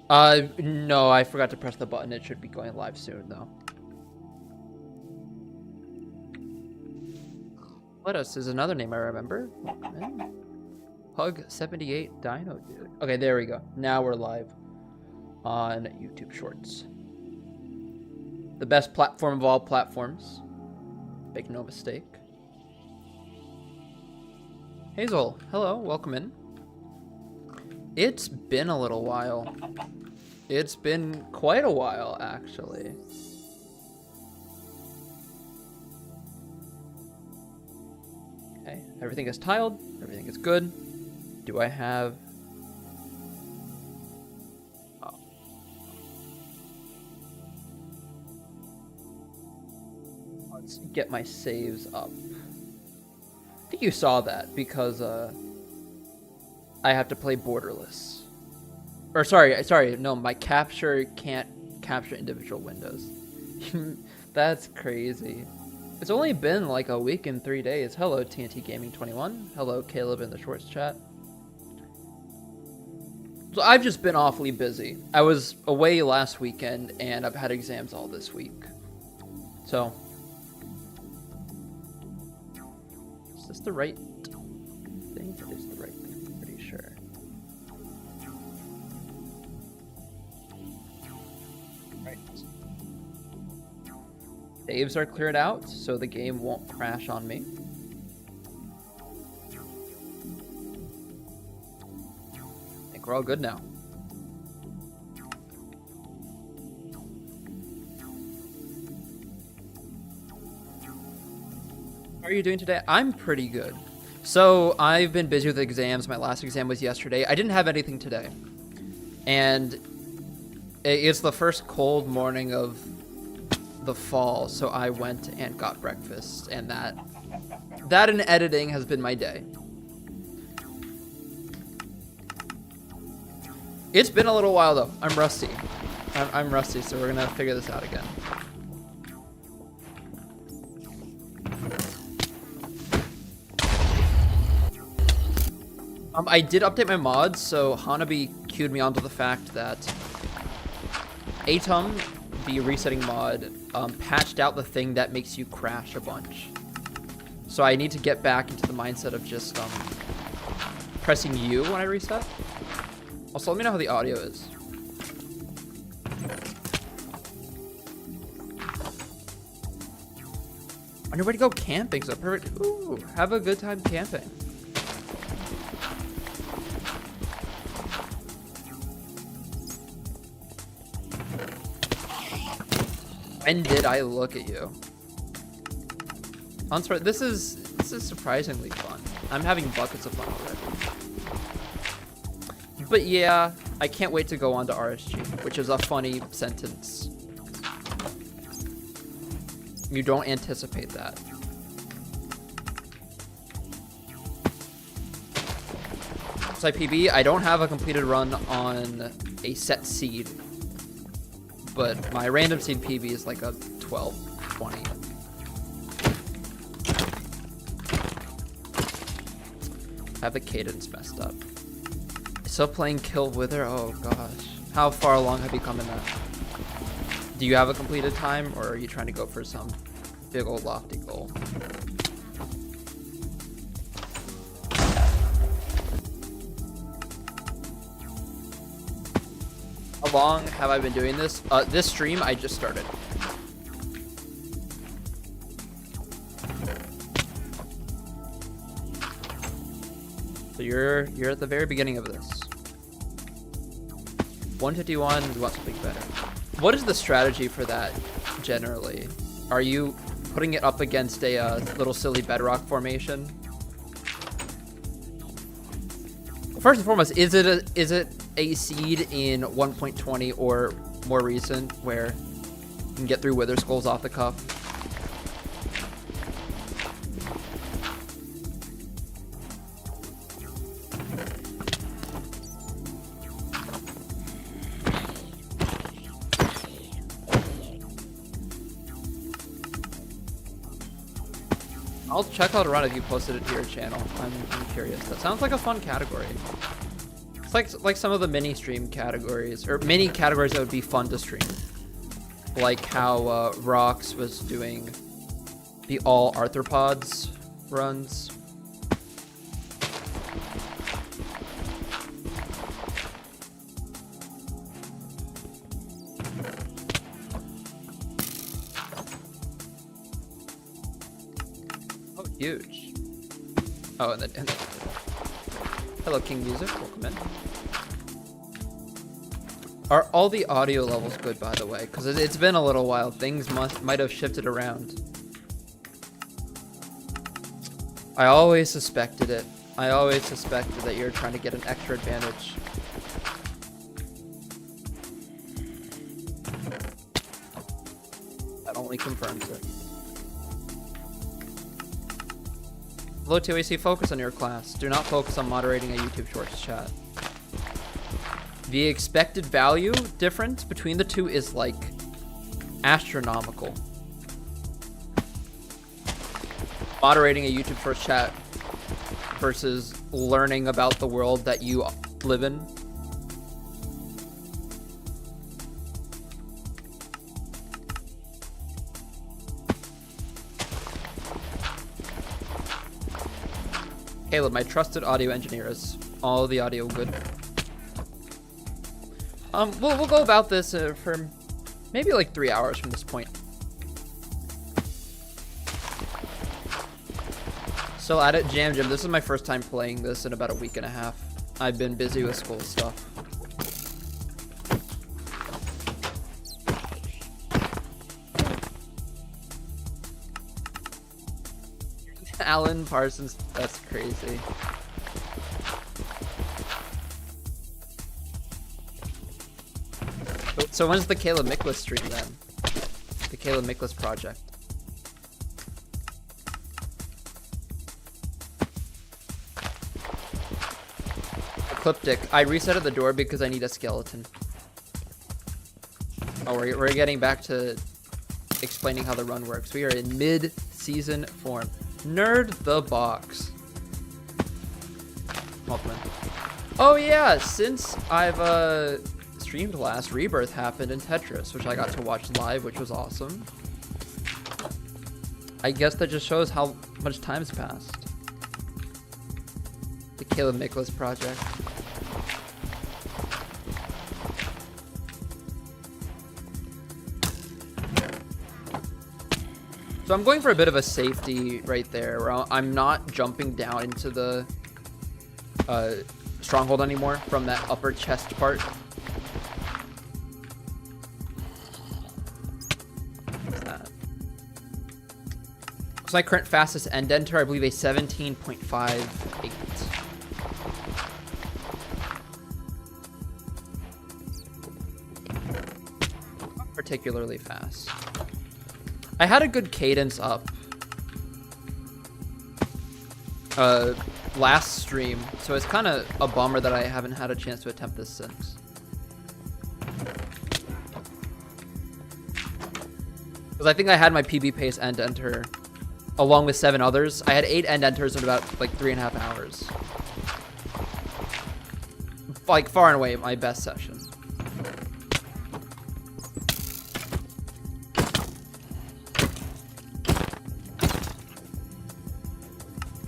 No, I forgot to press the button. It should be going live soon, though. Lettuce is another name I remember. Pug78 Dino Dude. Okay, there we go. Now we're live on YouTube Shorts. The best platform of all platforms. Make no mistake. Hazel, hello, welcome in. It's been a little while. It's been quite a while, actually. Okay, everything is tiled, everything is good. Do I have... Oh. Let's get my saves up. I think you saw that because I have to play borderless. Or sorry, no, my capture can't capture individual windows. That's crazy. It's only been like a week and 3 days. Hello, TNT Gaming 21. Hello, Caleb in the Shorts chat. So I've just been awfully busy. I was away last weekend and I've had exams all this week. So, is this the right thing? It is the right thing, I'm pretty sure. Right. Saves are cleared out, so the game won't crash on me. I think we're all good now. How are you doing today? I'm pretty good. So I've been busy with exams. My last exam was yesterday. I didn't have anything today. And it's the first cold morning of the fall, so I went and got breakfast, and that and editing has been my day. It's been a little while though. I'm rusty. I'm rusty, so we're gonna figure this out again. I did update my mods, so Hanabi cued me onto the fact that Atom, the resetting mod, patched out the thing that makes you crash a bunch. So I need to get back into the mindset of just pressing U when I reset. Also, let me know how the audio is. On your way to go camping, so perfect. Ooh, have a good time camping. When did I look at you? This is surprisingly fun. I'm having buckets of fun already. But yeah, I can't wait to go on to RSG, which is a funny sentence. You don't anticipate that. So PB, I don't have a completed run on a set seed. But my random seed PB is like a 12, 20. I have the cadence messed up. Still playing Kill Wither? Oh gosh. How far along have you come in that? Do you have a completed time, or are you trying to go for some big old lofty goal? How long have I been doing this? This stream I just started. So you're at the very beginning of this. 151, we want something better. What is the strategy for that generally? Are you putting it up against a little silly bedrock formation? First and foremost, is it a seed in 1.20 or more recent where you can get through Wither Skulls off the cuff? I'll check out a run if you posted it to your channel. I'm curious. That sounds like a fun category. It's like some of the mini stream categories, or mini categories that would be fun to stream. Like how Rox was doing the all arthropods runs. Oh, huge. Oh, and then hello, King Music. Welcome in. Are all the audio levels good, by the way? Because it's been a little while. Things might have shifted around. I always suspected it. I always suspected that you're trying to get an extra advantage. That only confirms it. Hello, TOAC, focus on your class. Do not focus on moderating a YouTube Shorts chat. The expected value difference between the two is like astronomical. Moderating a YouTube Shorts chat versus learning about the world that you live in. Caleb, my trusted audio engineer, is all the audio good? We'll go about this for maybe like 3 hours from this point. Still at it, Jam. This is my first time playing this in about a week and a half. I've been busy with school stuff. Alan Parsons, that's crazy. So when's the Caleb Miklas stream then? The Caleb Miklas project. Ecliptic. I resetted the door because I need a skeleton. Oh, we're getting back to explaining how the run works. We are in mid-season form. Nerd the box. Welcome in. Oh yeah, since I've streamed last, Rebirth happened in Tetris, which I got to watch live, which was awesome. I guess that just shows how much time's passed. The Caleb Miklas project. So I'm going for a bit of a safety right there, where I'm not jumping down into the stronghold anymore from that upper chest part. What's that? So my current fastest end enter, I believe a 17.58. Particularly fast. I had a good cadence up last stream, so it's kind of a bummer that I haven't had a chance to attempt this since. Because I think I had my PB pace end enter along with 7 others. I had 8 end enters in about like 3.5 hours. Like far and away my best session.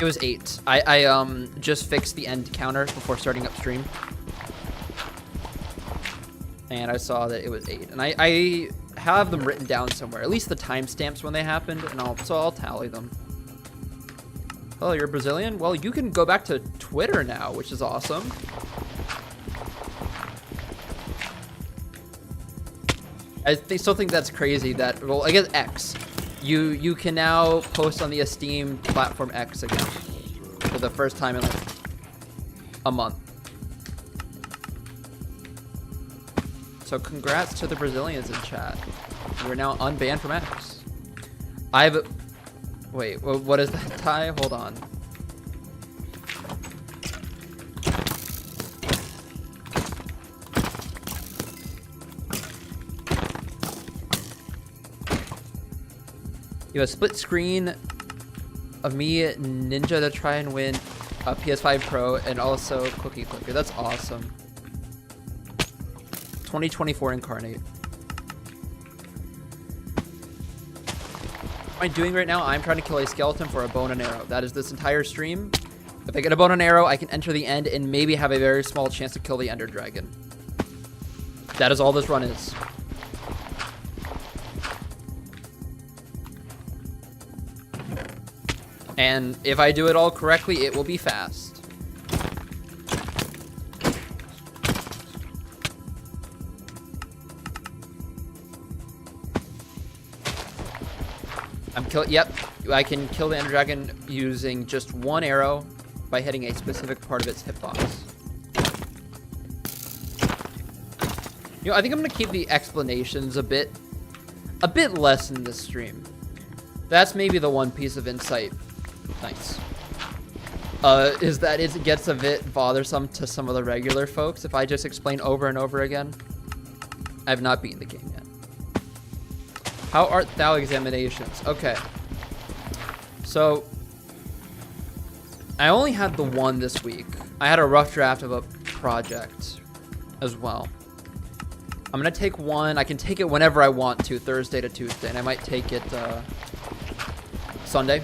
It was 8. I just fixed the end counter before starting up stream. And I saw that it was 8. And I have them written down somewhere, at least the timestamps when they happened, and I'll tally them. Oh, you're Brazilian? Well, you can go back to Twitter now, which is awesome. I still think that's crazy that, well, I guess X. You can now post on the Esteem platform X again for the first time in like a month. So congrats to the Brazilians in chat. We're now unbanned from X. Wait, what is that, Ty? Hold on. You have a split screen of me ninja to try and win PS5 Pro, and also Cookie Clicker. That's awesome. 2024 Incarnate. What am I doing right now? I'm trying to kill a skeleton for a bone and arrow. That is this entire stream. If I get a bone and arrow, I can enter the end and maybe have a very small chance to kill the Ender Dragon. That is all this run is. And if I do it all correctly, it will be fast. Yep, I can kill the Ender Dragon using just one arrow by hitting a specific part of its hitbox. You know, I think I'm gonna keep the explanations a bit less in this stream. That's maybe the one piece of insight. Nice. Is that it gets a bit bothersome to some of the regular folks if I just explain over and over again. I have not beaten the game yet. How art thou examinations? Okay. So, I only had the one this week. I had a rough draft of a project as well. I'm gonna take one. I can take it whenever I want to, Thursday to Tuesday, and I might take it Sunday.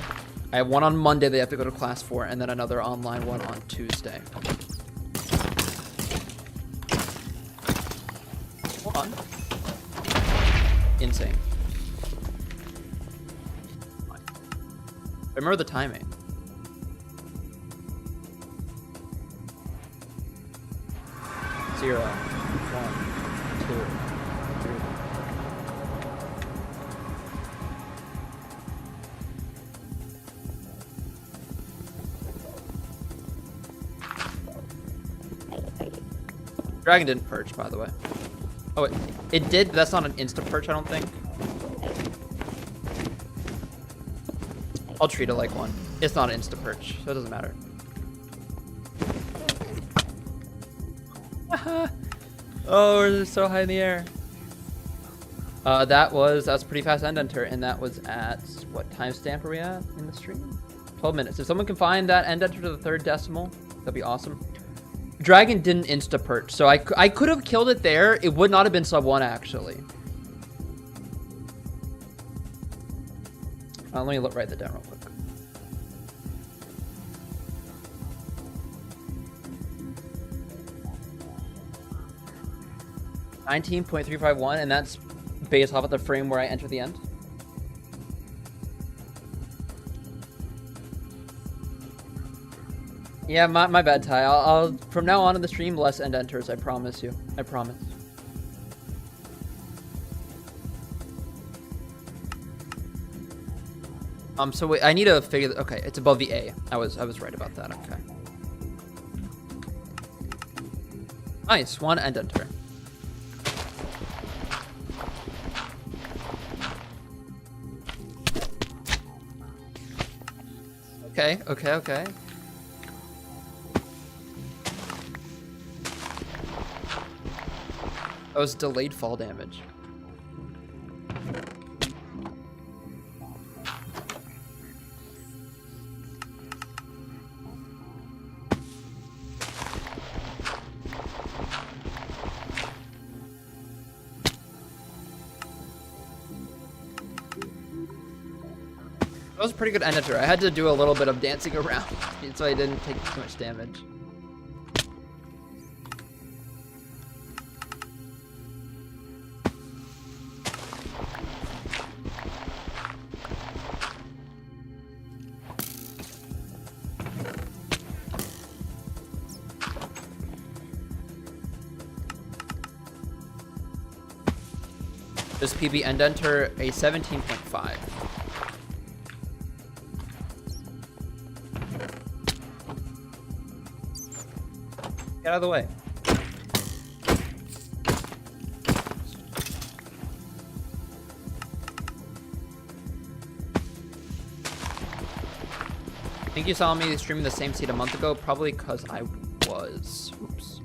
I have one on Monday they have to go to class for, and then another online one on Tuesday. Hold on. Insane. Remember the timing. Zero, 1, 2, 3. Dragon didn't perch, by the way. Oh, wait. It did, but that's not an insta perch, I don't think. I'll treat it like one. It's not an insta perch, so it doesn't matter. Oh, we're so high in the air. That was pretty fast end enter, and that was at what timestamp are we at in the stream? 12 minutes. If someone can find that end enter to the 3rd decimal, that'd be awesome. Dragon didn't insta perch, so I could have killed it there. It would not have been sub 1 actually. Let me write that down real quick. $19.351, and that's based off of the frame where I enter the end. Yeah, my bad, Ty. I'll from now on in the stream less end enters. I promise you. I promise. So wait, I need to figure. Okay, it's above the A. I was right about that. Okay. Nice, 1 end enter. Okay. That was delayed fall damage. That was a pretty good end enter. I had to do a little bit of dancing around so I didn't take too much damage. This PB end enter a 17.5. Get out of the way. I think you saw me streaming the same seed a month ago, probably because I was. Oops.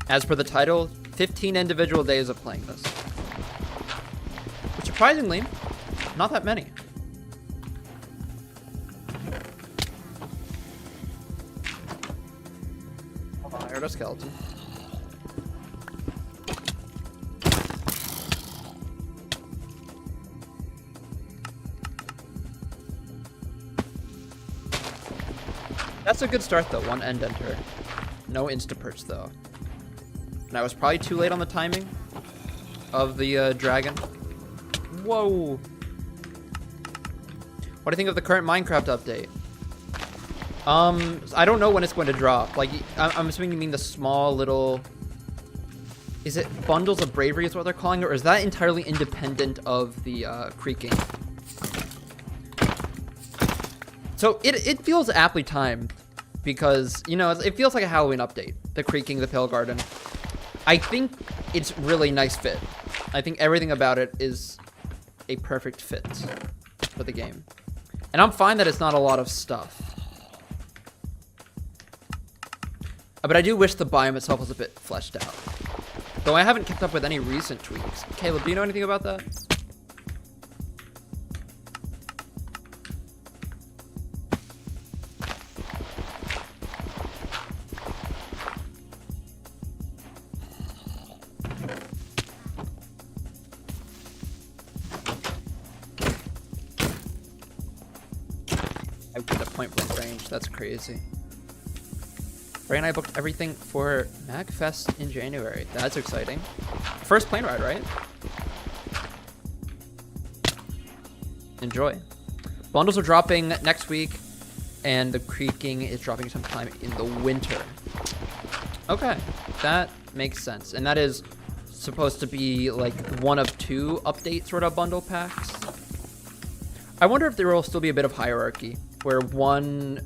As per the title, 15 individual days of playing this. Which surprisingly, not that many. a skeleton. That's a good start though, 1 end enter. No insta-perch though. And I was probably too late on the timing of the dragon. Whoa. What do you think of the current Minecraft update? I don't know when it's going to drop. Like, I'm assuming you mean the small little... Is it bundles of bravery is what they're calling it? Or is that entirely independent of the creaking? So it feels aptly timed because, you know, it feels like a Halloween update. The creaking, the pale garden. I think it's really nice fit. I think everything about it is a perfect fit for the game. And I'm fine that it's not a lot of stuff. But I do wish the biome itself was a bit fleshed out. Though I haven't kept up with any recent tweaks. Caleb, do you know anything about that? I get a point-blank range. That's crazy. Ray and I booked everything for MagFest in January. That's exciting. First plane ride, right? Enjoy. Bundles are dropping next week, and the creaking is dropping sometime in the winter. Okay, that makes sense. And that is supposed to be like one of 2 update sort of bundle packs. I wonder if there will still be a bit of hierarchy, where one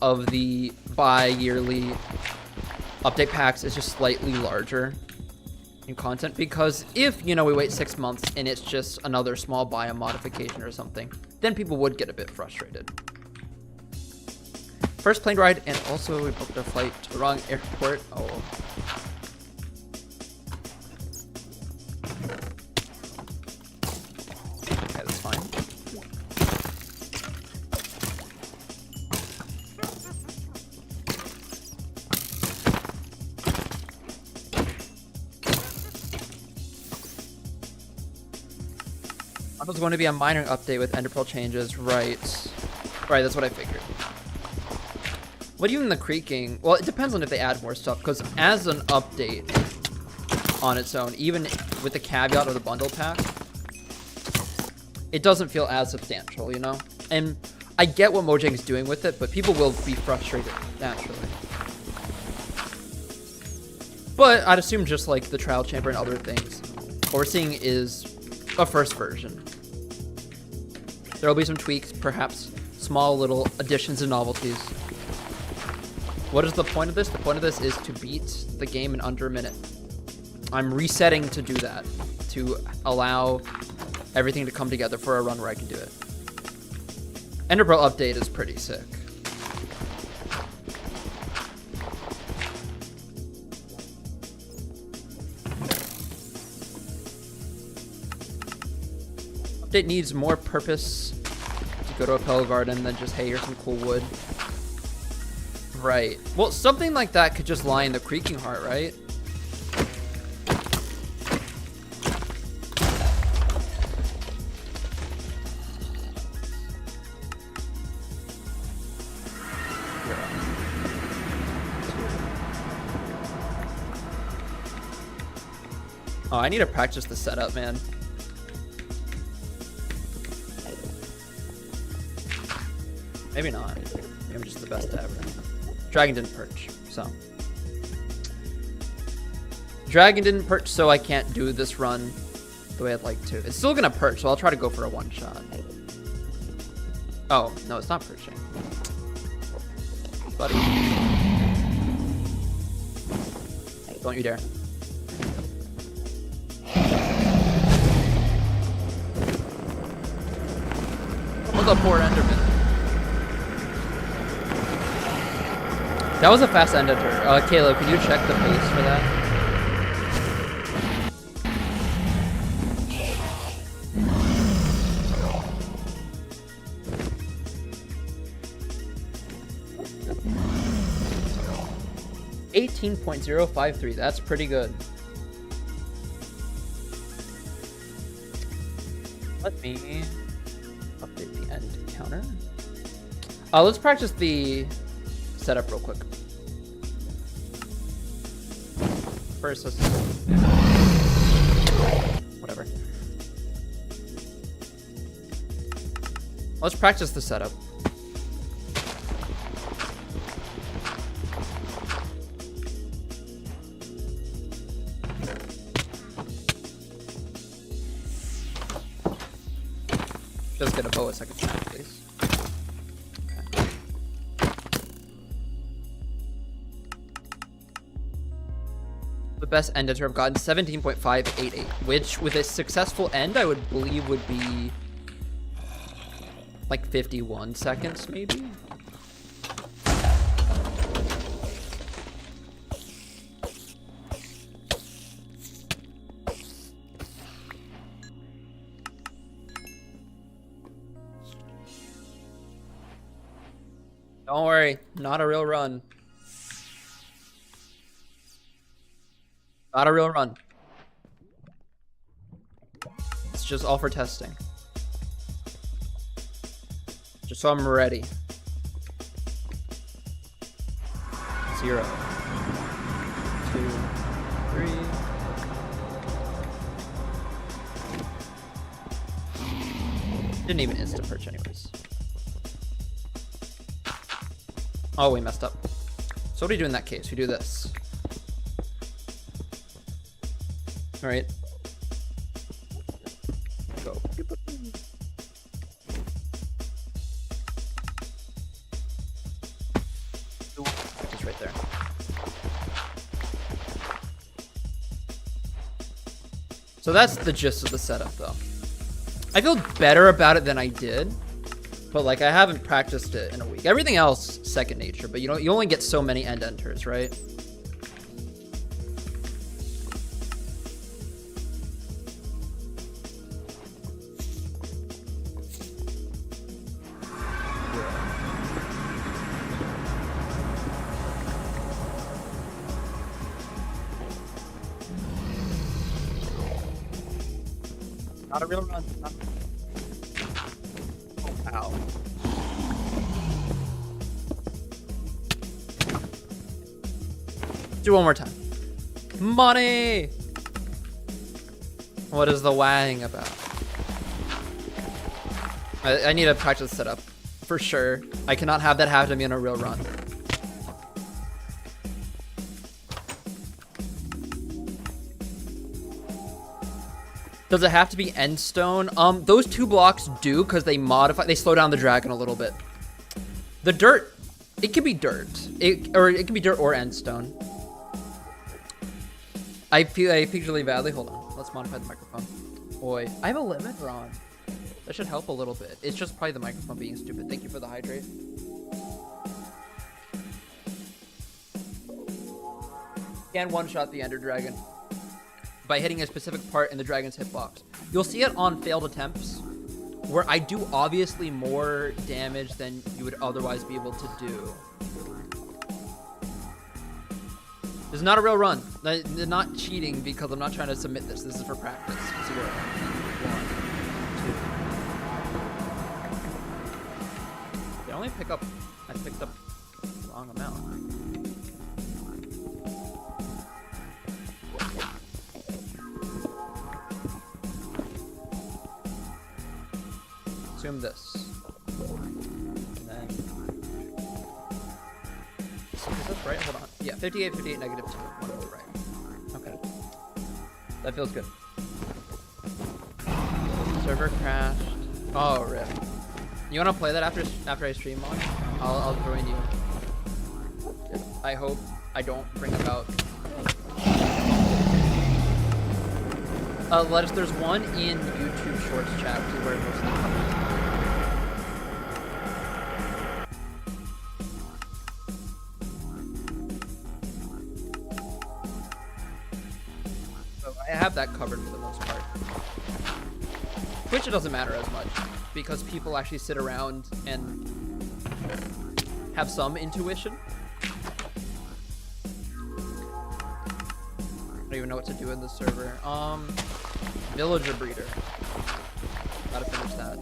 of the bi-yearly update packs is just slightly larger in content, because if, you know, we wait 6 months and it's just another small biome modification or something, then people would get a bit frustrated. First plane ride, and also we booked a flight to the wrong airport. Oh. Okay, that's fine. It was going to be a minor update with Ender Pearl changes, right? Right, that's what I figured. What do you mean the creaking? Well, it depends on if they add more stuff, because as an update on its own, even with the caveat of the bundle pack, it doesn't feel as substantial, you know? And I get what Mojang's doing with it, but people will be frustrated, naturally. But I'd assume just like the trial chamber and other things, what we're seeing is a first version. There will be some tweaks, perhaps small little additions and novelties. What is the point of this? The point of this is to beat the game in under a minute. I'm resetting to do that, to allow everything to come together for a run where I can do it. Ender Pearl update is pretty sick. Update needs more purpose to go to a Pale Garden than just, hey, here's some cool wood. Right. Well, something like that could just lie in the creaking heart, right? Oh, I need to practice the setup, man. Maybe not. Maybe I'm just the best ever. Dragon didn't perch, so. Dragon didn't perch, so I can't do this run the way I'd like to. It's still gonna perch, so I'll try to go for a one-shot. Oh, no, it's not perching. Buddy. Don't you dare. What's up, poor Enderman? That was a fast end enter. Caleb, can you check the pace for that? 18.053. That's pretty good. Let me update the end counter. Let's practice the setup real quick. First, let's... Whatever. Let's practice the setup. Just get a bow a second time, please. Okay. The best end enter I've gotten 17.588, which with a successful end I would believe would be like 51 seconds maybe. Don't worry, not a real run. Not a real run. It's just all for testing. Just so I'm ready. 0, 2, 3. Didn't even insta perch anyways. Oh, we messed up. So what do we do in that case? We do this. All right. Go. Just right there. So that's the gist of the setup, though. I feel better about it than I did. But like I haven't practiced it in a week. Everything else second nature, but you only get so many end enters, right? Not a real run. Ow. Do one more time. Money! What is the wang about? I need to practice setup. For sure. I cannot have that happen to me in a real run. Does it have to be end stone? Those two blocks do, because they slow down the dragon a little bit. The dirt, it could be dirt. It could be dirt or end stone. I peaked really badly. Hold on, let's modify the microphone. Boy, I have a limiter on. That should help a little bit. It's just probably the microphone being stupid. Thank you for the hydrate. Can one-shot the Ender Dragon by hitting a specific part in the dragon's hitbox. You'll see it on failed attempts, where I do obviously more damage than you would otherwise be able to do. This is not a real run. They're not cheating because I'm not trying to submit this. This is for practice. 0, 1, 2. I only picked up the wrong amount. Assume this. And then... Is this right? Hold on. Yeah, 58, 58, -2. One over right. Okay. That feels good. Server crashed. Oh, rip. You want to play that after I stream on? I'll join you. I hope I don't bring about... Lettuce, there's one in YouTube Shorts chat, which is where most of the comments are. So I have that covered for the most part. Twitch, it doesn't matter as much, because people actually sit around and have some intuition. don't even know what to do in this server. Villager breeder. Gotta finish that.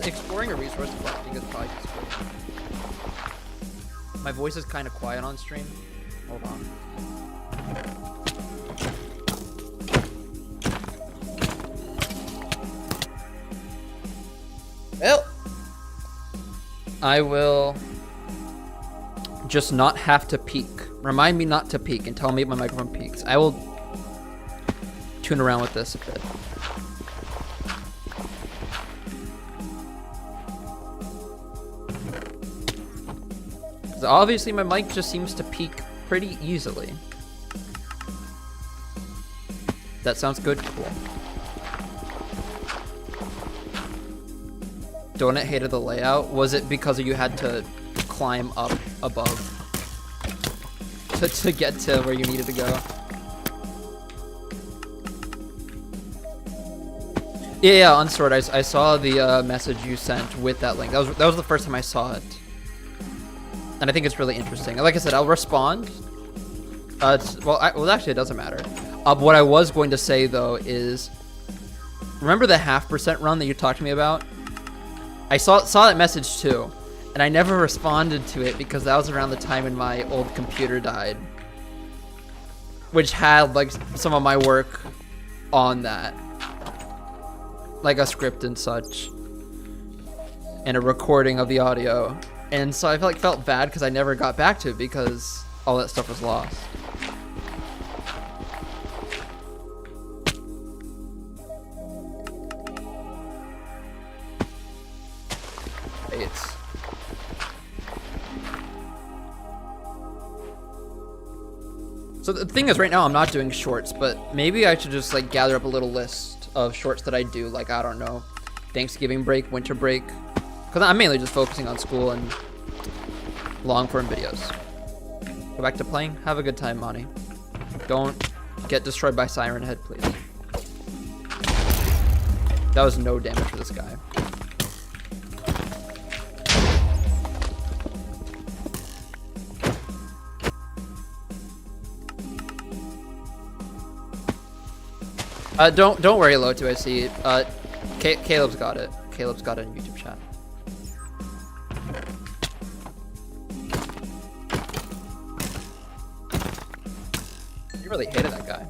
Exploring a resource collecting is probably just great. My voice is kind of quiet on stream. Hold on. Well, I will just not have to peek. Remind me not to peek and tell me if my microphone peaks. I will tune around with this a bit. Obviously, my mic just seems to peak pretty easily. That sounds good. Cool. Donut hated the layout. Was it because you had to climb up above to get to where you needed to go? Yeah, Unsword. I saw the message you sent with that link. That was the first time I saw it. And I think it's really interesting. Like I said, I'll respond. Well, actually, it doesn't matter. What I was going to say, though, is... Remember the 0.5% run that you talked to me about? I saw that message, too. And I never responded to it because that was around the time when my old computer died. Which had, like, some of my work on that. Like a script and such. And a recording of the audio. And so I felt bad because I never got back to it because all that stuff was lost. So the thing is, right now I'm not doing shorts, but maybe I should just like gather up a little list of shorts that I do, like, I don't know, Thanksgiving break, winter break. Because I'm mainly just focusing on school and long-form videos. Go back to playing. Have a good time, Monty. Don't get destroyed by Siren Head, please. That was no damage for this guy. Don't worry, Lotu. I see. Caleb's got it. Caleb's got it in YouTube chat. You really hated that guy.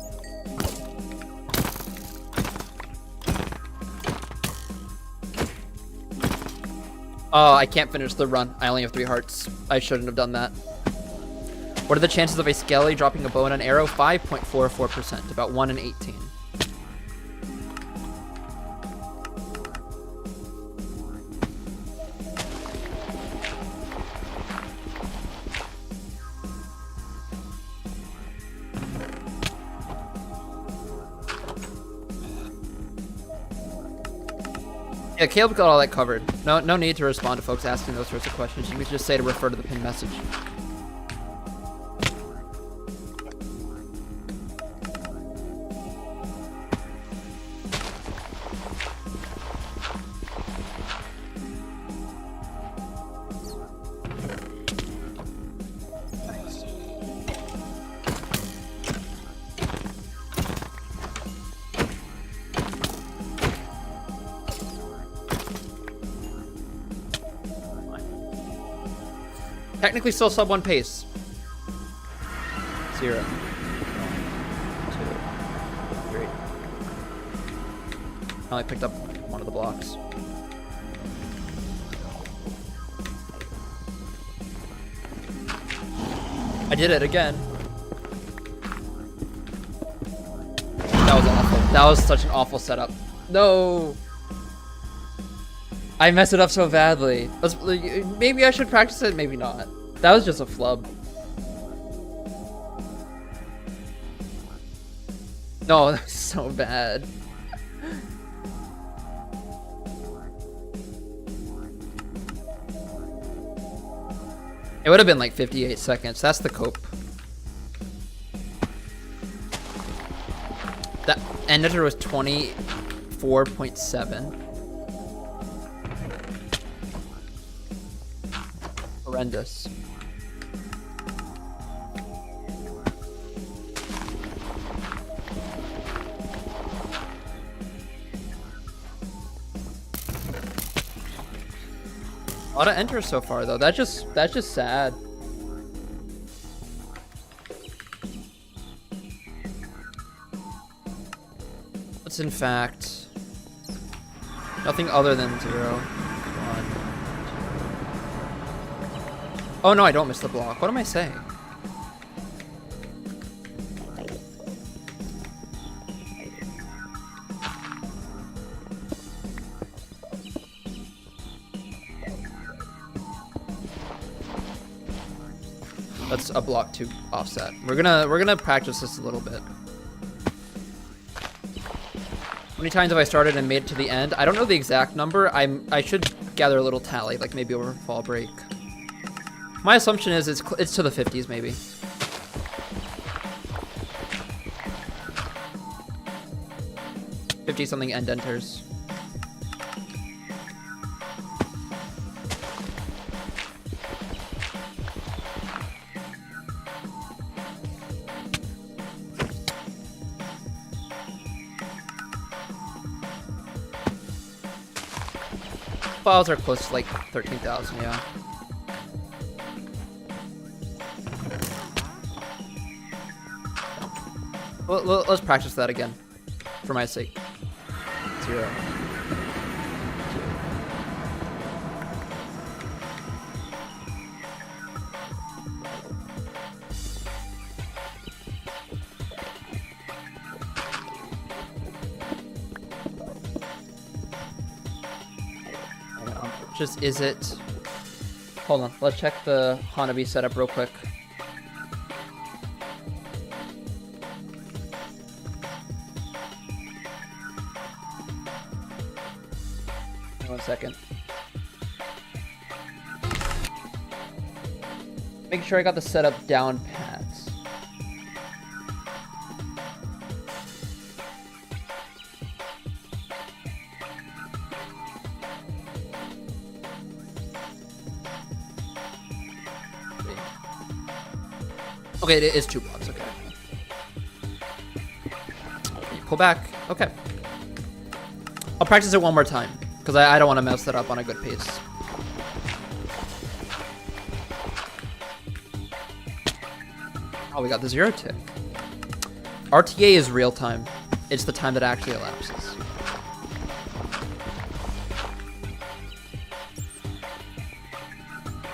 Oh, I can't finish the run. I only have 3 hearts. I shouldn't have done that. What are the chances of a Skelly dropping a bow and an arrow? 5.44%, about 1 in 18. Yeah, Caleb got all that covered. No need to respond to folks asking those sorts of questions. You could just say to refer to the pinned message. Technically still sub 1 pace. 0. 1, 2, 3. I only picked up one of the blocks. I did it again. That was awful. That was such an awful setup. No! I messed it up so badly. Maybe I should practice it, maybe not. That was just a flub. No, that was so bad. It would have been like 58 seconds. That's the cope. That Ender was 24.7. horrendous. A lot of enters so far though. That's just sad. What's in fact nothing other than 0, 1. Oh no, I don't miss the block. What am I saying? That's a block 2 offset. We're gonna practice this a little bit. How many times have I started and made it to the end? I don't know the exact number. I should gather a little tally, like maybe over fall break. My assumption is it's to the 50s maybe. Something end enters. Files are close to like 13,000, yeah. Well, let's practice that again, for my sake. 0. Just is it? Hold on, let's check the Hanabi setup real quick. One second. Make sure I got the setup down pat. Okay, it is 2 blocks, okay. Pull back, okay. I'll practice it one more time, because I don't want to mess that up on a good pace. Oh, we got the 0 tick. RTA is real time. It's the time that actually elapses.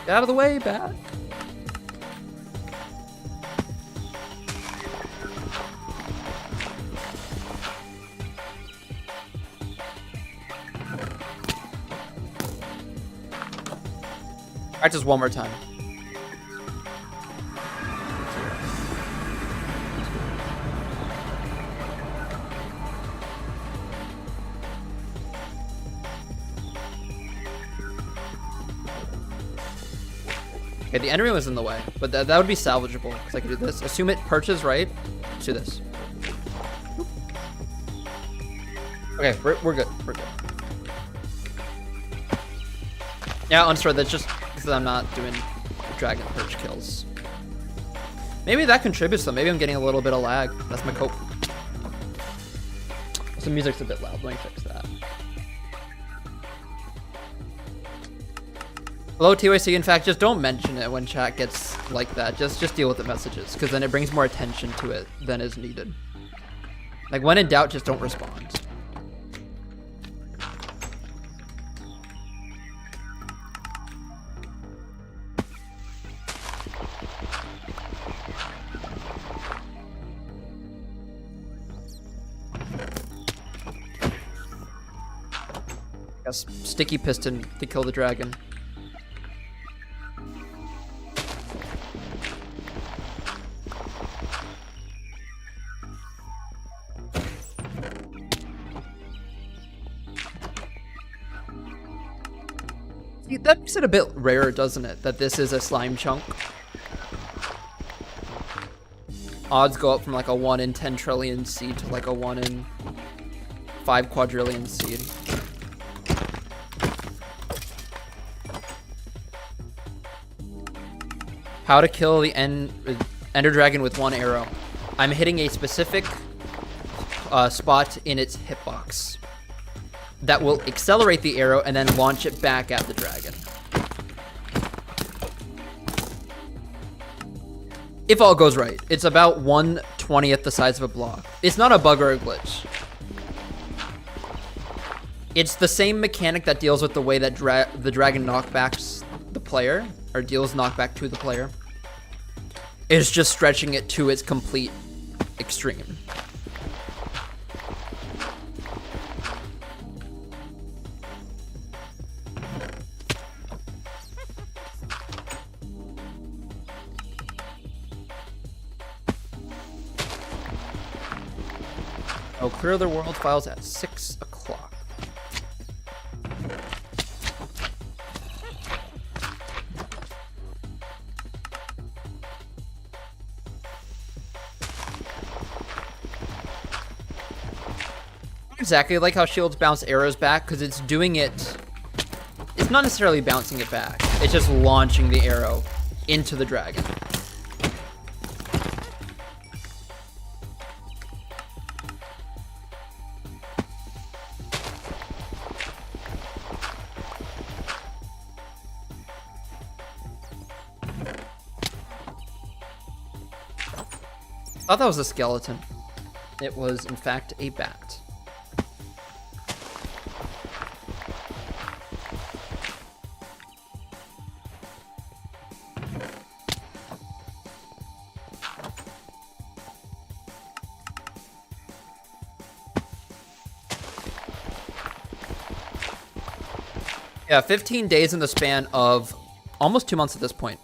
Get out of the way, bat. Practice one more time. Okay, the entry was in the way, but that would be salvageable because I could do this. Assume it perches right. Let's do this. Okay, we're good. We're good. Yeah, unstored. That's just because I'm not doing dragon perch kills. Maybe that contributes though. Maybe I'm getting a little bit of lag. That's my cope. So music's a bit loud. Let me fix that. Hello, TYC. In fact, just don't mention it when chat gets like that. Just deal with the messages, because then it brings more attention to it than is needed. Like, when in doubt, just don't respond. Yes, sticky piston to kill the dragon. See, that makes it a bit rare, doesn't it? That this is a slime chunk. Odds go up from like a 1 in 10 trillion seed to like a 1 in 5 quadrillion seed. How to kill the Ender Dragon with one arrow. I'm hitting a specific spot in its hitbox that will accelerate the arrow and then launch it back at the dragon. If all goes right. It's about 1/20th the size of a block. It's not a bug or a glitch. It's the same mechanic that deals with the way that the dragon knockbacks the player, or deals knockback to the player. It's just stretching it to its complete extreme. Oh, clear the world files at 6 o'clock. Exactly like how shields bounce arrows back, because it's doing it. It's not necessarily bouncing it back. It's just launching the arrow into the dragon. I thought that was a skeleton. It was, in fact, a bat. Yeah, 15 days in the span of almost 2 months at this point.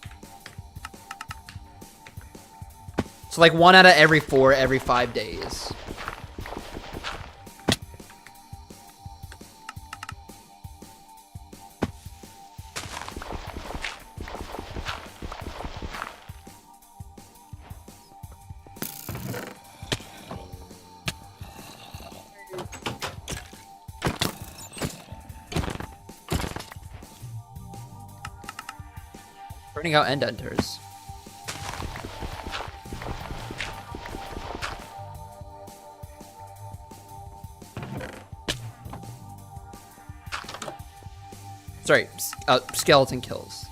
So like 1 out of every 4, every 5 days. Burning out end enters. Sorry, skeleton kills.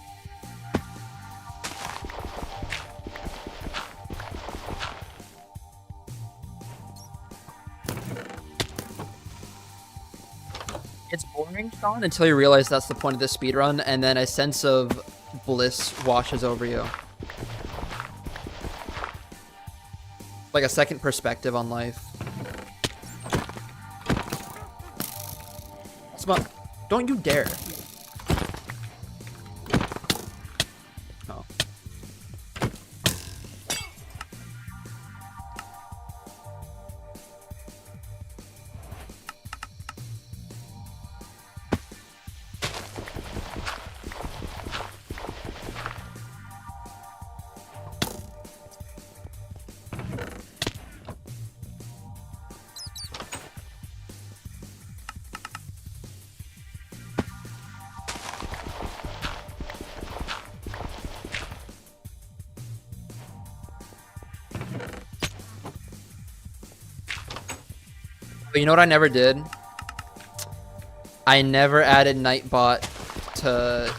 It's boring, Sean, until you realize that's the point of the speedrun, and then a sense of bliss washes over you. Like a second perspective on life. Smut, don't you dare. Oh. But you know what I never did? I never added Nightbot to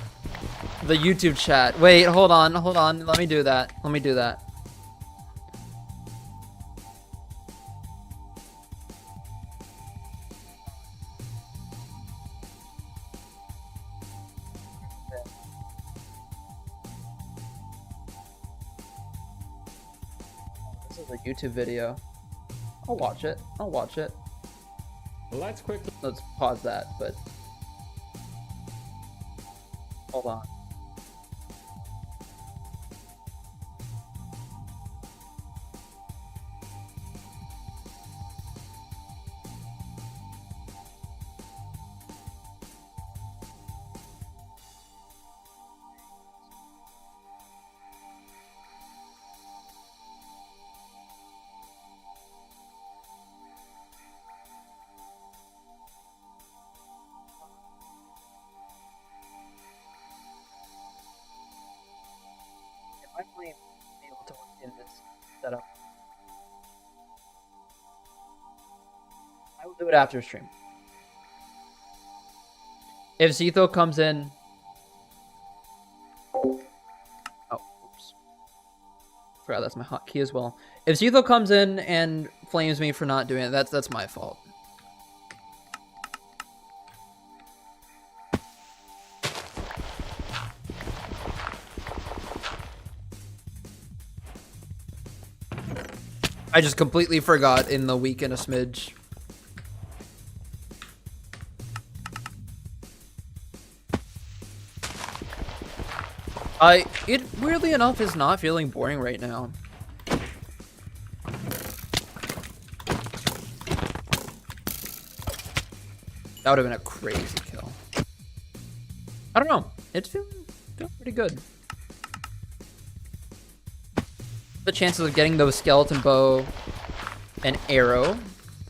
the YouTube chat. Wait, hold on. Let me do that. This is a YouTube video. I'll watch it. Let's pause that, but hold on. Set up. I will do it after stream. If Zetho comes in... Oh, oops. Forgot that's my hotkey as well. If Zetho comes in and flames me for not doing it, that's my fault. I just completely forgot in the week and a smidge. It weirdly enough is not feeling boring right now. That would have been a crazy kill. I don't know. It's feeling pretty good. The chances of getting those skeleton bow and arrow,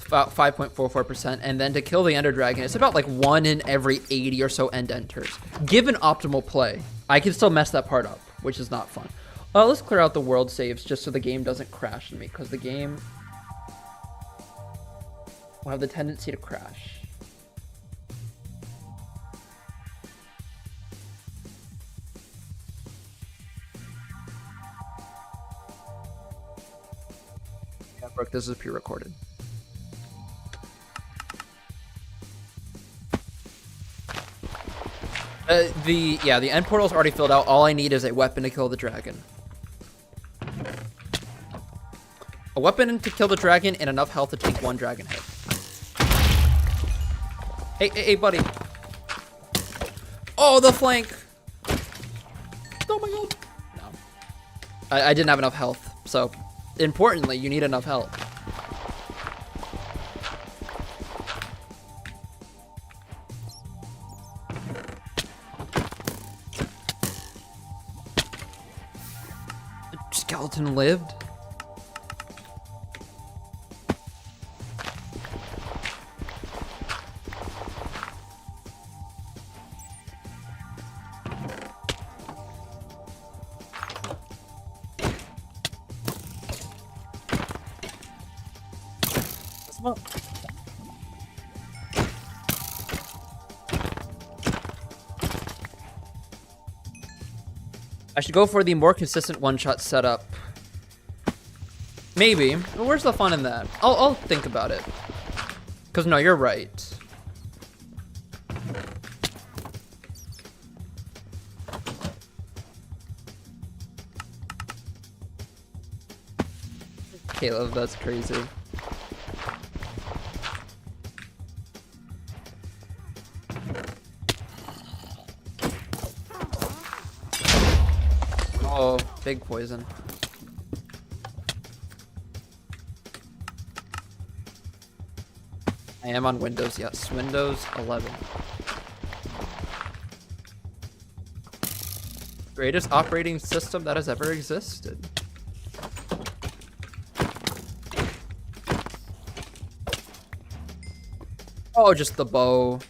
about 5.44%, and then to kill the Ender Dragon, it's about like 1 in every 80 or so end enters. Given optimal play, I can still mess that part up, which is not fun. Let's clear out the world saves just so the game doesn't crash on me, because the game will have the tendency to crash. Yeah, Brooke, this is pre-recorded. The end portal's already filled out. All I need is a weapon to kill the dragon. A weapon to kill the dragon and enough health to take 1 dragon hit. Hey, buddy. Oh, the flank. Oh my god. No. I didn't have enough health. So, importantly, you need enough health. Skeleton lived. I should go for the more consistent one-shot setup. Maybe. But where's the fun in that? I'll think about it. Because no, you're right. Caleb, that's crazy. Oh, big poison. I am on Windows, yes. Windows 11. Greatest operating system that has ever existed. Oh, just the bow.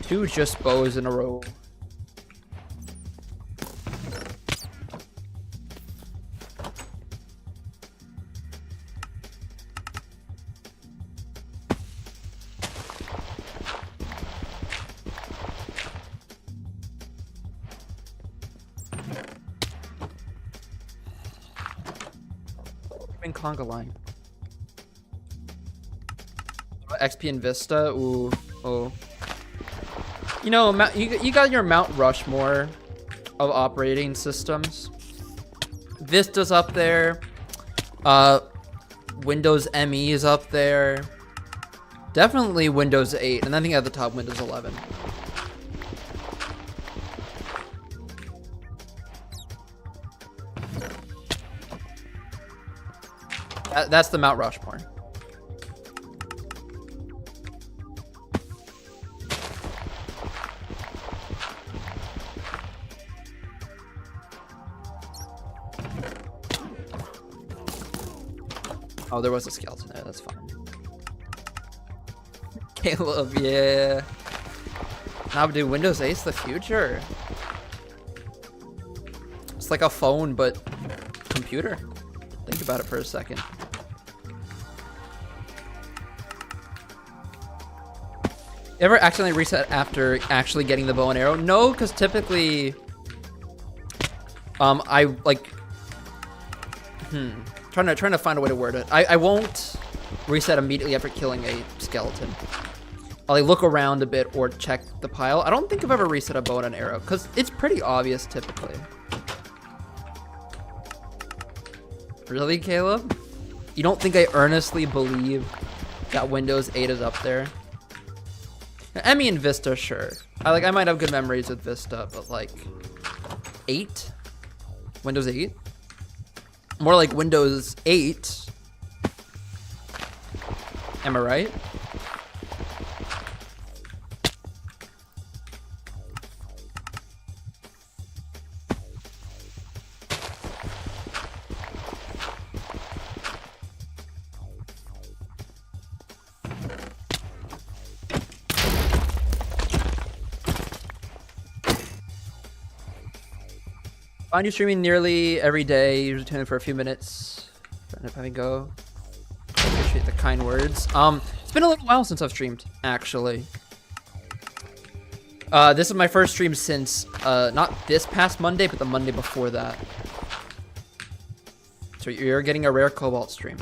Two just bows in a row. Conga line. XP and Vista. Ooh. Oh. You know, you got your Mount Rushmore of operating systems. Vista's up there. Windows ME is up there. Definitely Windows 8, and I think at the top Windows 11. That's the Mount Rushmore. Oh, there was a skeleton there. That's fine. Caleb, yeah. Now, dude, Windows 8's the future. It's like a phone, but computer. Think about it for a second. Ever accidentally reset after actually getting the bow and arrow? No, because typically, I like, trying to find a way to word it. I won't reset immediately after killing a skeleton. I'll like look around a bit or check the pile. I don't think I've ever reset a bow and an arrow because it's pretty obvious typically. Really, Caleb? You don't think I earnestly believe that Windows 8 is up there? I mean, Vista, sure. I might have good memories with Vista, but like 8? Windows 8? More like Windows 8. Am I right? Find you streaming nearly every day, usually tuning for a few minutes. Trying to have me go. Appreciate the kind words. It's been a little while since I've streamed, actually. This is my first stream since, not this past Monday, but the Monday before that. So you're getting a rare Cobalt stream.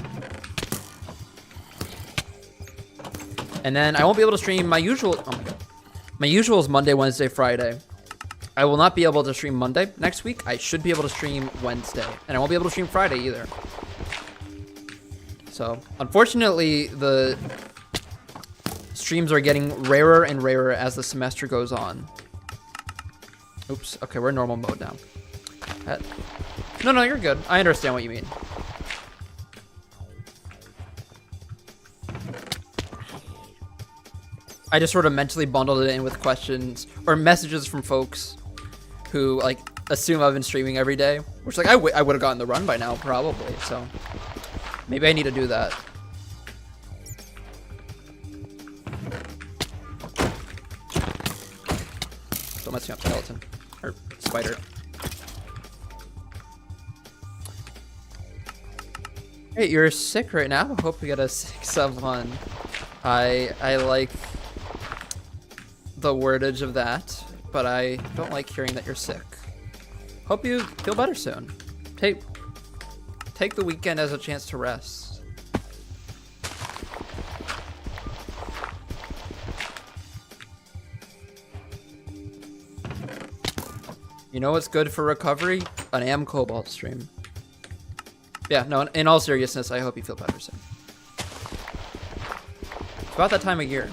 And then I won't be able to stream my usual, oh my god. My usual is Monday, Wednesday, Friday. I will not be able to stream Monday next week. I should be able to stream Wednesday. And I won't be able to stream Friday either. So, unfortunately, the streams are getting rarer and rarer as the semester goes on. Oops. Okay, we're in normal mode now. No, you're good. I understand what you mean. I just sort of mentally bundled it in with questions or messages from folks who like assume I've been streaming every day, which like I would have gotten the run by now probably. So maybe I need to do that. Don't mess me up, skeleton or spider. Hey, you're sick right now. Hope we get a 6 of 1. I like the wordage of that, but I don't like hearing that you're sick. Hope you feel better soon. Take the weekend as a chance to rest. You know what's good for recovery? An AM Cobalt stream. Yeah, no, in all seriousness, I hope you feel better soon. It's about that time of year.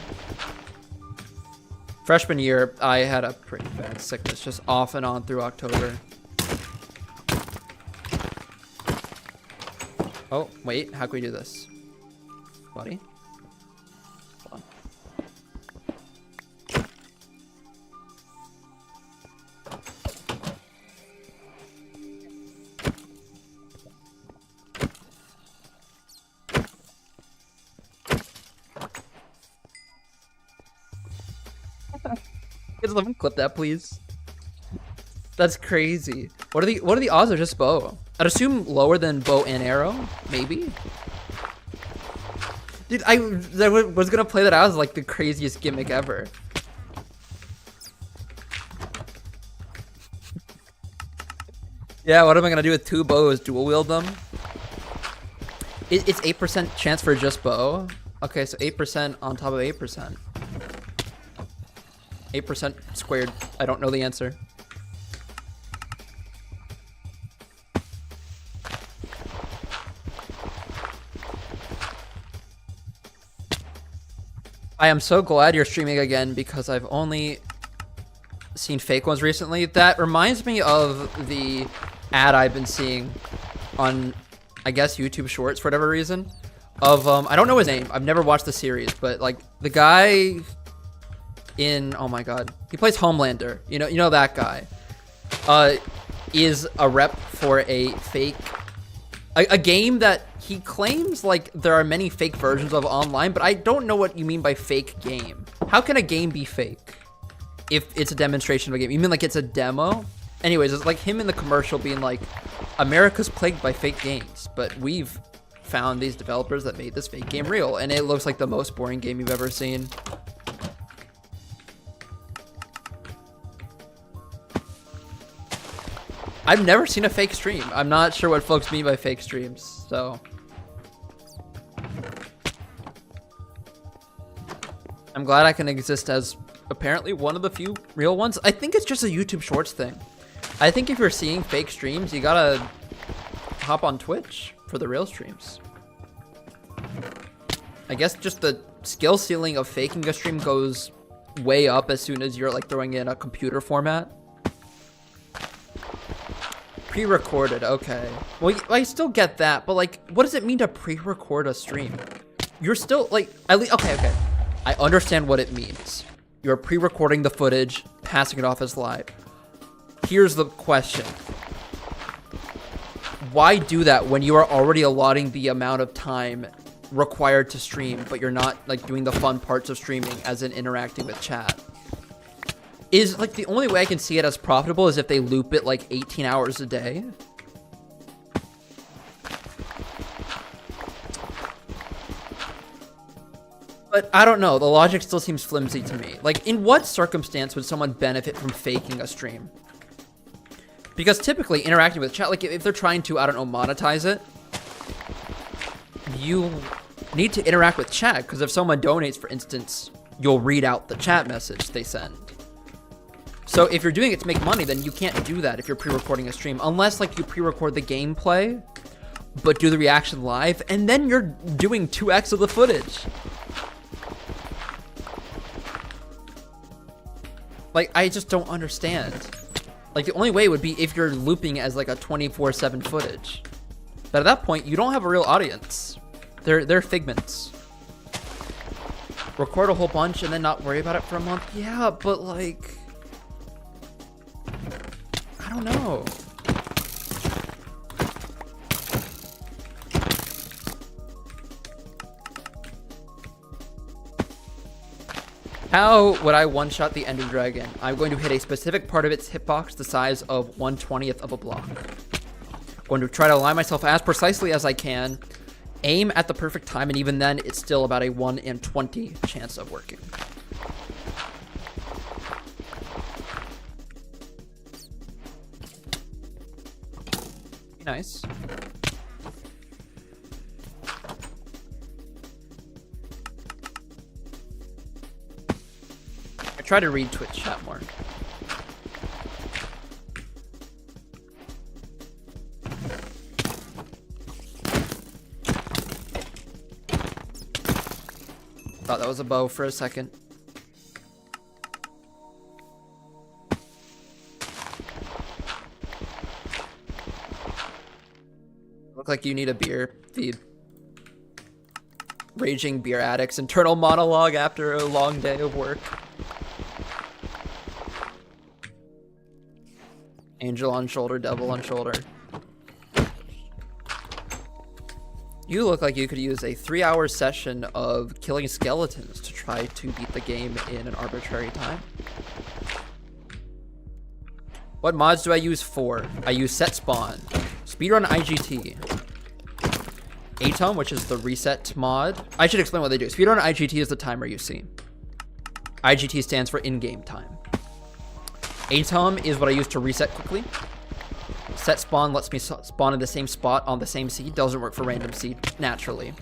Freshman year, I had a pretty bad sickness, just off and on through October. Oh, wait, how can we do this? Buddy? Hold on. Let me clip that, please. That's crazy. What are the odds of just bow? I'd assume lower than bow and arrow, maybe. Dude, I was gonna play that out as like the craziest gimmick ever. Yeah, what am I gonna do with 2 bows? Dual wield them? It's 8% chance for just bow. Okay, so 8% on top of 8%. 8% squared. I don't know the answer. I am so glad you're streaming again because I've only seen fake ones recently. That reminds me of the ad I've been seeing on, I guess, YouTube Shorts for whatever reason. Of, I don't know his name. I've never watched the series, but like the guy in, oh my god, he plays Homelander, you know that guy, is a rep for a fake, a game that he claims like there are many fake versions of online, but I don't know what you mean by fake game. How can a game be fake if it's a demonstration of a game? You mean like it's a demo? Anyways, it's like him in the commercial being like, America's plagued by fake games, but we've found these developers that made this fake game real, and it looks like the most boring game you've ever seen. I've never seen a fake stream. I'm not sure what folks mean by fake streams, so. I'm glad I can exist as apparently one of the few real ones. I think it's just a YouTube Shorts thing. I think if you're seeing fake streams, you gotta hop on Twitch for the real streams. I guess just the skill ceiling of faking a stream goes way up as soon as you're like throwing in a computer format. Pre-recorded, okay. Well, I still get that, but like, what does it mean to pre-record a stream? You're still like, at least, okay. I understand what it means. You're pre-recording the footage, passing it off as live. Here's the question. Why do that when you are already allotting the amount of time required to stream, but you're not like doing the fun parts of streaming as in interacting with chat? Is like the only way I can see it as profitable is if they loop it like 18 hours a day. But I don't know, the logic still seems flimsy to me. Like, in what circumstance would someone benefit from faking a stream? Because typically interacting with chat, like if they're trying to, I don't know, monetize it, you need to interact with chat, because if someone donates, for instance, you'll read out the chat message they send. So if you're doing it to make money, then you can't do that if you're pre-recording a stream, unless like you pre-record the gameplay, but do the reaction live, and then you're doing 2x of the footage. Like, I just don't understand. Like, the only way would be if you're looping as like a 24/7 footage. But at that point, you don't have a real audience. They're figments. Record a whole bunch and then not worry about it for a month? Yeah, but like, I don't know. How would I one-shot the Ender Dragon? I'm going to hit a specific part of its hitbox the size of 1/20th of a block. I'm going to try to align myself as precisely as I can, aim at the perfect time, and even then, it's still about a 1 in 20 chance of working. Nice. I try to read Twitch chat more. Thought that was a bow for a second. Look like you need a beer feed. Raging beer addict's internal monologue after a long day of work. Angel on shoulder, devil on shoulder. You look like you could use a 3-hour session of killing skeletons to try to beat the game in an arbitrary time. What mods do I use for? I use set spawn, speedrun IGT, ATOM, which is the reset mod. I should explain what they do. Speedrun IGT is the timer you see. IGT stands for in-game time. ATOM is what I use to reset quickly. Set spawn lets me spawn in the same spot on the same seed. Doesn't work for random seed naturally,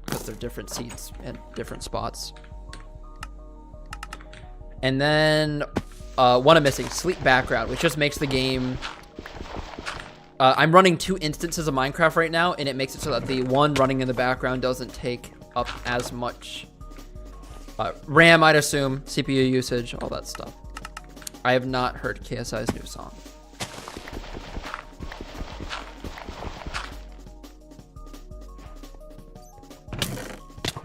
because they're different seeds and different spots. And then one I'm missing, sleep background, which just makes the game... I'm running 2 instances of Minecraft right now, and it makes it so that the one running in the background doesn't take up as much RAM, I'd assume, CPU usage, all that stuff. I have not heard KSI's new song. I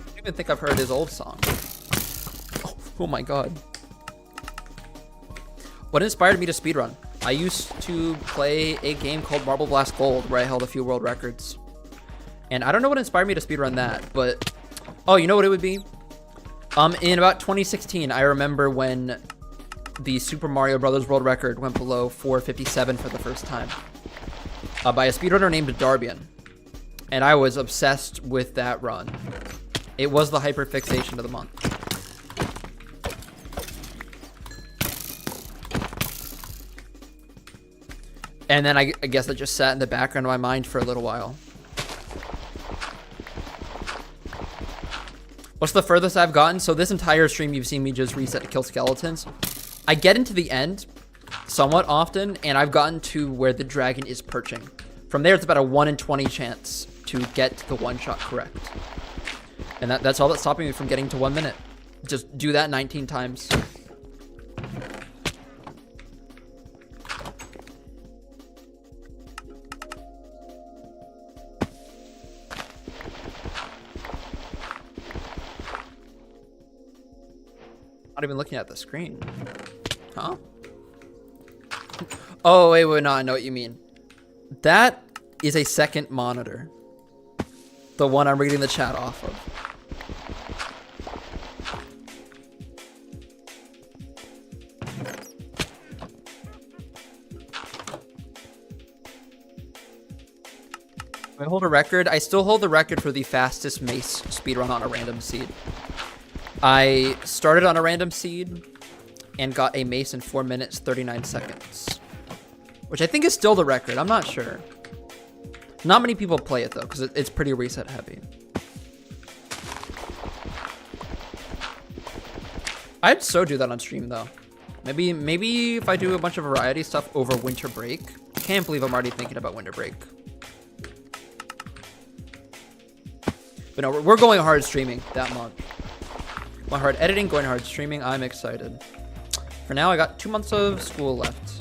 don't even think I've heard his old song. Oh my god. What inspired me to speedrun? I used to play a game called Marble Blast Gold where I held a few world records. And I don't know what inspired me to speedrun that, but... Oh, you know what it would be? In about 2016, I remember when the Super Mario Brothers world record went below 4:57 for the first time by a speedrunner named Darbian. And I was obsessed with that run. It was the hyperfixation of the month. And then I guess that just sat in the background of my mind for a little while. What's the furthest I've gotten? So this entire stream, you've seen me just reset to kill skeletons. I get into the end somewhat often, and I've gotten to where the dragon is perching. From there, it's about a 1 in 20 chance to get the one-shot correct. And that's all that's stopping me from getting to 1 minute. Just do that 19 times. Not even looking at the screen. Huh? Oh, wait, no, I know what you mean. That is a second monitor. The one I'm reading the chat off of. I hold a record. I still hold the record for the fastest mace speedrun on a random seed. I started on a random seed and got a mace in 4 minutes, 39 seconds. Which I think is still the record. I'm not sure. Not many people play it, though, because it's pretty reset heavy. I'd so do that on stream, though. Maybe if I do a bunch of variety stuff over winter break. Can't believe I'm already thinking about winter break. But no, we're going hard streaming that month. Going hard editing, going hard streaming. I'm excited. For now, I got 2 months of school left.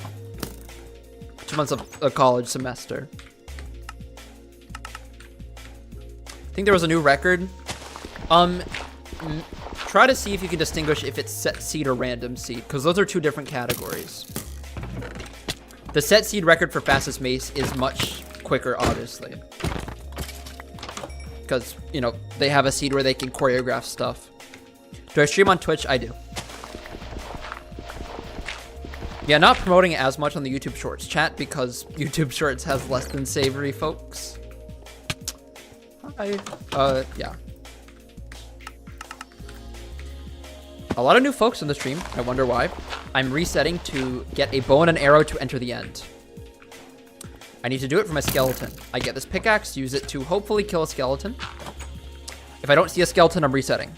2 months of a college semester. I think there was a new record. Try to see if you can distinguish if it's set seed or random seed, because those are two different categories. The set seed record for fastest mace is much quicker, obviously. Because, you know, they have a seed where they can choreograph stuff. Do I stream on Twitch? I do. Yeah, not promoting it as much on the YouTube Shorts chat because YouTube Shorts has less than savory folks. Hi. Yeah. A lot of new folks in the stream. I wonder why. I'm resetting to get a bow and an arrow to enter the end. I need to do it for my skeleton. I get this pickaxe, use it to hopefully kill a skeleton. If I don't see a skeleton, I'm resetting.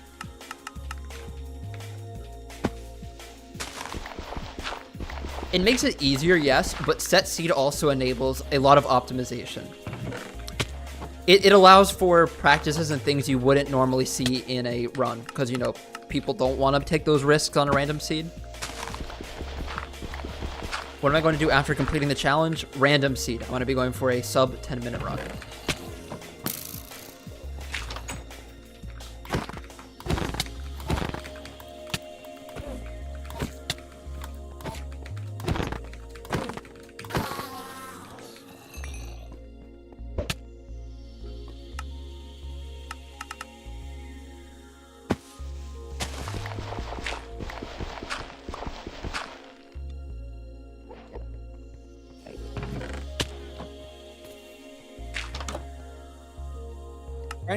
It makes it easier, yes, but set seed also enables a lot of optimization. It allows for practices and things you wouldn't normally see in a run, because, you know, people don't want to take those risks on a random seed. What am I going to do after completing the challenge? Random seed. I'm going to be going for a sub 10-minute run.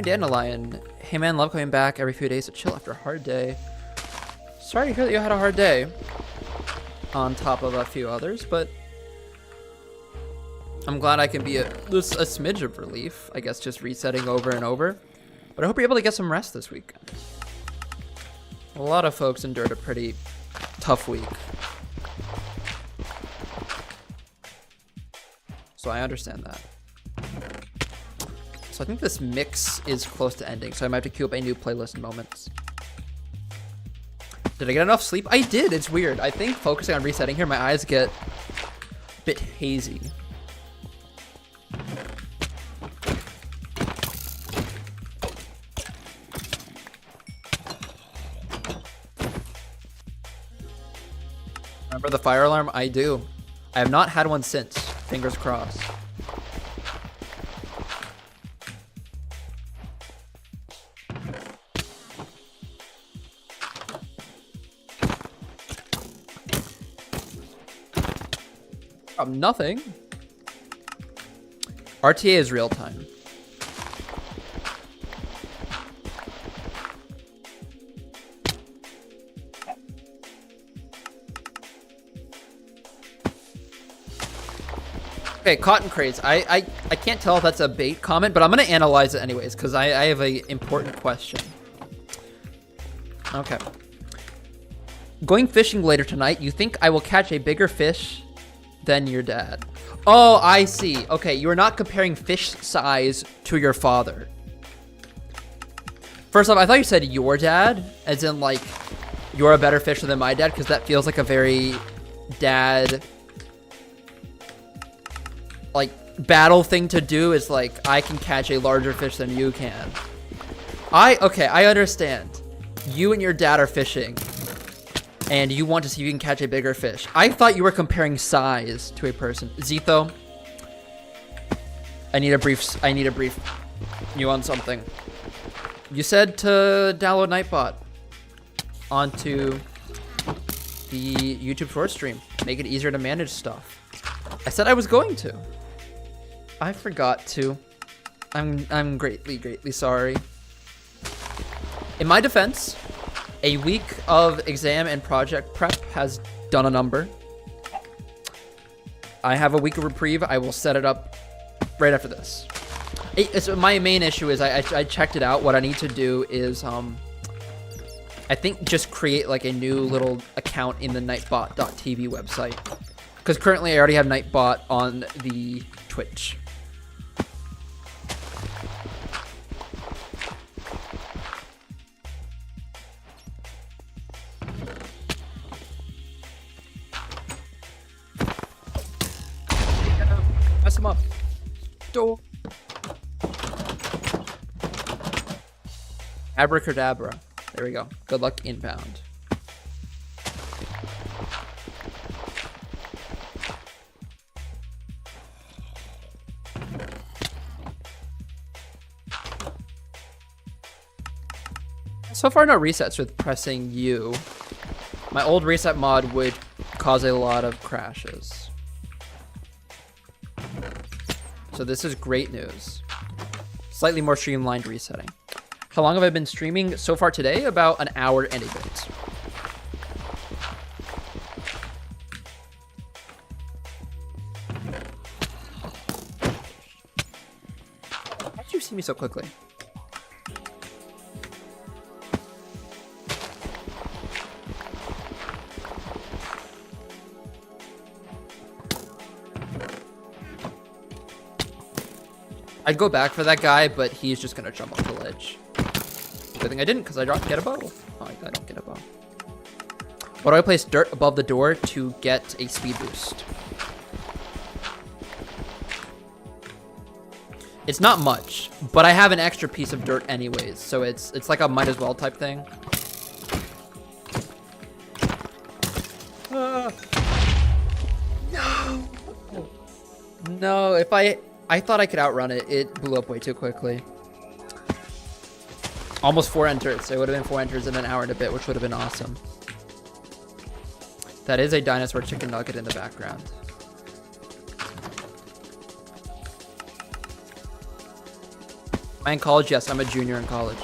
Dandelion. Hey man, love coming back every few days to chill after a hard day. Sorry to hear that you had a hard day on top of a few others, but I'm glad I can be a smidge of relief. I guess just resetting over and over. But I hope you're able to get some rest this weekend. A lot of folks endured a pretty tough week. So I understand that. So I think this mix is close to ending, so I might have to queue up a new playlist in moments. Did I get enough sleep? I did. It's weird. I think focusing on resetting here, my eyes get a bit hazy. Remember the fire alarm? I do. I have not had one since. Fingers crossed. Nothing. RTA is real time. Okay, cotton crates. I can't tell if that's a bait comment, but I'm gonna analyze it anyways because I have a important question. Okay. Going fishing later tonight. You think I will catch a bigger fish than your dad? Oh, I see. Okay, you are not comparing fish size to your father. First off, I thought you said your dad, as in like you're a better fisher than my dad, because that feels like a very dad like battle thing to do. Is like I can catch a larger fish than you can. Okay, I understand. You and your dad are fishing and you want to see if you can catch a bigger fish. I thought you were comparing size to a person. Zitho, I need a brief you on something. You said to download Nightbot onto the YouTube short stream, make it easier to manage stuff. I said I was going to. I forgot to. I'm greatly sorry. In my defense, a week of exam and project prep has done a number. I have a week of reprieve. I will set it up right after this. My main issue is I checked it out. What I need to do is I think just create like a new little account in the nightbot.tv website. Because currently I already have Nightbot on the Twitch. Mess him up. Door. Abracadabra. There we go. Good luck inbound. So far, no resets with pressing U. My old reset mod would cause a lot of crashes. So this is great news. Slightly more streamlined resetting. How long have I been streaming so far today? About an hour and a bit. How did you see me so quickly? I'd go back for that guy, but he's just gonna jump off the ledge. Good thing I didn't, because I don't get a bow. Oh, I don't get a bow. Why do I place dirt above the door to get a speed boost? It's not much, but I have an extra piece of dirt anyways, so it's like a might as well type thing. No! No, if I thought I could outrun it. It blew up way too quickly. Almost 4 enters. It would have been 4 enters in an hour and a bit, which would have been awesome. That is a dinosaur chicken nugget in the background. Am I in college? Yes, I'm a junior in college.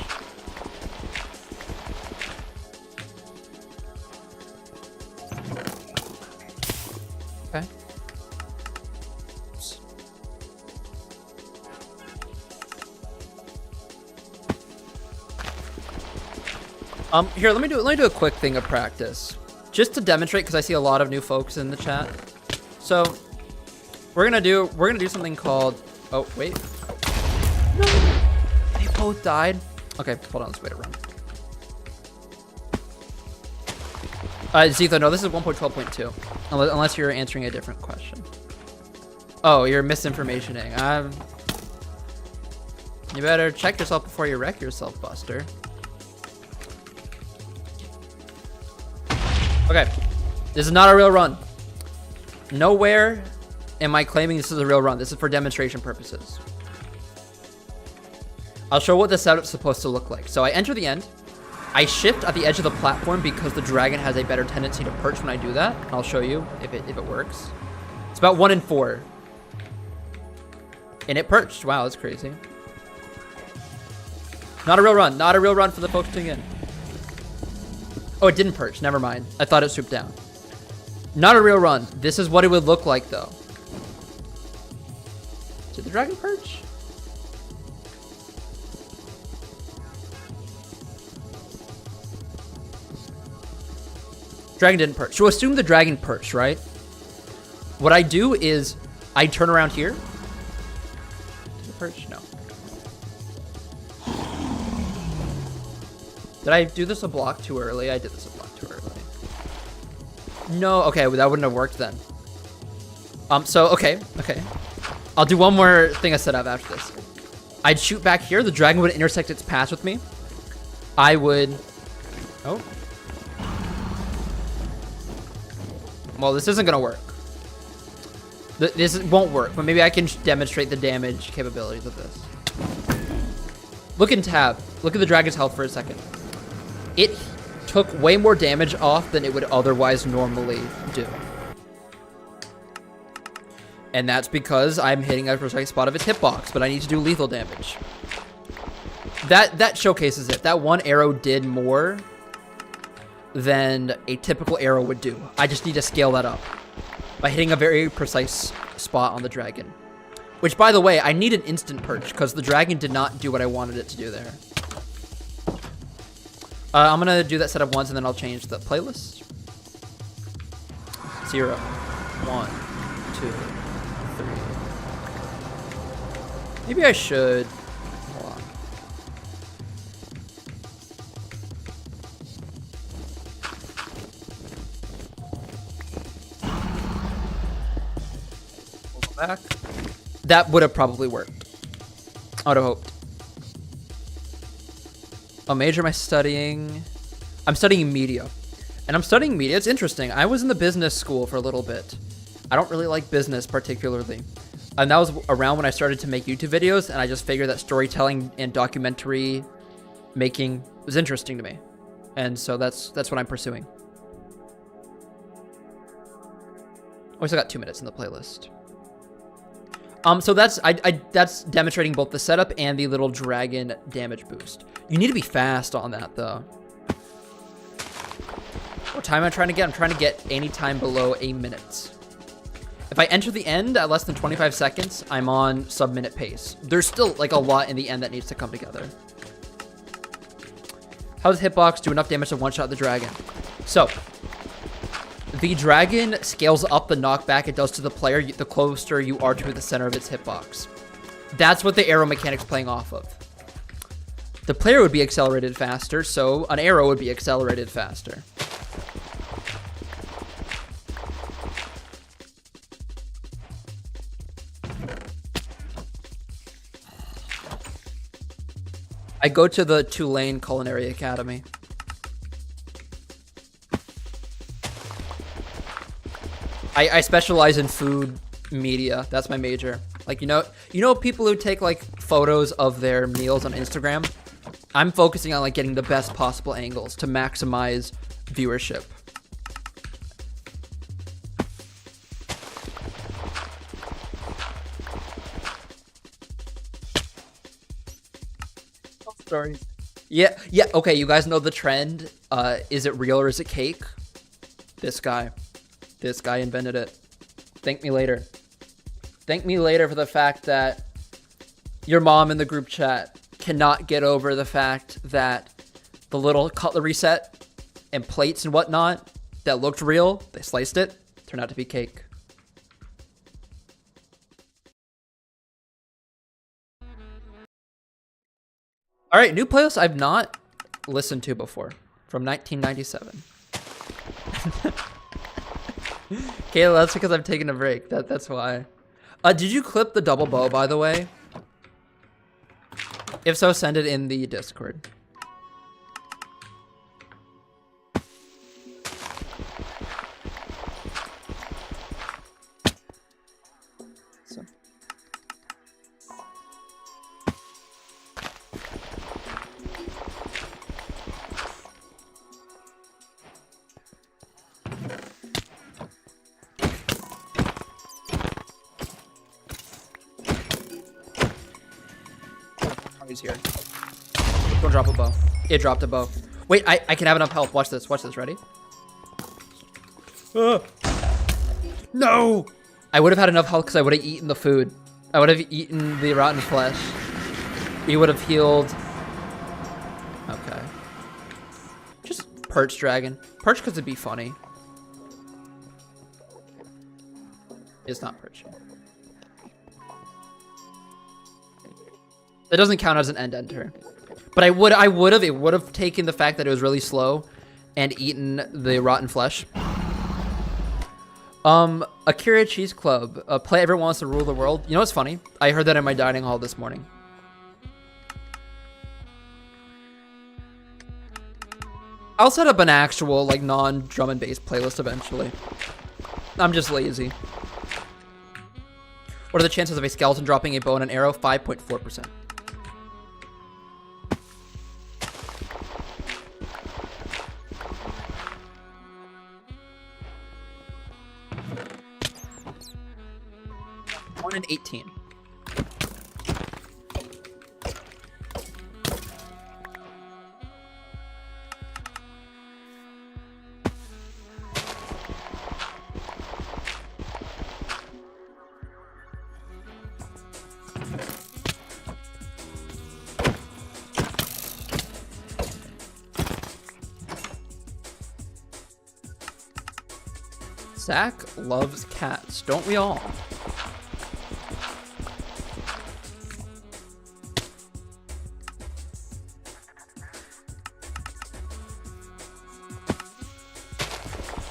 Okay. Here, let me do a quick thing of practice, just to demonstrate, because I see a lot of new folks in the chat. So we're gonna do something called. Oh wait, no, they both died. Okay, hold on, let's wait a run. Zitho, no, this is 1.12.2, unless you're answering a different question. Oh, you're misinformationing. You better check yourself before you wreck yourself, Buster. Okay, this is not a real run. Nowhere am I claiming this is a real run. This is for demonstration purposes. I'll show what the setup's supposed to look like. So I enter the end. I shift at the edge of the platform because the dragon has a better tendency to perch when I do that. I'll show you if it works. It's about 1 in 4. And it perched. Wow, that's crazy. Not a real run. Not a real run for the folks tuning in. Oh, it didn't perch. Never mind. I thought it swooped down. Not a real run. This is what it would look like, though. Did the dragon perch? Dragon didn't perch. So assume the dragon perched, right? What I do is I turn around here. Did it perch? No. Did I do this a block too early? I did this a block too early. No, okay, well, that wouldn't have worked then. So, okay. I'll do one more thing I set up after this. I'd shoot back here. The dragon would intersect its path with me. I would... Oh. Well, this isn't going to work. This won't work, but maybe I can demonstrate the damage capabilities of this. Look in tab. Look at the dragon's health for a second. It took way more damage off than it would otherwise normally do. And that's because I'm hitting a precise spot of its hitbox, but I need to do lethal damage. That showcases it. That one arrow did more than a typical arrow would do. I just need to scale that up by hitting a very precise spot on the dragon. Which, by the way, I need an instant perch because the dragon did not do what I wanted it to do there. I'm going to do that setup once and then I'll change the playlist. 0, 1, 2, 3. Maybe I should... Hold on. Back. That would have probably worked. I would have hoped. What major am I studying? I'm studying media. And I'm studying media. It's interesting. I was in the business school for a little bit. I don't really like business particularly. And that was around when I started to make YouTube videos, and I just figured that storytelling and documentary making was interesting to me. And so that's what I'm pursuing. Oh, I still got 2 minutes in the playlist. So that's that's demonstrating both the setup and the little dragon damage boost. You need to be fast on that though. What time am I trying to get? I'm trying to get any time below a minute. If I enter the end at less than 25 seconds, I'm on sub-minute pace. There's still like a lot in the end that needs to come together. How does hitbox do enough damage to one-shot the dragon? So, the dragon scales up the knockback it does to the player the closer you are to the center of its hitbox. That's what the arrow mechanic's playing off of. The player would be accelerated faster, so an arrow would be accelerated faster. I go to the Tulane Culinary Academy. I specialize in food media. That's my major. Like, you know people who take like photos of their meals on Instagram? I'm focusing on like getting the best possible angles to maximize viewership. Stories. Yeah, okay, you guys know the trend. Is it real or is it cake? This guy invented it. Thank me later. Thank me later for the fact that your mom in the group chat cannot get over the fact that the little cutlery set and plates and whatnot that looked real, they sliced it, turned out to be cake. All right, new playlist I've not listened to before from 1997. Kayla, that's because I've taken a break. That's why. Did you clip the double bow, by the way? If so, send it in the Discord. So. He's here. Don't drop a bow. It dropped a bow. Wait, I can have enough health. Watch this. Watch this. Ready? No! I would have had enough health because I would have eaten the food. I would have eaten the rotten flesh. He would have healed. Okay. Just perch dragon. Perch because it'd be funny. It's not perch. It doesn't count as an end enter. But it would have taken the fact that it was really slow and eaten the rotten flesh. Akira Cheese Club. Play Everyone Wants to Rule the World. You know what's funny? I heard that in my dining hall this morning. I'll set up an actual, like, non-drum and bass playlist eventually. I'm just lazy. What are the chances of a skeleton dropping a bow and an arrow? 5.4%. One in 18. Zach loves cats, don't we all?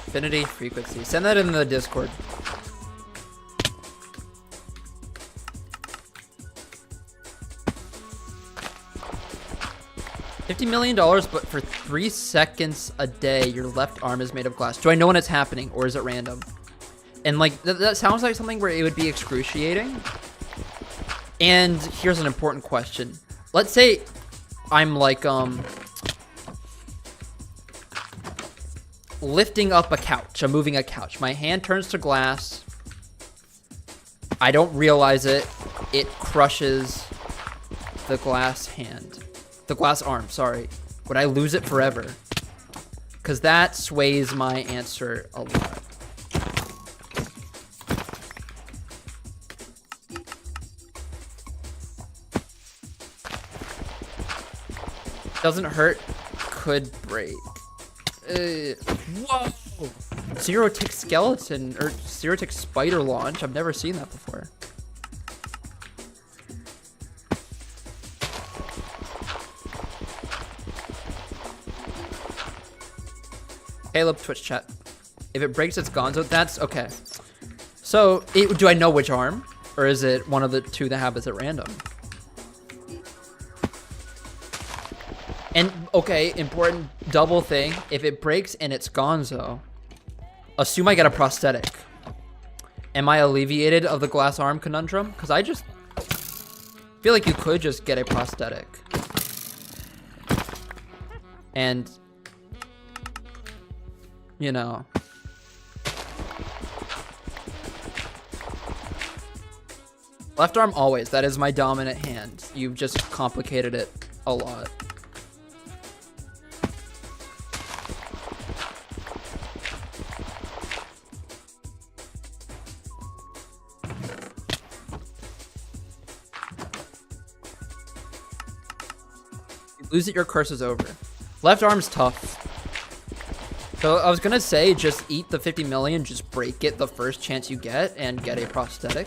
Infinity frequency. Send that in the Discord. $50 million, but for 3 seconds a day, your left arm is made of glass. Do I know when it's happening, or is it random? And like, that sounds like something where it would be excruciating. And here's an important question. Let's say I'm like, lifting up a couch. I'm moving a couch. My hand turns to glass. I don't realize it. It crushes the glass hand. The glass arm, sorry. Would I lose it forever? Because that sways my answer a lot. Doesn't hurt, could break. Whoa! Zero tick skeleton or zero tick spider launch. I've never seen that before. Caleb, Twitch chat. If it breaks, it's gone. So that's okay. So do I know which arm, or is it one of the two that happens at random? And okay, important double thing. If it breaks and it's gonzo, assume I get a prosthetic. Am I alleviated of the glass arm conundrum? Because I just feel like you could just get a prosthetic. And, you know. Left arm always. That is my dominant hand. You've just complicated it a lot. Lose it, your curse is over. Left arm's tough. So I was gonna say, just eat the 50 million, just break it the first chance you get, and get a prosthetic.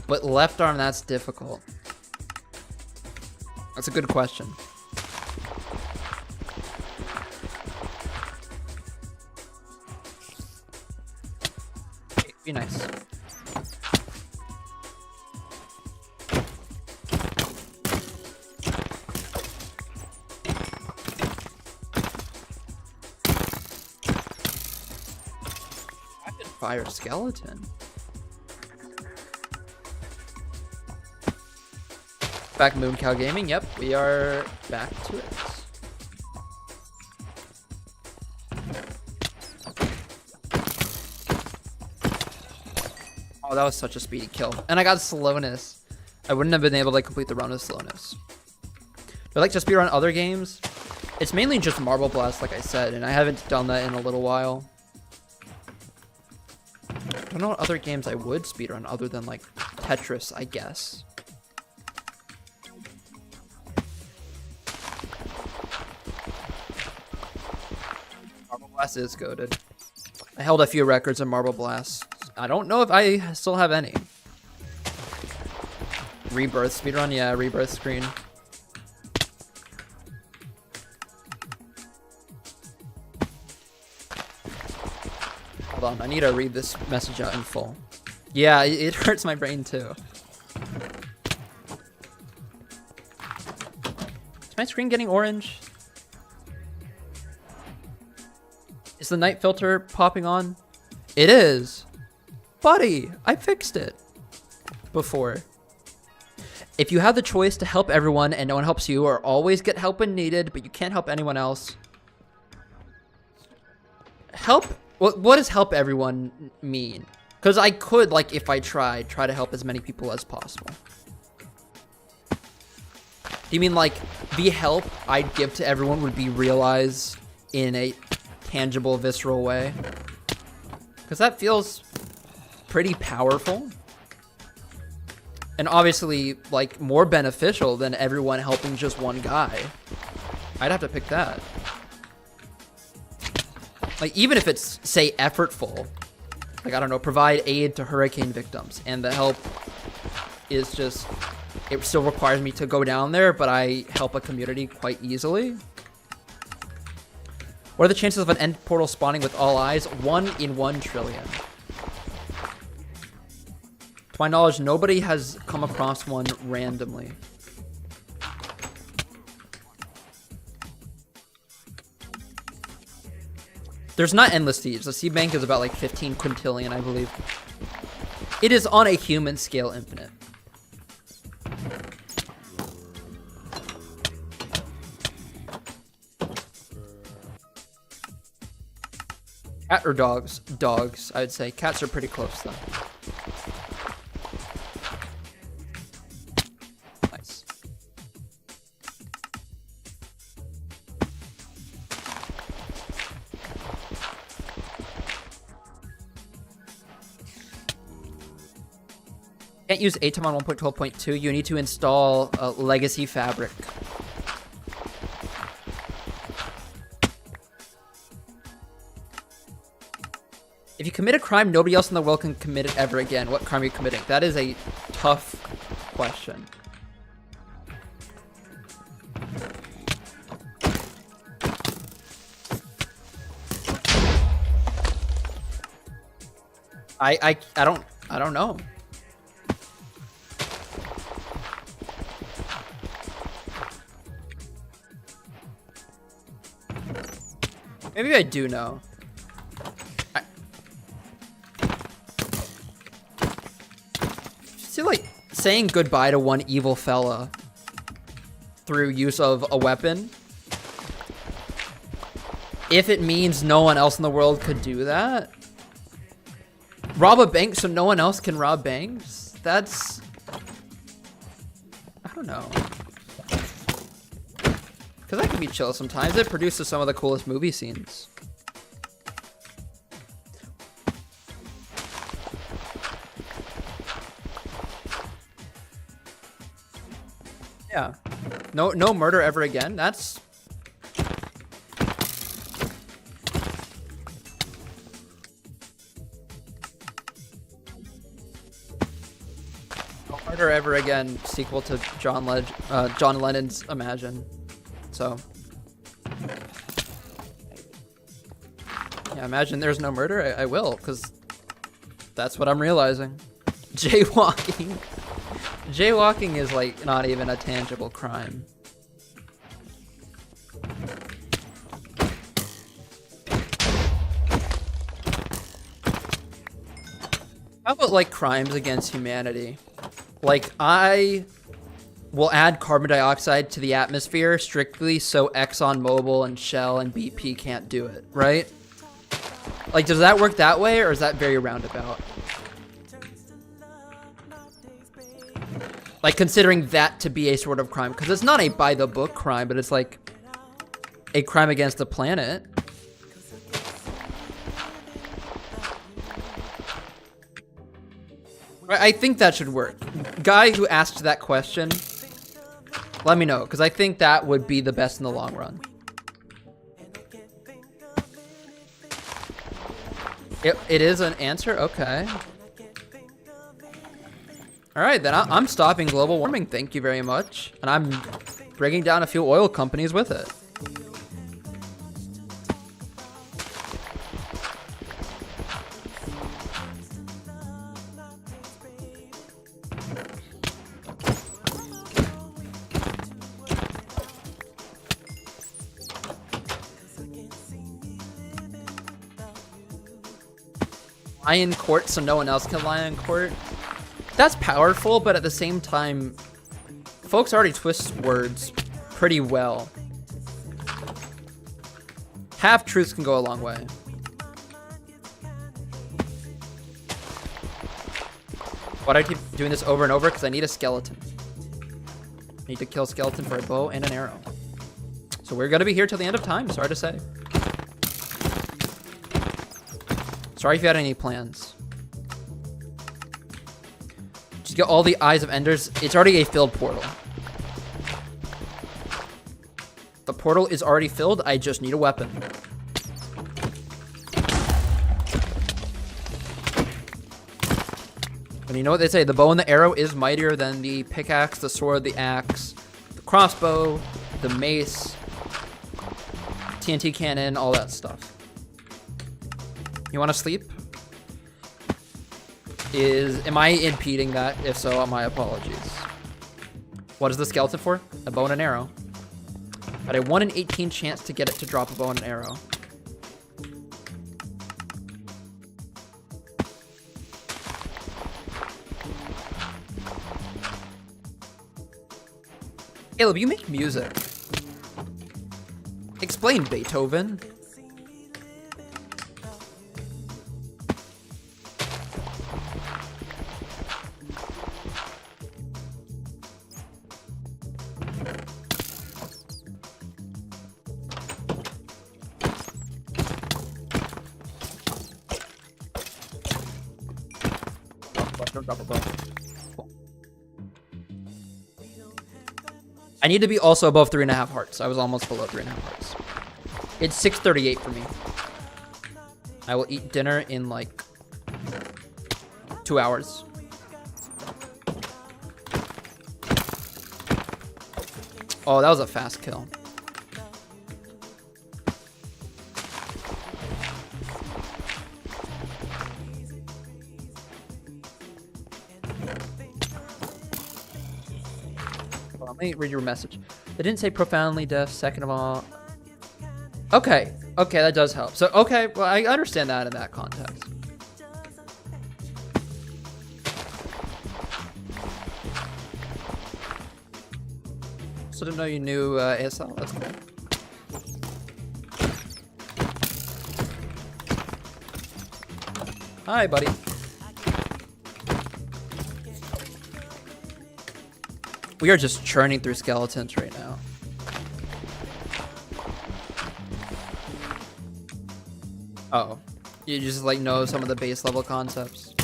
But left arm, that's difficult. That's a good question. Okay, be nice. Fire skeleton. Back Mooncow Gaming. Yep, we are back to it. Oh, that was such a speedy kill. And I got slowness. I wouldn't have been able to complete the run of slowness. Do I like to speedrun other games? It's mainly just Marble Blast, like I said, and I haven't done that in a little while. I don't know what other games I would speedrun other than like Tetris, I guess. Marble Blast is goated. I held a few records in Marble Blast. I don't know if I still have any. Rebirth speedrun? Yeah, Rebirth screen. Hold on, I need to read this message out in full. Yeah, it hurts my brain too. Is my screen getting orange? Is the night filter popping on? It is. Buddy, I fixed it before. If you have the choice to help everyone and no one helps you, or always get help when needed, but you can't help anyone else. Help? What does help everyone mean? Because I could, like, if I try to help as many people as possible. Do you mean, like, the help I'd give to everyone would be realized in a tangible, visceral way? Because that feels pretty powerful. And obviously, like, more beneficial than everyone helping just one guy. I'd have to pick that. Like, even if it's, say, effortful. Like, I don't know, provide aid to hurricane victims. And the help is just... It still requires me to go down there, but I help a community quite easily. What are the chances of an end portal spawning with all eyes? 1 in 1 trillion. To my knowledge, nobody has come across one randomly. There's not endless seeds. The seed bank is about like 15 quintillion, I believe. It is on a human scale infinite. Cat or dogs? Dogs, I would say. Cats are pretty close though. Nice. Can't use ATOM on 1.12.2. You need to install a legacy fabric. If you commit a crime, nobody else in the world can commit it ever again. What crime are you committing? That is a tough question. I don't know. Maybe I do know. See, like, saying goodbye to one evil fella through use of a weapon, if it means no one else in the world could do that, rob a bank so no one else can rob banks, that's, I don't know. Because that can be chill sometimes. It produces some of the coolest movie scenes. Yeah. No murder ever again. That's... No murder ever again sequel to John Lennon's Imagine. So... Yeah, imagine there's no murder. I will, because that's what I'm realizing. Jaywalking. Jaywalking is, like, not even a tangible crime. How about, like, crimes against humanity? Like, I will add carbon dioxide to the atmosphere strictly so ExxonMobil and Shell and BP can't do it, right? Like, does that work that way, or is that very roundabout? Like, considering that to be a sort of crime. Because it's not a by-the-book crime, but it's like a crime against the planet. I think that should work. Guy who asked that question, let me know, because I think that would be the best in the long run. It is an answer? Okay. Alright, then I'm stopping global warming, thank you very much. And I'm bringing down a few oil companies with it. Lie in court so no one else can lie in court. That's powerful, but at the same time, folks already twist words pretty well. Half truths can go a long way. Why do I keep doing this over and over? Because I need a skeleton. I need to kill a skeleton for a bow and an arrow. So we're gonna be here till the end of time, sorry to say. Sorry if you had any plans. Just get all the Eyes of Enders. It's already a filled portal. The portal is already filled. I just need a weapon. And you know what they say? The bow and the arrow is mightier than the pickaxe, the sword, the axe, the crossbow, the mace, TNT cannon, all that stuff. You want to sleep? Am I impeding that? If so, my apologies. What is the skeleton for? A bow and an arrow. But a 1 in 18 chance to get it to drop a bow and an arrow. Caleb, you make music. Explain, Beethoven. Don't drop a bow. Cool. I need to be also above 3.5 hearts. I was almost below 3.5 hearts. It's 6:38 for me. I will eat dinner in like 2 hours. Oh, that was a fast kill. Let me read your message. They didn't say profoundly deaf, second of all. Okay, okay, that does help. So, okay, well, I understand that in that context. So didn't know you knew ASL, that's cool. Hi, buddy. We are just churning through skeletons right now. Uh-oh. You just like know some of the base level concepts.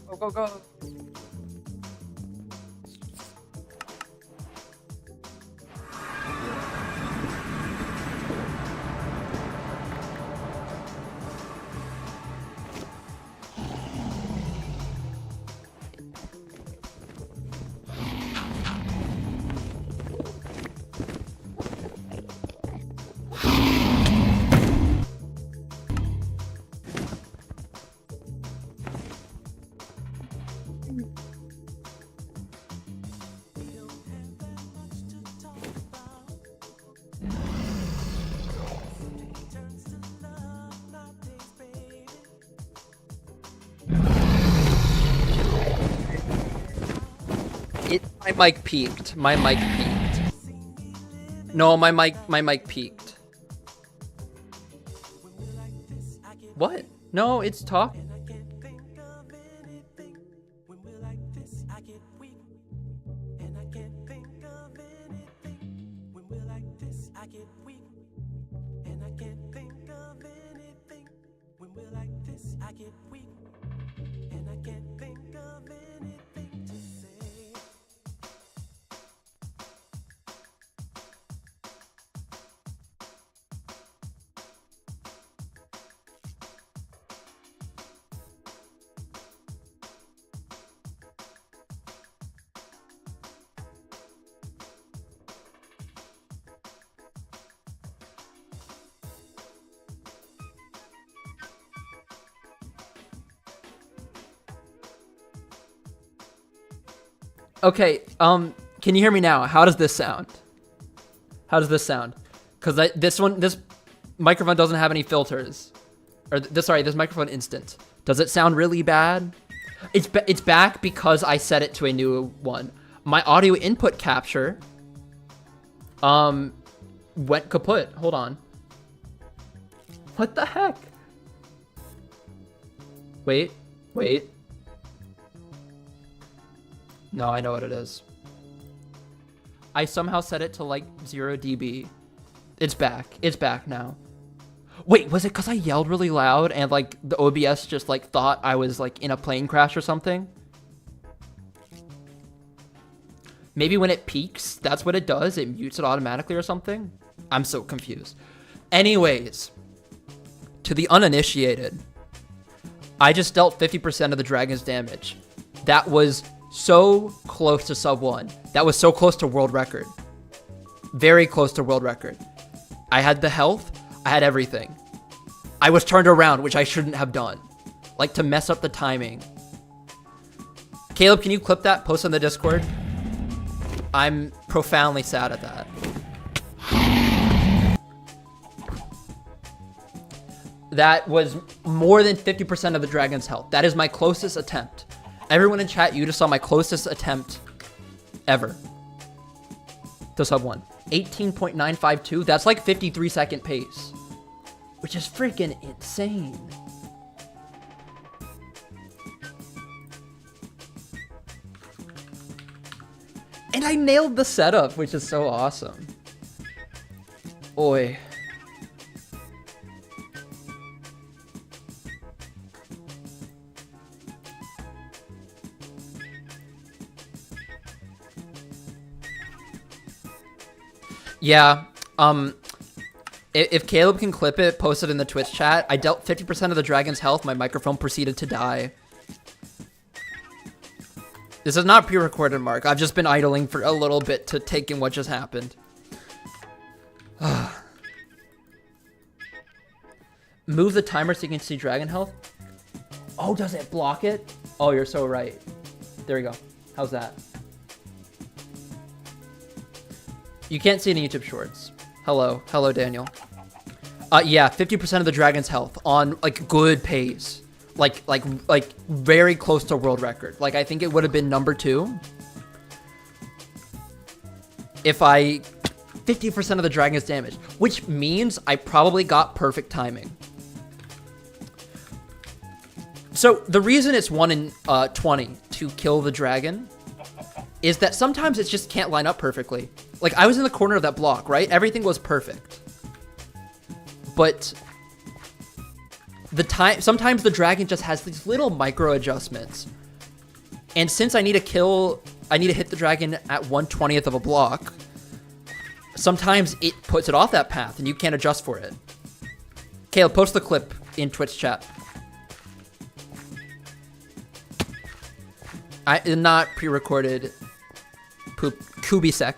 Go, go, go. My mic peaked. My mic peaked. No, my mic peaked. What? No, it's talking. get weak, and I can't think of anything. When we're like this, I get weak, and I can't think of anything to say. Okay, can you hear me now? How does this sound? How does this sound? Because this microphone doesn't have any filters. Or this microphone instant. Does it sound really bad? It's back because I set it to a new one. My audio input capture went kaput. Hold on. What the heck? Wait. No, I know what it is. I somehow set it to like 0 dB. It's back. It's back now. Wait, was it because I yelled really loud and like the OBS just like thought I was like in a plane crash or something? Maybe when it peaks, that's what it does. It mutes it automatically or something. I'm so confused. Anyways, to the uninitiated, I just dealt 50% of the dragon's damage. That was so close to sub 1. That was so close to world record. Very close to world record. I had the health. I had everything. I was turned around, which I shouldn't have done. Like to mess up the timing. Caleb, can you clip that? Post on the Discord. I'm profoundly sad at that. That was more than 50% of the dragon's health. That is my closest attempt. Everyone in chat, you just saw my closest attempt ever to sub 1. 18.952. That's like 53-second pace, which is freaking insane. And I nailed the setup, which is so awesome. Oi. Yeah, if Caleb can clip it, post it in the Twitch chat. I dealt 50% of the dragon's health. My microphone proceeded to die. This is not pre-recorded, Mark. I've just been idling for a little bit to take in what just happened. Move the timer so you can see dragon health. Oh, does it block it? Oh, you're so right. There we go. How's that? You can't see it in YouTube Shorts. Hello, Daniel. Yeah, 50% of the dragon's health on like good pace, like very close to world record. Like I think it would have been number 2 if 50% of the dragon's damage, which means I probably got perfect timing. So the reason it's 1 in 20 to kill the dragon is that sometimes it just can't line up perfectly. Like, I was in the corner of that block, right? Everything was perfect. But sometimes the dragon just has these little micro adjustments. And since I need to hit the dragon at 1/20th of a block, sometimes it puts it off that path and you can't adjust for it. Caleb, post the clip in Twitch chat. I did not pre-recorded Kubisek.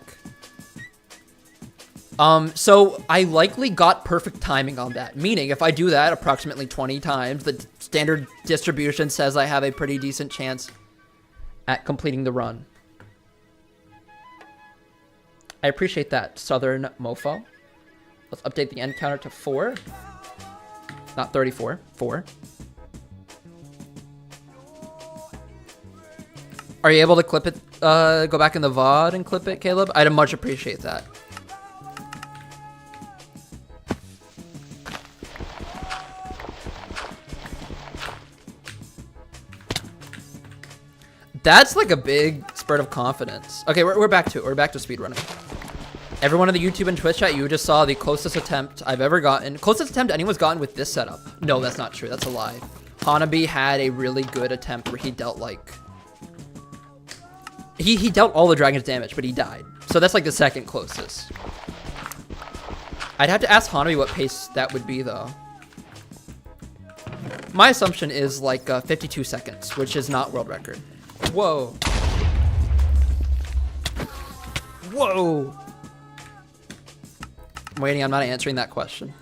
So I likely got perfect timing on that, meaning if I do that approximately 20 times, the standard distribution says I have a pretty decent chance at completing the run. I appreciate that, Southern Mofo. Let's update the end counter to 4. Not 34, 4. Are you able to clip it, go back in the VOD and clip it, Caleb? I'd much appreciate that. That's like a big spurt of confidence. Okay, we're back to it. We're back to speedrunning. Everyone in the YouTube and Twitch chat, you just saw the closest attempt I've ever gotten. Closest attempt anyone's gotten with this setup. No, that's not true. That's a lie. Hanabi had a really good attempt where he dealt like... He dealt all the dragon's damage, but he died. So that's like the second closest. I'd have to ask Hanabi what pace that would be, though. My assumption is like 52 seconds, which is not world record. Whoa. Whoa. I'm waiting, I'm not answering that question.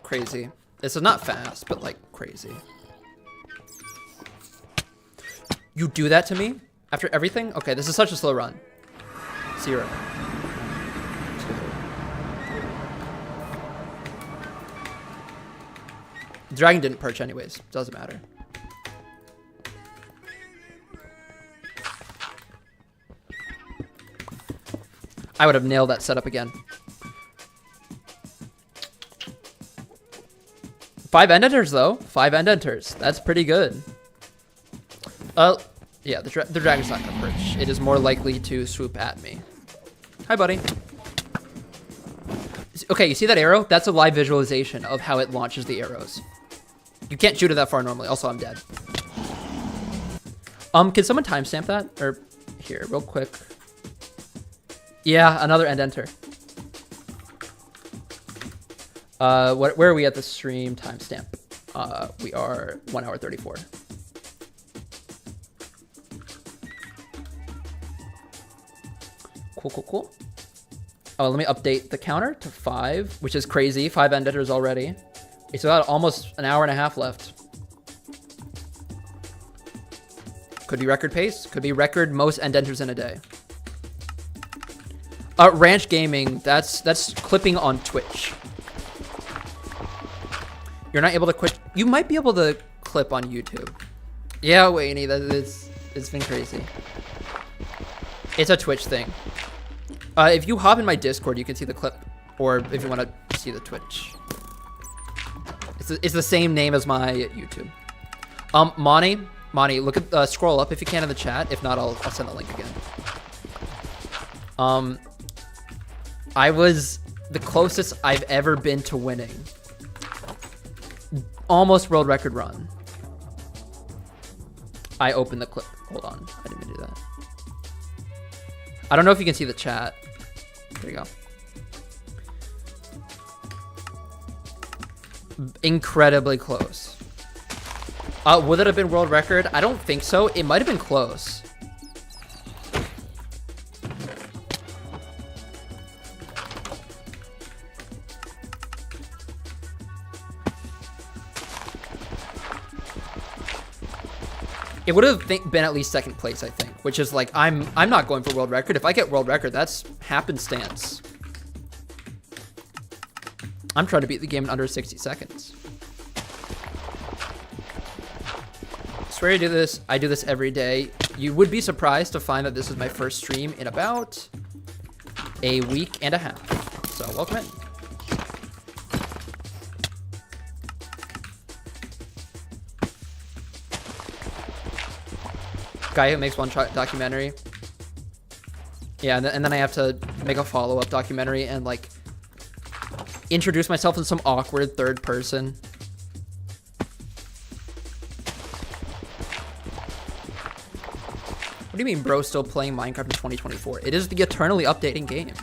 Crazy. This is not fast, but like crazy. You do that to me? After everything? Okay, this is such a slow run. 0. 2. Dragon didn't perch anyways. Doesn't matter. I would have nailed that setup again. 5 end enters though. 5 end enters. That's pretty good. Yeah, the dragon's not gonna perch. It is more likely to swoop at me. Hi, buddy. Okay, you see that arrow? That's a live visualization of how it launches the arrows. You can't shoot it that far normally. Also, I'm dead. Can someone timestamp that? Or here, real quick. Yeah, another end enter. Where are we at the stream timestamp? We are 1 hour 34. Cool. Oh, let me update the counter to 5, which is crazy. 5 end enters already. It's about almost an hour and a half left. Could be record pace. Could be record most end enters in a day. Ranch Gaming, that's clipping on Twitch. You're not able to quit. You might be able to clip on YouTube. Yeah, Wayne, it's been crazy. It's a Twitch thing. If you hop in my Discord, you can see the clip, or if you want to see the Twitch. It's the same name as my YouTube. Monty, look at scroll up if you can in the chat. If not, I'll send the link again. I was the closest I've ever been to winning. Almost world record run. I opened the clip. Hold on, I didn't mean to do that. I don't know if you can see the chat. There you go. Incredibly close. Would it have been world record? I don't think so. It might have been close. It would have been at least second place, I think, which is like, I'm not going for world record. If I get world record, that's happenstance. I'm trying to beat the game in under 60 seconds. I swear I do this. I do this every day. You would be surprised to find that this is my first stream in about a week and a half. So welcome in. Guy who makes one documentary. Yeah, and then I have to make a follow-up documentary and like introduce myself in some awkward third person. What do you mean, bro, still playing Minecraft in 2024? It is the eternally updating game.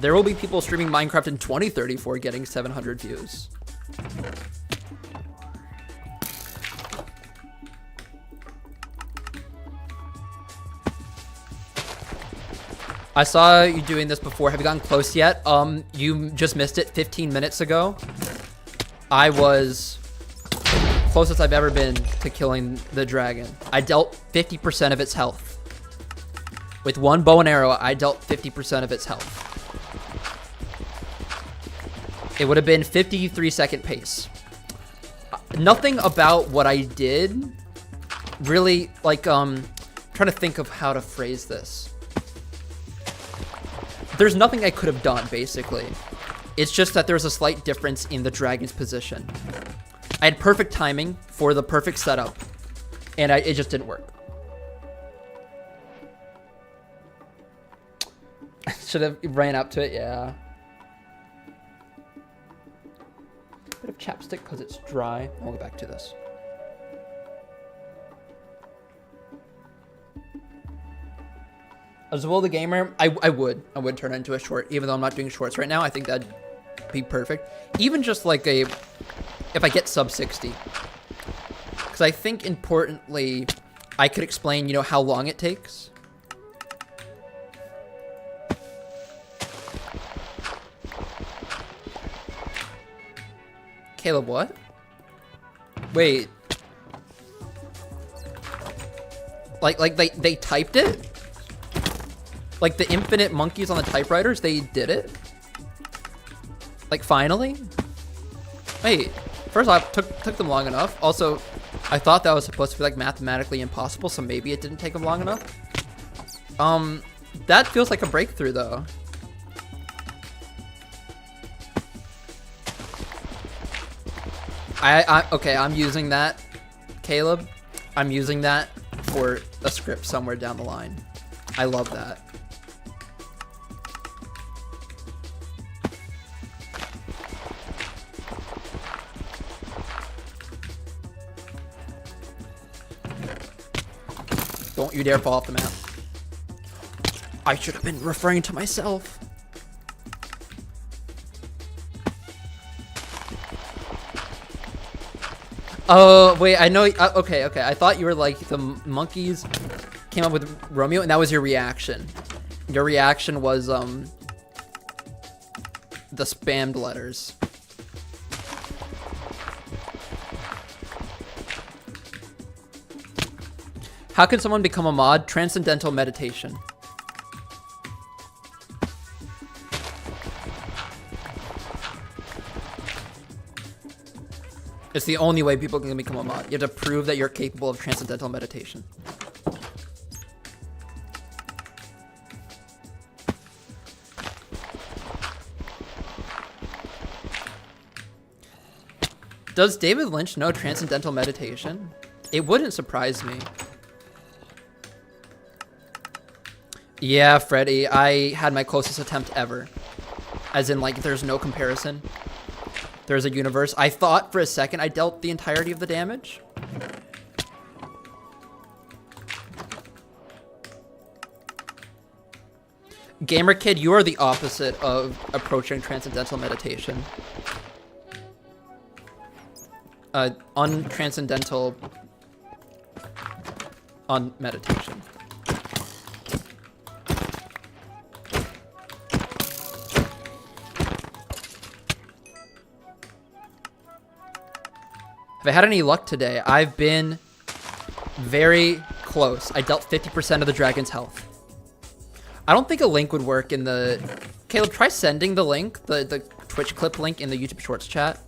There will be people streaming Minecraft in 2034 getting 700 views. I saw you doing this before. Have you gotten close yet? You just missed it 15 minutes ago. I was closest I've ever been to killing the dragon. I dealt 50% of its health. With one bow and arrow, I dealt 50% of its health. It would have been 53-second pace. Nothing about what I did really, like, trying to think of how to phrase this. There's nothing I could have done, basically. It's just that there's a slight difference in the dragon's position. I had perfect timing for the perfect setup, and it just didn't work. Should have ran up to it, yeah. Bit of chapstick because it's dry. I'll go back to this. As well, the gamer, I would turn it into a short, even though I'm not doing shorts right now. I think that'd be perfect. Even just like if I get sub 60. Because I think importantly, I could explain, you know, how long it takes. Caleb, what? Wait. Like they typed it? Like the infinite monkeys on the typewriters, they did it? Like finally? Wait, first off, took them long enough. Also, I thought that was supposed to be like mathematically impossible, so maybe it didn't take them long enough. That feels like a breakthrough though. Okay, I'm using that, Caleb. I'm using that for a script somewhere down the line. I love that. Don't you dare fall off the map. I should have been referring to myself. Oh, wait, I know. Okay. I thought you were like the monkeys came up with Romeo, and that was your reaction. Your reaction was the spammed letters. How can someone become a mod? Transcendental meditation. It's the only way people can become a mod. You have to prove that you're capable of transcendental meditation. Does David Lynch know transcendental meditation? It wouldn't surprise me. Yeah, Freddy, I had my closest attempt ever. As in, like, there's no comparison. There's a universe. I thought for a second I dealt the entirety of the damage. Gamer Kid, you are the opposite of approaching transcendental meditation. Untranscendental on meditation. Have I had any luck today? I've been very close. I dealt 50% of the dragon's health. I don't think a link would work in the... Caleb, try sending the link, the Twitch clip link in the YouTube Shorts chat.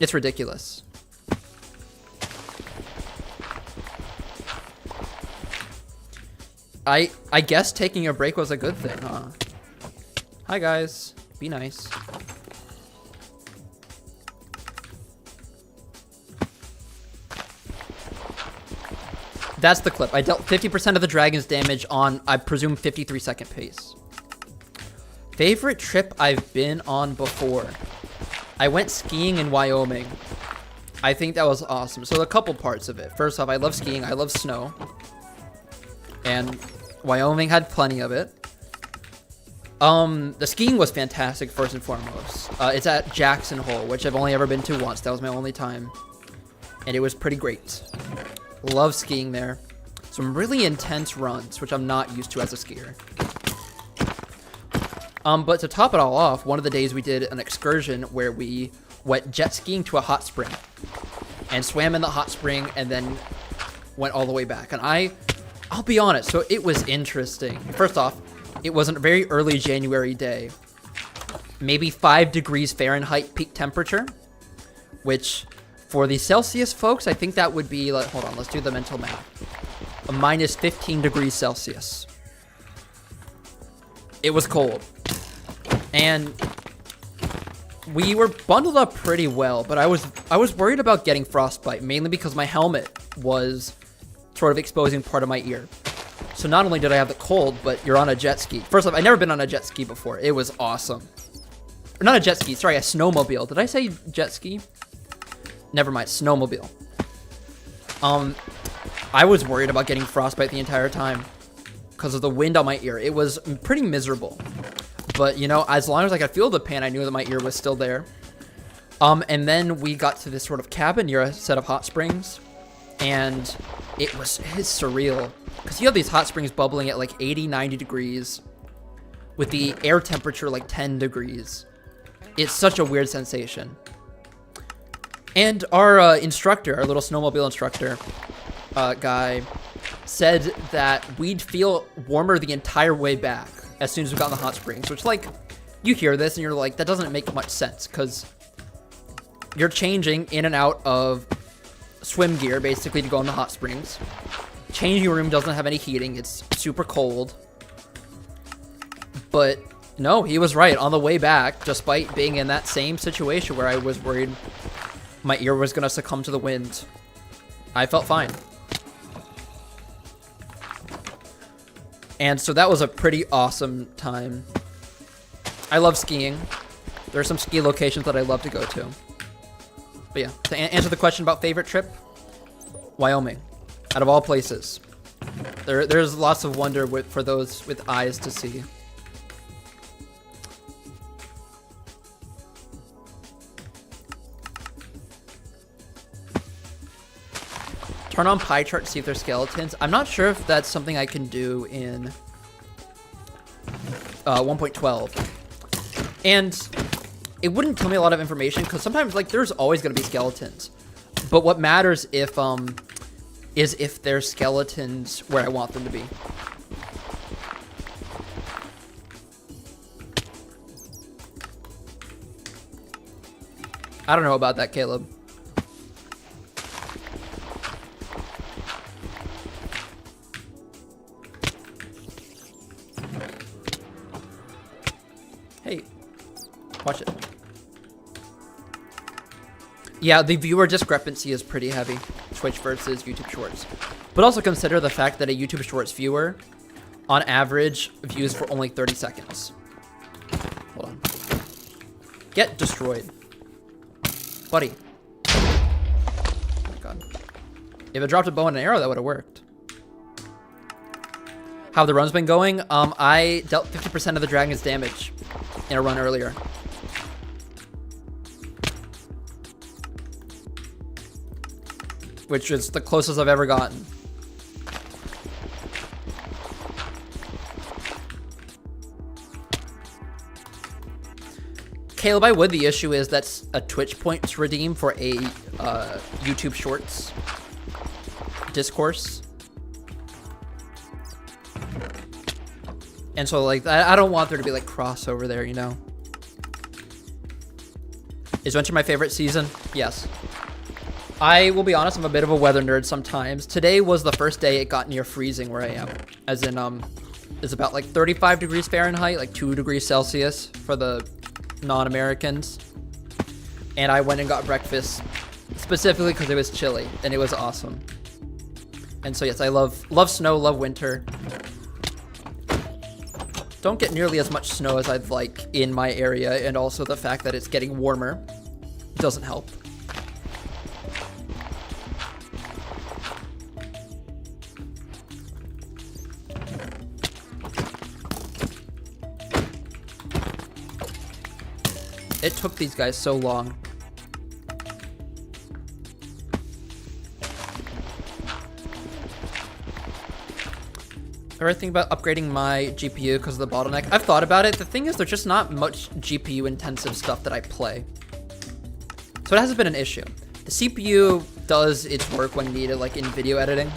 It's ridiculous. I guess taking a break was a good thing, huh? Hi guys, be nice. That's the clip. I dealt 50% of the dragon's damage on, I presume, 53-second pace. Favorite trip I've been on before. I went skiing in Wyoming. I think that was awesome. So a couple parts of it. First off, I love skiing. I love snow. And Wyoming had plenty of it. The skiing was fantastic, first and foremost. It's at Jackson Hole, which I've only ever been to once. That was my only time. And it was pretty great. Love skiing there. Some really intense runs, which I'm not used to as a skier. But to top it all off, one of the days we did an excursion where we went jet skiing to a hot spring and swam in the hot spring and then went all the way back. And I'll be honest, so it was interesting. First off, it was a very early January day. maybe 5 degrees Fahrenheit peak temperature, which for the Celsius folks, I think that would be like, hold on, let's do the mental math. A minus 15 degrees Celsius. It was cold. And we were bundled up pretty well, but I was worried about getting frostbite, mainly because my helmet was sort of exposing part of my ear. So not only did I have the cold, but you're on a jet ski. First off, I've never been on a jet ski before. It was awesome. Or not a jet ski, sorry, a snowmobile. Did I say jet ski? Never mind, snowmobile. I was worried about getting frostbite the entire time because of the wind on my ear. It was pretty miserable. But, you know, as long as I could feel the pain, I knew that my ear was still there. And then we got to this sort of cabin near a set of hot springs. And it's surreal. Because you have these hot springs bubbling at like 80, 90 degrees. With the air temperature like 10 degrees. It's such a weird sensation. And our instructor, our little snowmobile instructor guy, said that we'd feel warmer the entire way back as soon as we got in the hot springs, which, like, you hear this and you're like, that doesn't make much sense, because you're changing in and out of swim gear, basically, to go in the hot springs. Changing room doesn't have any heating. It's super cold. But, no, he was right. On the way back, despite being in that same situation where I was worried my ear was going to succumb to the wind, I felt fine. And so that was a pretty awesome time. I love skiing. There are some ski locations that I love to go to. But yeah, to answer the question about favorite trip, Wyoming. Out of all places. There's lots of wonder for those with eyes to see. Turn on pie chart to see if there's skeletons. I'm not sure if that's something I can do in 1.12. And it wouldn't tell me a lot of information because sometimes, like, there's always going to be skeletons. But what matters if is if there's skeletons where I want them to be. I don't know about that, Caleb. Hey, watch it. Yeah, the viewer discrepancy is pretty heavy. Twitch versus YouTube Shorts. But also consider the fact that a YouTube Shorts viewer, on average, views for only 30 seconds. Hold on. Get destroyed. Buddy. Oh my god. If it dropped a bow and an arrow, that would have worked. How have the runs been going? I dealt 50% of the dragon's damage in a run earlier. Which is the closest I've ever gotten. Caleb, I would. The issue is that's a Twitch point to redeem for a YouTube Shorts discourse. And so, like, I don't want there to be, like, crossover there, you know? Is winter my favorite season? Yes. I will be honest, I'm a bit of a weather nerd sometimes. Today was the first day it got near freezing where I am. As in, it's about, like, 35 degrees Fahrenheit, like 2 degrees Celsius for the non-Americans. And I went and got breakfast specifically because it was chilly, and it was awesome. And so, yes, I love snow, love winter. Don't get nearly as much snow as I'd like in my area, and also the fact that it's getting warmer doesn't help. It took these guys so long. Ever think about upgrading my GPU because of the bottleneck? I've thought about it. The thing is, there's just not much GPU intensive stuff that I play. So it hasn't been an issue. The CPU does its work when needed, like in video editing.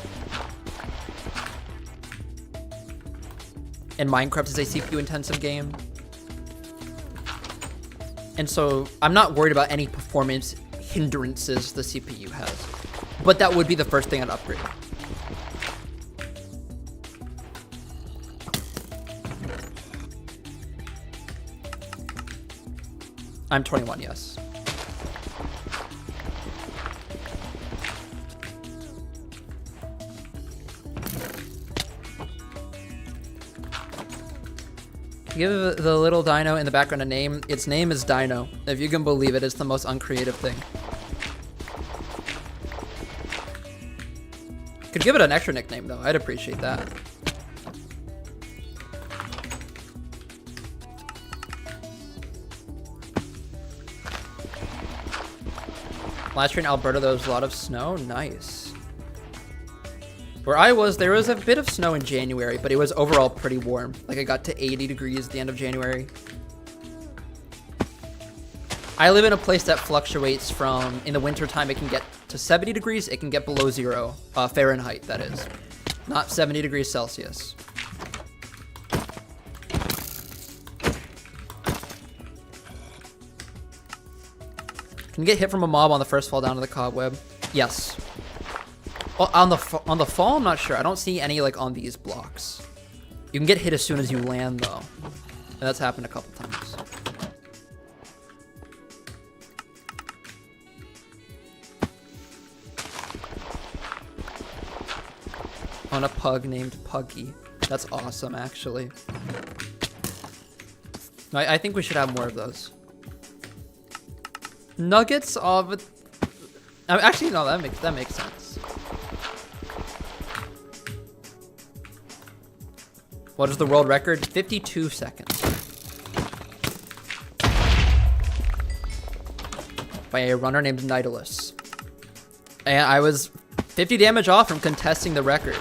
And Minecraft is a CPU intensive game. And so I'm not worried about any performance hindrances the CPU has. But that would be the first thing I'd upgrade. I'm 21, yes. Give the little dino in the background a name. Its name is Dino. If you can believe it, it's the most uncreative thing. Could give it an extra nickname though. I'd appreciate that. Last year in Alberta, there was a lot of snow. Nice. Where I was, there was a bit of snow in January, but it was overall pretty warm. Like, it got to 80 degrees at the end of January. I live in a place that fluctuates from, in the wintertime, it can get to 70 degrees, it can get below 0, Fahrenheit, that is. Not 70 degrees Celsius. Can you get hit from a mob on the first fall down to the cobweb? Yes. Well, on the fall, I'm not sure. I don't see any like on these blocks. You can get hit as soon as you land though. And that's happened a couple times. On a pug named Puggy. That's awesome, actually. No, I think we should have more of those. Nuggets of... Actually, no, that makes sense. What is the world record? 52 seconds. By a runner named Nidalus. And I was 50 damage off from contesting the record.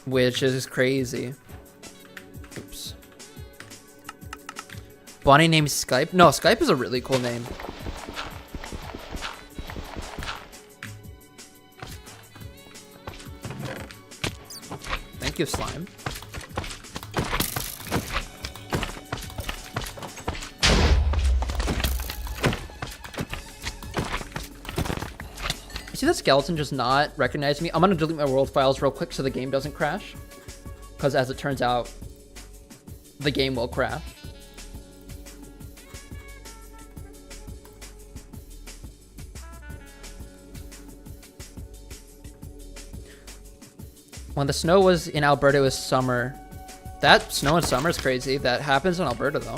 Which is crazy. Oops. Bonnie named Skype? No, Skype is a really cool name. Thank you, slime. You see that skeleton just not recognize me? I'm gonna delete my world files real quick so the game doesn't crash. Because as it turns out, the game will crash. When the snow was in Alberta, it was summer. That snow in summer is crazy. That happens in Alberta, though.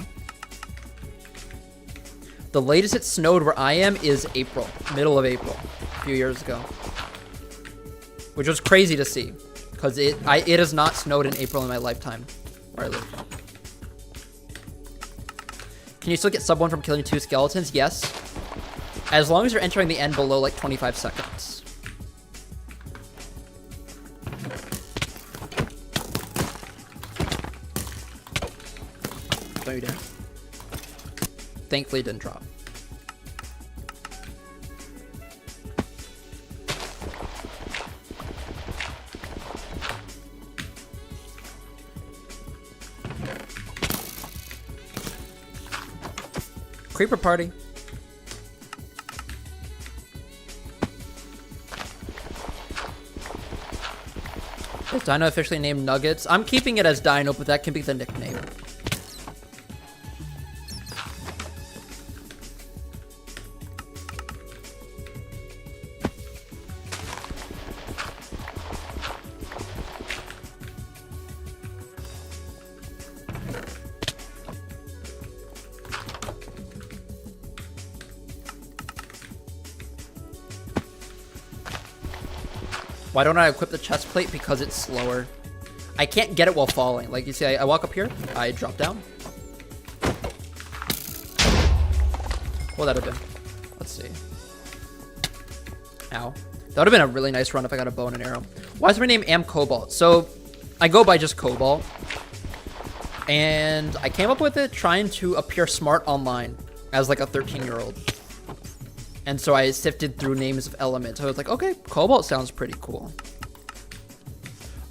The latest it snowed where I am is April. Middle of April. A few years ago. Which was crazy to see. Because it has not snowed in April in my lifetime. Where I live. Can you still get sub 1 from killing 2 skeletons? Yes. As long as you're entering the end below like 25 seconds. No, you didn't. Thankfully, it didn't drop. Creeper party. Is Dino officially named Nuggets? I'm keeping it as Dino, but that can be the nickname. Why don't I equip the chest plate? Because it's slower. I can't get it while falling. Like you see, I walk up here, I drop down. What would that have been? Let's see. Ow. That would have been a really nice run if I got a bow and an arrow. Why is my name Am Cobalt? So I go by just Cobalt. And I came up with it trying to appear smart online as like a 13-year-old. And so I sifted through names of elements. I was like, okay, Cobalt sounds pretty cool.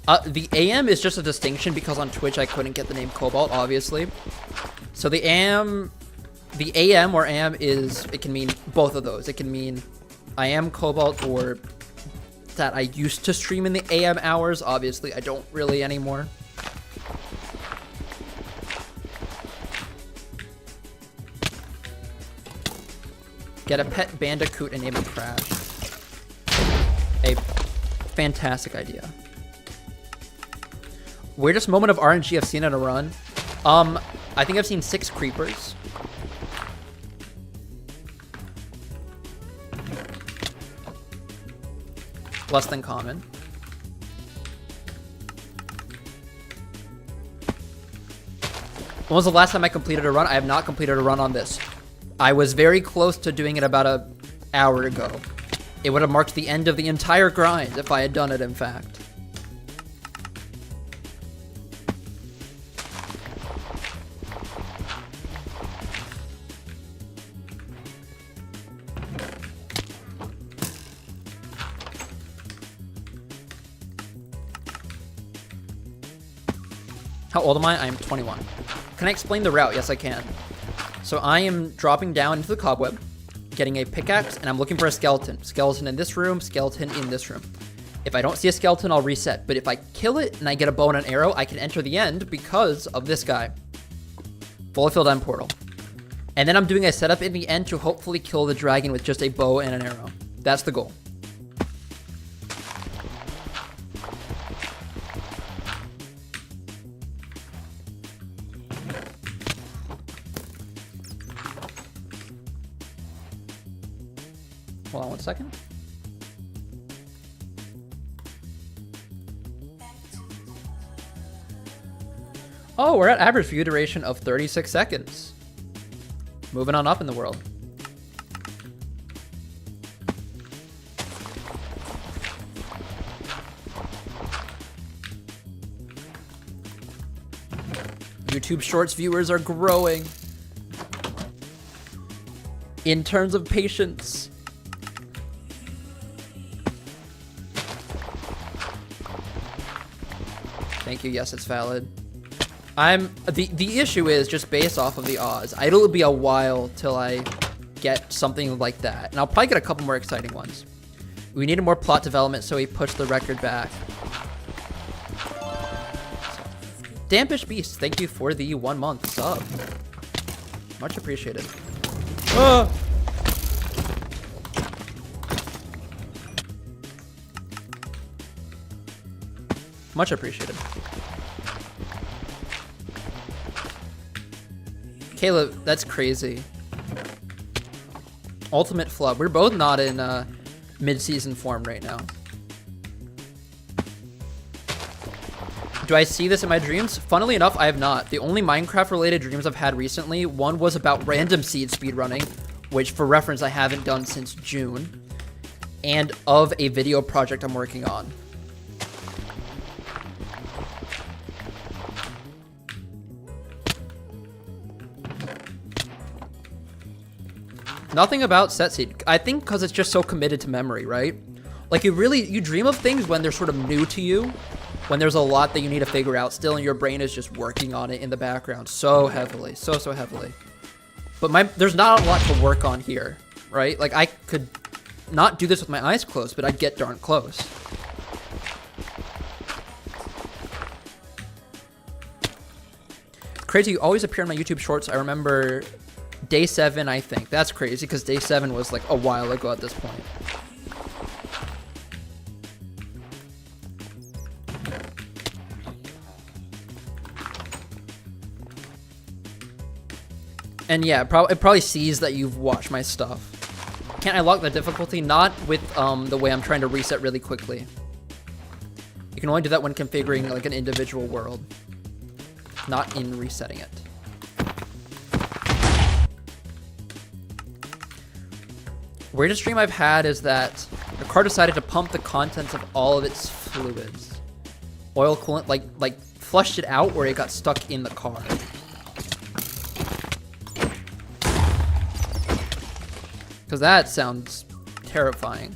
The AM is just a distinction because on Twitch I couldn't get the name Cobalt, obviously. So the AM or AM is, it can mean both of those. It can mean I am Cobalt or that I used to stream in the AM hours. Obviously, I don't really anymore. Get a pet bandicoot and name it Crash. A fantastic idea. Weirdest moment of RNG I've seen in a run? I think I've seen 6 creepers. Less than common. When was the last time I completed a run? I have not completed a run on this. I was very close to doing it about an hour ago. It would have marked the end of the entire grind if I had done it, in fact. How old am I? I am 21. Can I explain the route? Yes, I can. So I am dropping down into the cobweb, getting a pickaxe, and I'm looking for a skeleton. Skeleton in this room, skeleton in this room. If I don't see a skeleton, I'll reset. But if I kill it and I get a bow and an arrow, I can enter the end because of this guy. Fully filled end portal. And then I'm doing a setup in the end to hopefully kill the dragon with just a bow and an arrow. That's the goal. Hold on one second. Oh, we're at average view duration of 36 seconds. Moving on up in the world. YouTube Shorts viewers are growing. In terms of patience. Thank you. Yes, it's valid. The issue is just based off of the odds. It'll be a while till I get something like that, and I'll probably get a couple more exciting ones. We needed more plot development, so he pushed the record back. Dampish Beast, thank you for the 1 month sub. Much appreciated. Ah! Much appreciated. Caleb, that's crazy. Ultimate flub. We're both not in mid-season form right now. Do I see this in my dreams? Funnily enough, I have not. The only Minecraft-related dreams I've had recently, one was about random seed speedrunning, which for reference I haven't done since June, and of a video project I'm working on. Nothing about set seed. I think because it's just so committed to memory, right? Like you dream of things when they're sort of new to you, when there's a lot that you need to figure out still, and your brain is just working on it in the background so heavily, so heavily. But there's not a lot to work on here, right? Like I could not do this with my eyes closed, but I'd get darn close. Crazy, you always appear in my YouTube shorts. I remember day 7, I think. That's crazy because day 7 was like a while ago at this point. And yeah, it probably sees that you've watched my stuff. Can't I lock the difficulty? Not with the way I'm trying to reset really quickly. You can only do that when configuring like an individual world, not in resetting it. Weirdest dream I've had is that the car decided to pump the contents of all of its fluids. Oil coolant, like flushed it out where it got stuck in the car. Because that sounds terrifying.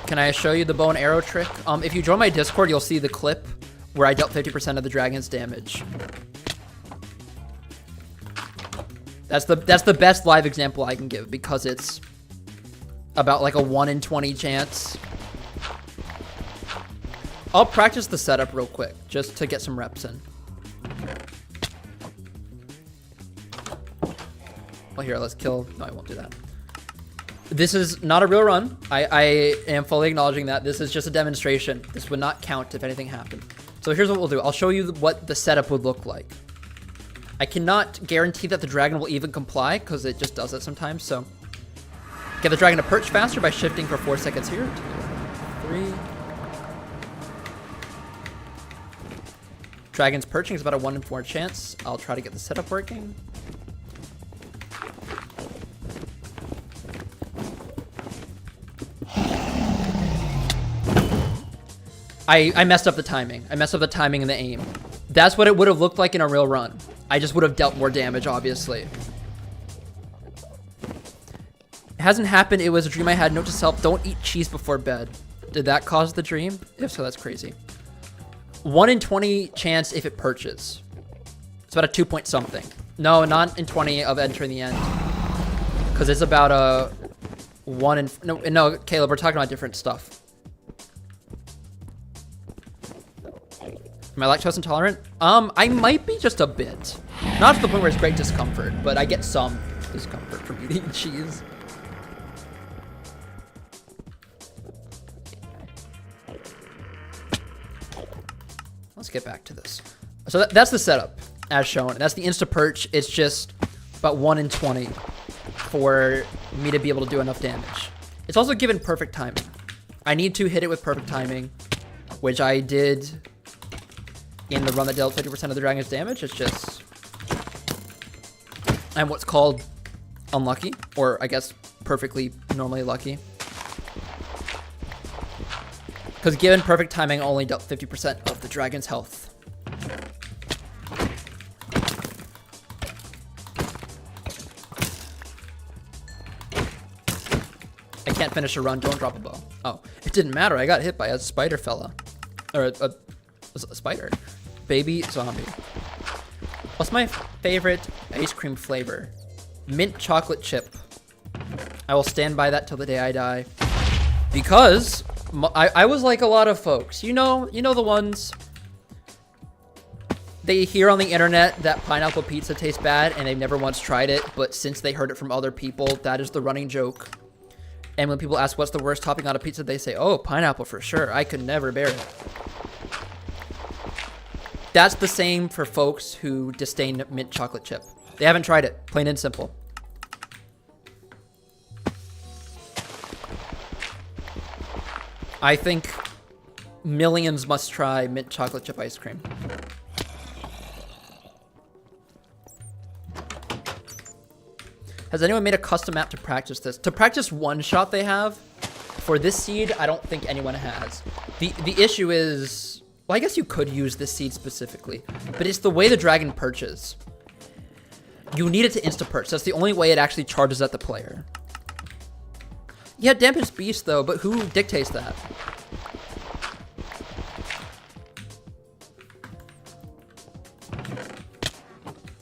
Can I show you the bow and arrow trick? If you join my Discord, you'll see the clip where I dealt 50% of the dragon's damage. That's the best live example I can give because it's about like a 1 in 20 chance. I'll practice the setup real quick just to get some reps in. Well, here, let's kill. No, I won't do that. This is not a real run. I am fully acknowledging that. This is just a demonstration. This would not count if anything happened. So here's what we'll do. I'll show you what the setup would look like. I cannot guarantee that the dragon will even comply because it just does that sometimes. So get the dragon to perch faster by shifting for 4 seconds here. 2, 3. Dragon's perching is about a 1 in 4 chance. I'll try to get the setup working. I messed up the timing. I messed up the timing and the aim. That's what it would have looked like in a real run. I just would have dealt more damage, obviously. It hasn't happened. It was a dream I had. Note to self, don't eat cheese before bed. Did that cause the dream? If so, that's crazy. 1 in 20 chance if it perches. It's about a 2 point something. No, not in 20 of entering the end. Because it's about a 1 in... No, Caleb, we're talking about different stuff. Am I lactose intolerant? I might be just a bit. Not to the point where it's great discomfort, but I get some discomfort from eating cheese. Let's get back to this. So that's the setup as shown. That's the insta perch. It's just about 1 in 20 for me to be able to do enough damage. It's also given perfect timing. I need to hit it with perfect timing, which I did in the run that dealt 50% of the dragon's damage. It's just, I'm what's called unlucky, or I guess perfectly normally lucky. Because given perfect timing, I only dealt 50% of the dragon's health. I can't finish a run, don't drop a bow. Oh, it didn't matter, I got hit by a spider fella. Or was it a spider? Baby zombie. What's my favorite ice cream flavor? Mint chocolate chip. I will stand by that till the day I die. Because I was like a lot of folks. You know the ones they hear on the internet that pineapple pizza tastes bad and they've never once tried it, but since they heard it from other people, that is the running joke. And when people ask what's the worst topping on a pizza, they say, oh, pineapple for sure. I could never bear it. That's the same for folks who disdain mint chocolate chip. They haven't tried it, plain and simple. I think millions must try mint chocolate chip ice cream. Has anyone made a custom map to practice this? To practice one shot they have, for this seed, I don't think anyone has. The issue is, well, I guess you could use this seed specifically, but it's the way the dragon perches. You need it to insta-perch. That's the only way it actually charges at the player. Yeah, Damaged Beast though, but who dictates that?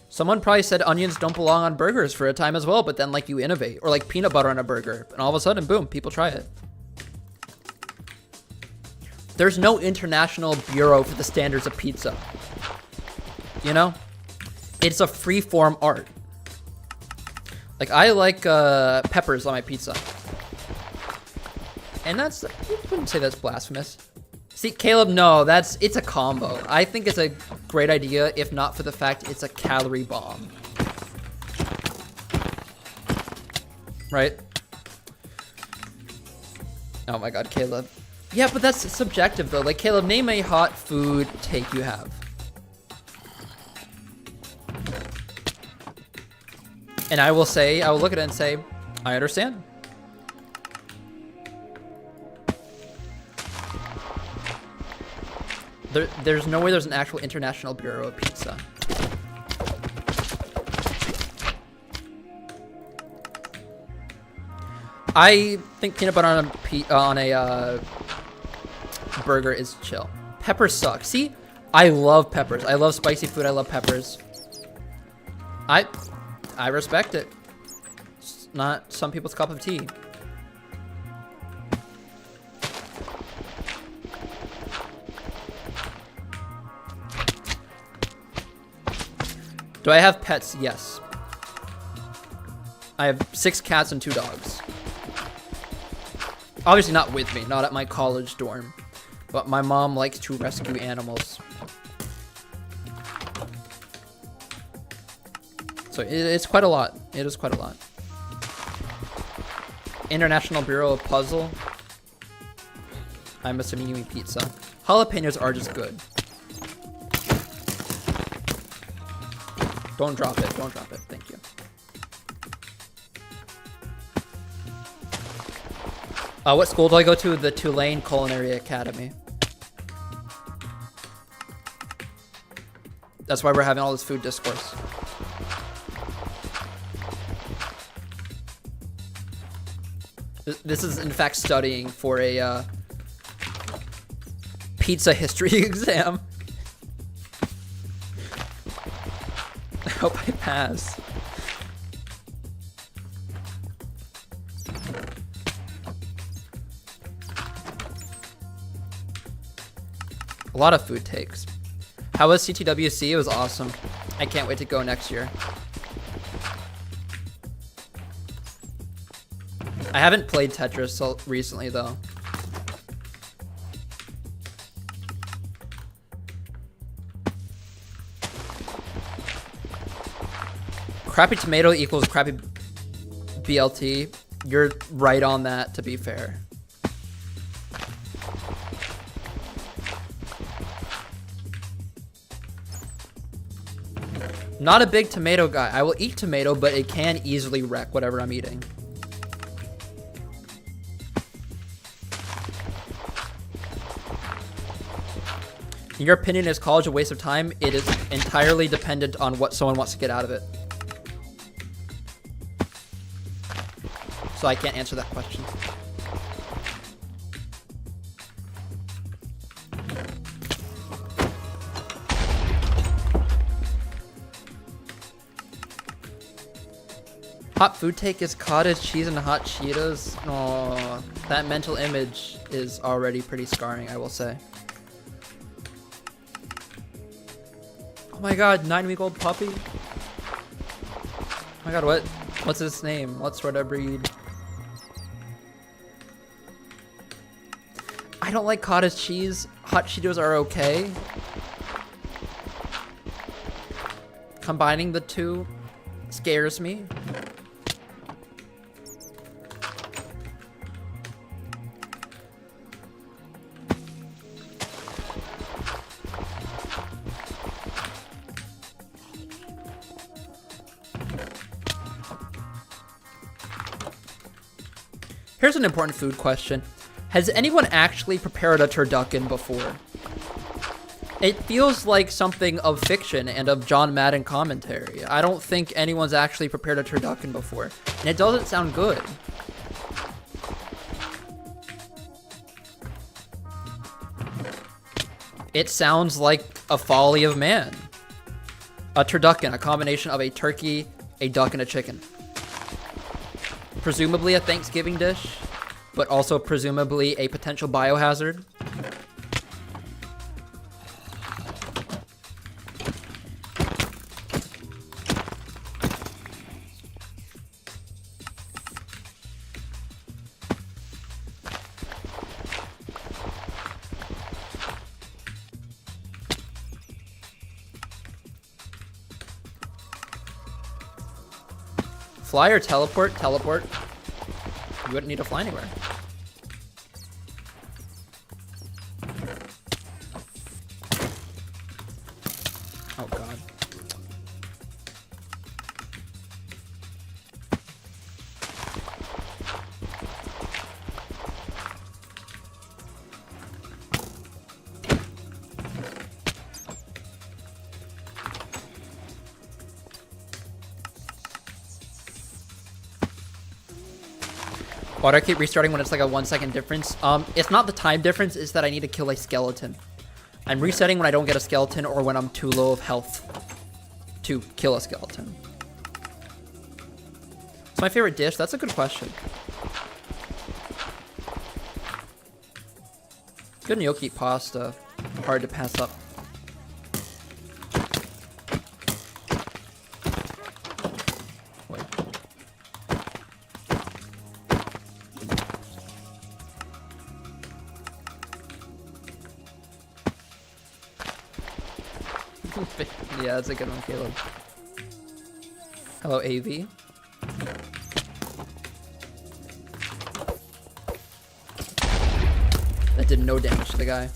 Someone probably said onions don't belong on burgers for a time as well, but then like you innovate, or like peanut butter on a burger, and all of a sudden, boom, people try it. There's no international bureau for the standards of pizza. You know? It's a free-form art. Like, I like peppers on my pizza. And that's, you wouldn't say that's blasphemous. See, Caleb, no, it's a combo. I think it's a great idea, if not for the fact it's a calorie bomb. Right? Oh my god, Caleb. Yeah, but that's subjective though. Like, Caleb, name a hot food take you have. And I will look at it and say, I understand. There's no way there's an actual international bureau of pizza. I think peanut butter on a burger is chill. Peppers suck. See, I love peppers. I love spicy food. I love peppers. I respect it. It's not some people's cup of tea. Do I have pets? Yes. I have 6 cats and 2 dogs. Obviously not with me, not at my college dorm. But my mom likes to rescue animals. So it's quite a lot. It is quite a lot. International Bureau of Puzzle. I'm assuming you mean pizza. Jalapenos are just good. Don't drop it. Don't drop it. Thank you. What school do I go to? The Tulane Culinary Academy. That's why we're having all this food discourse. This is, in fact, studying for a pizza history exam. I hope I pass. A lot of food takes. How was CTWC? It was awesome. I can't wait to go next year. I haven't played Tetris recently, though. Crappy tomato equals crappy BLT. You're right on that, to be fair. Not a big tomato guy. I will eat tomato, but it can easily wreck whatever I'm eating. In your opinion, is college a waste of time? It is entirely dependent on what someone wants to get out of it. So I can't answer that question. Hot food take is cottage cheese and hot Cheetos. Oh, that mental image is already pretty scarring, I will say. Oh my god, 9-week-old puppy. Oh my god, what's his name? What sort of breed? I don't like cottage cheese. Hot Cheetos are okay. Combining the two scares me. Here's an important food question. Has anyone actually prepared a turducken before? It feels like something of fiction and of John Madden commentary. I don't think anyone's actually prepared a turducken before. And it doesn't sound good. It sounds like a folly of man. A turducken, a combination of a turkey, a duck, and a chicken. Presumably a Thanksgiving dish, but also presumably a potential biohazard. Fly or teleport? Teleport. You wouldn't need to fly anywhere. Oh god. Why do I keep restarting when it's like a 1 second difference? It's not the time difference, it's that I need to kill a skeleton. I'm resetting when I don't get a skeleton or when I'm too low of health to kill a skeleton. It's my favorite dish. That's a good question. Good gnocchi pasta. Hard to pass up. Wait. Yeah, that's a good one, Caleb. Hello, AV. That did no damage to the guy.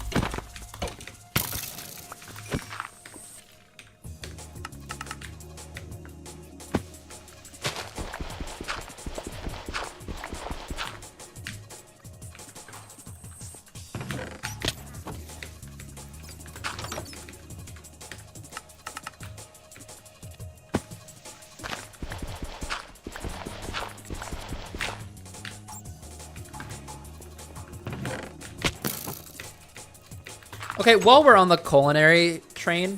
Okay, while we're on the culinary train,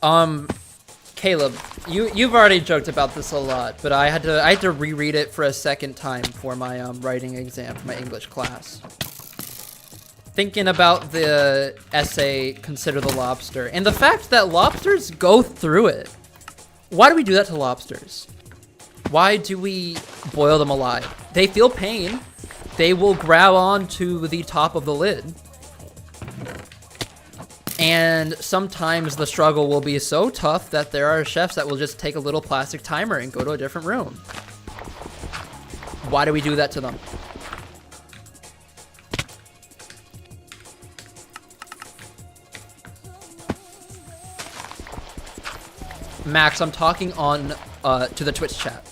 Caleb, you've already joked about this a lot, but I had to reread it for a second time for my writing exam for my English class. Thinking about the essay, Consider the Lobster, and the fact that lobsters go through it. Why do we do that to lobsters? Why do we boil them alive? They feel pain. They will grab onto the top of the lid. And sometimes the struggle will be so tough that there are chefs that will just take a little plastic timer and go to a different room. Why do we do that to them? Max, I'm talking on to the Twitch chat.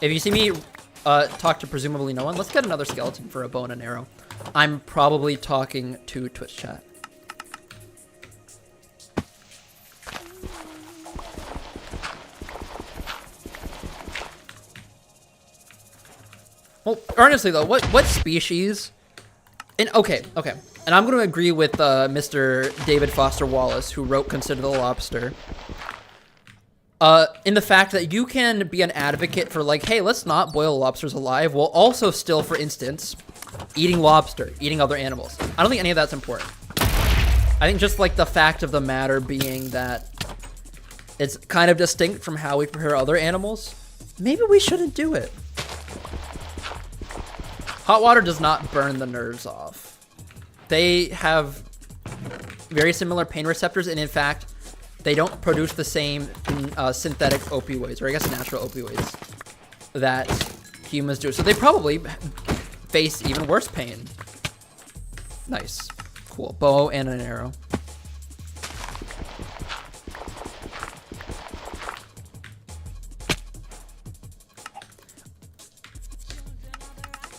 If you see me talk to presumably no one, let's get another skeleton for a bow and an arrow. I'm probably talking to Twitch chat. Well, honestly though, what species? And okay, and I'm going to agree with Mr. David Foster Wallace, who wrote Consider the Lobster. In the fact that you can be an advocate for like, hey, let's not boil lobsters alive, while also still, for instance, eating lobster, eating other animals. I don't think any of that's important. I think just like the fact of the matter being that it's kind of distinct from how we prepare other animals, maybe we shouldn't do it. Hot water does not burn the nerves off. They have very similar pain receptors, and in fact, they don't produce the same synthetic opioids, or I guess natural opioids, that humans do. So they probably face even worse pain. Nice. Cool. Bow and an arrow.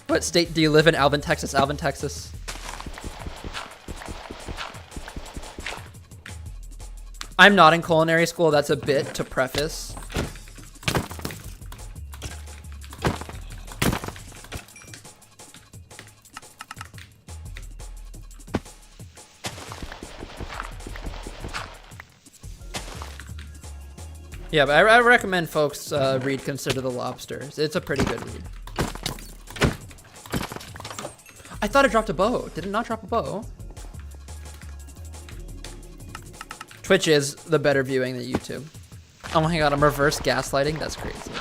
What state do you live in? Alvin, Texas. Alvin, Texas. I'm not in culinary school. That's a bit to preface. Yeah, but I recommend folks read Consider the Lobster. It's a pretty good read. I thought it dropped a bow. Did it not drop a bow? Twitch is the better viewing than YouTube. Oh my god, I'm reverse gaslighting? That's crazy.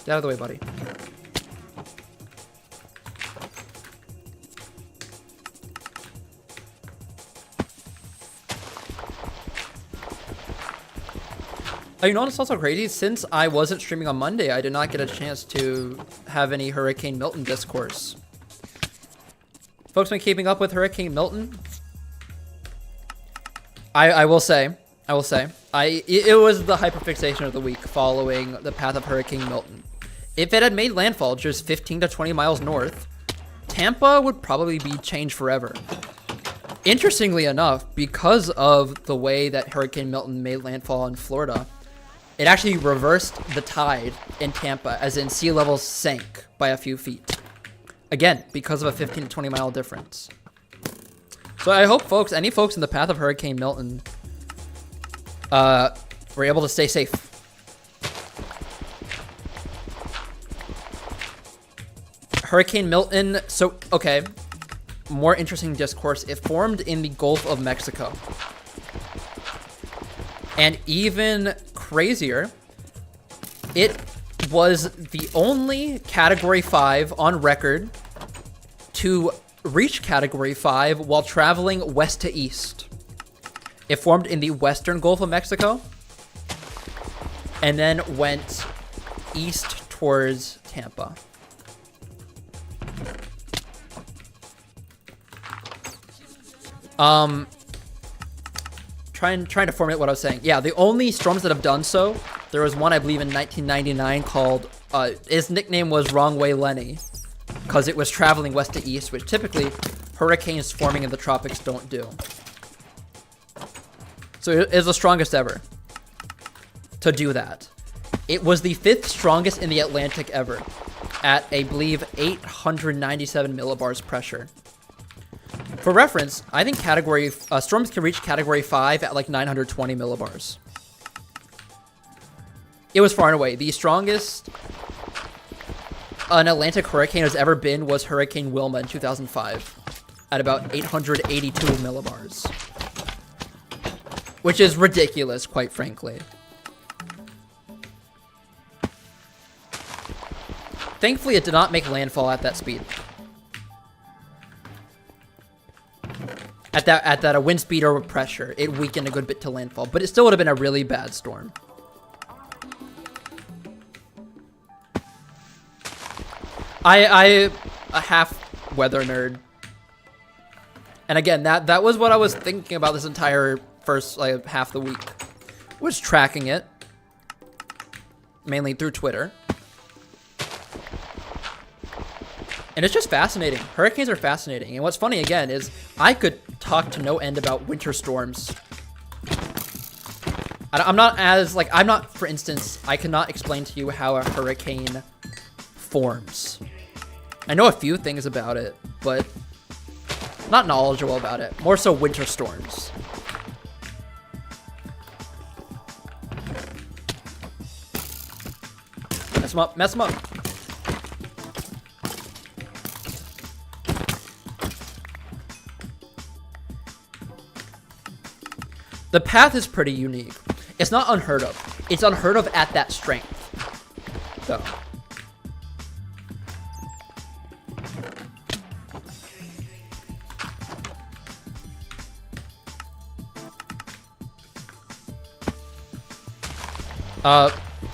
Get out of the way, buddy. Oh, you know what's also crazy? Since I wasn't streaming on Monday, I did not get a chance to have any Hurricane Milton discourse. Folks been keeping up with Hurricane Milton? I will say, it was the hyperfixation of the week following the path of Hurricane Milton. If it had made landfall just 15 to 20 miles north, Tampa would probably be changed forever. Interestingly enough, because of the way that Hurricane Milton made landfall in Florida, It actually reversed the tide in Tampa, as in sea levels sank by a few feet. Again, because of a 15 to 20 mile difference. So I hope folks, any folks in the path of Hurricane Milton, were able to stay safe. Hurricane Milton, so, okay, more interesting discourse. It formed in the Gulf of Mexico. And even crazier, it was the only Category 5 on record to reach Category 5 while traveling west to east. It formed in the western Gulf of Mexico and then went east towards Tampa. Trying to formulate what I was saying. Yeah, the only storms that have done so, there was one I believe in 1999 called, his nickname was Wrong Way Lenny, because it was traveling west to east, which typically hurricanes forming in the tropics don't do. So it is the strongest ever to do that. It was the 5th strongest in the Atlantic ever at, I believe, 897 millibars pressure. For reference, I think storms can reach Category 5 at like 920 millibars. It was far and away the strongest an Atlantic hurricane has ever been was Hurricane Wilma in 2005 at about 882 millibars. Which is ridiculous, quite frankly. Thankfully, it did not make landfall at that speed. At that a wind speed or pressure, it weakened a good bit to landfall, but it still would have been a really bad storm. I a half weather nerd, and again that was what I was thinking about this entire first like half the week, was tracking it mainly through Twitter. And it's just fascinating. Hurricanes are fascinating. And what's funny, again, is I could talk to no end about winter storms. I'm not, for instance, I cannot explain to you how a hurricane forms. I know a few things about it, but not knowledgeable about it. More so winter storms. Mess them up, mess them up. The path is pretty unique. It's not unheard of. It's unheard of at that strength, though.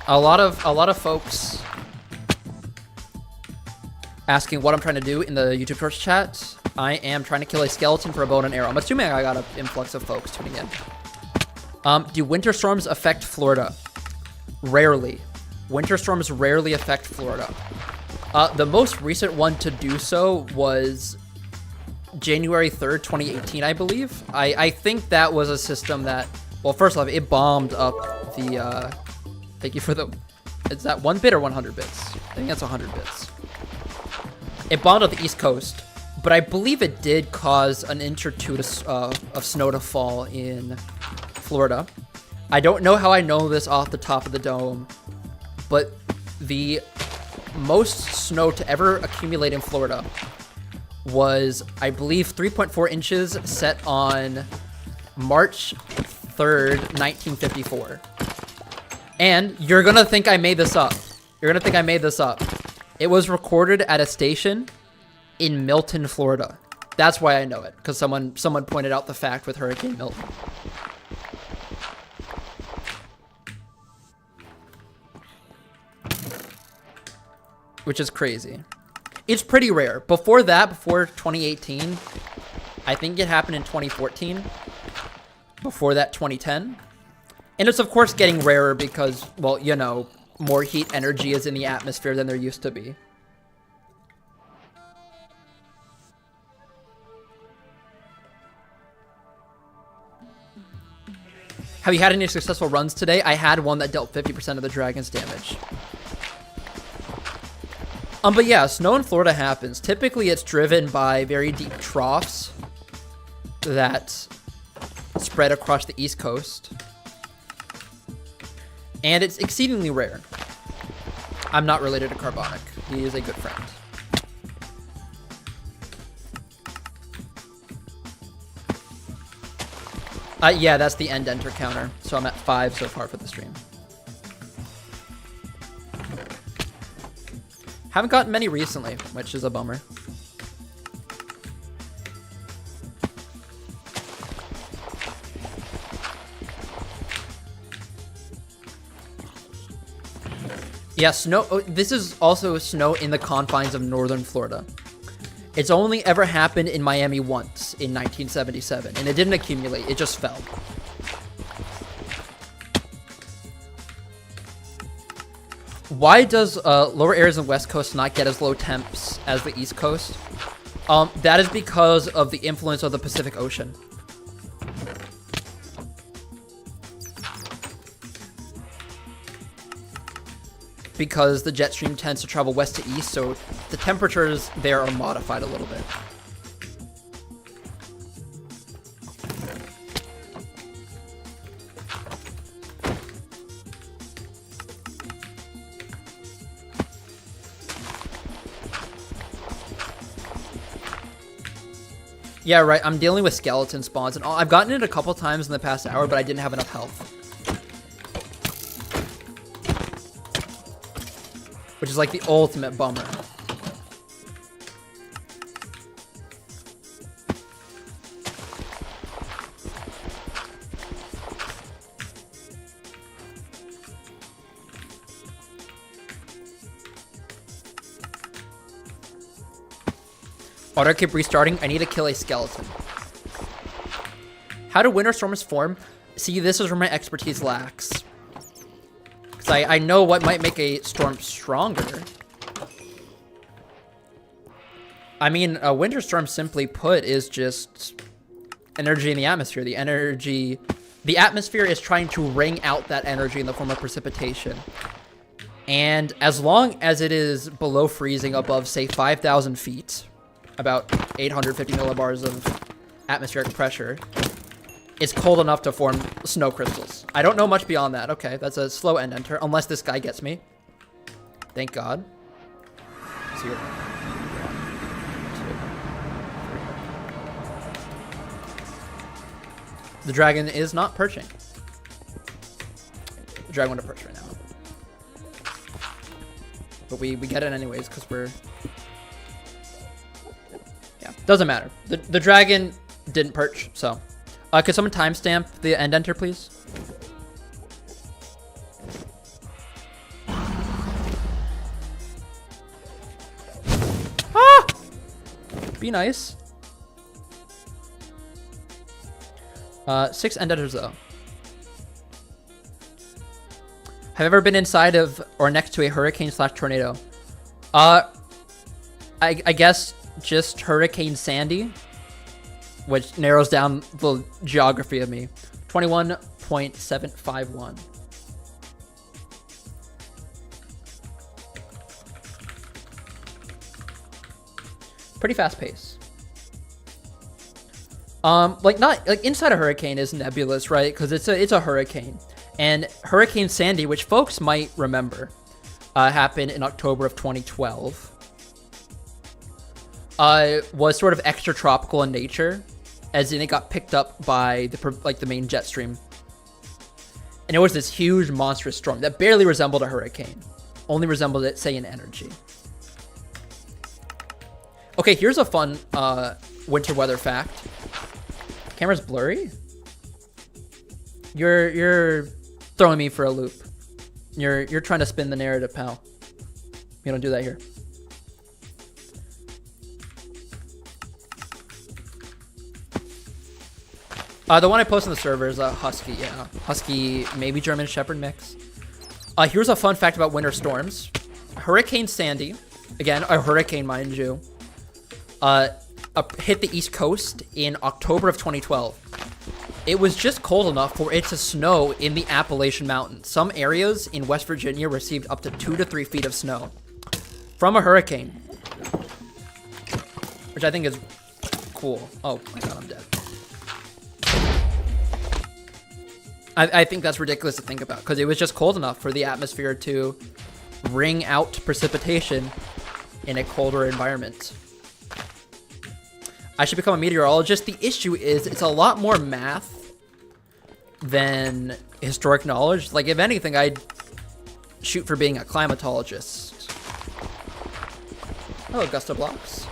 A lot of folks asking what I'm trying to do in the YouTube Shorts chat. I am trying to kill a skeleton for a bow and an arrow. I'm assuming I got an influx of folks tuning in. Do winter storms affect Florida? Rarely. Winter storms rarely affect Florida. The most recent one to do so was January 3rd, 2018, I believe. I think that was a system that, well, first off, it bombed up the, thank you for the, is that 1 bit or 100 bits? I think that's 100 bits. It bombed up the East Coast, but I believe it did cause an inch or two of snow to fall in Florida. I don't know how I know this off the top of the dome, but the most snow to ever accumulate in Florida was, I believe, 3.4 inches set on March 3rd, 1954. And you're gonna think I made this up. You're gonna think I made this up. It was recorded at a station in Milton, Florida. That's why I know it, because someone pointed out the fact with Hurricane Milton. Which is crazy. It's pretty rare. Before that, before 2018, I think it happened in 2014. Before that, 2010. And it's, of course, getting rarer because, well, you know, more heat energy is in the atmosphere than there used to be. Have you had any successful runs today? I had one that dealt 50% of the dragon's damage. But yeah, snow in Florida happens. Typically, it's driven by very deep troughs that spread across the East Coast. And it's exceedingly rare. I'm not related to Carbonic. He is a good friend. Yeah, that's the end enter counter. So I'm at 5 so far for the stream. Haven't gotten many recently, which is a bummer. Yeah, snow. Oh, this is also snow in the confines of northern Florida. It's only ever happened in Miami once in 1977, and it didn't accumulate, it just fell. Why does lower areas in West Coast not get as low temps as the East Coast? That is because of the influence of the Pacific Ocean. Because the jet stream tends to travel west to east, so the temperatures there are modified a little bit. Yeah, right. I'm dealing with skeleton spawns, and all. I've gotten it a couple times in the past hour, but I didn't have enough health. Which is like the ultimate bummer. Auto keep restarting. I need to kill a skeleton. How do winter storms form? See, this is where my expertise lacks. Because I know what might make a storm stronger. I mean, a winter storm, simply put, is just energy in the atmosphere. The atmosphere is trying to wring out that energy in the form of precipitation. And as long as it is below freezing, above, say, 5,000 feet, about 850 millibars of atmospheric pressure, it's cold enough to form snow crystals. I don't know much beyond that. Okay, that's a slow end enter, unless this guy gets me. Thank God. Let's see what... 1, 2, 3. The dragon is not perching. The dragon want to perch right now. But we get it anyways, because we're... Yeah, doesn't matter. The dragon didn't perch, so... could someone timestamp the end enter, please? Ah! Be nice. 6 end enters, though. Have you ever been inside of or next to a hurricane/tornado? I guess just Hurricane Sandy, which narrows down the geography of me. 21.751. Pretty fast pace. Like inside a hurricane is nebulous, right? Because it's a hurricane. And Hurricane Sandy, which folks might remember, happened in October of 2012. Was sort of extratropical in nature, as in it got picked up by the main jet stream. And it was this huge monstrous storm that barely resembled a hurricane. Only resembled it, say, in energy. Okay, here's a fun winter weather fact. Camera's blurry? You're throwing me for a loop. You're trying to spin the narrative, pal. You don't do that here. The one I posted on the server is a Husky, yeah. Husky, maybe German Shepherd mix. Here's a fun fact about winter storms. Hurricane Sandy, again, a hurricane, mind you, hit the East Coast in October of 2012. it was just cold enough for it to snow in the Appalachian Mountains. Some areas in West Virginia received up to 2 to 3 feet of snow from a hurricane, which I think is cool. Oh my god, I'm dead. I think that's ridiculous to think about, because it was just cold enough for the atmosphere to wring out precipitation in a colder environment. I should become a meteorologist. The issue is it's a lot more math than historic knowledge. Like, if anything, I'd shoot for being a climatologist. Hello, Gusta Blocks.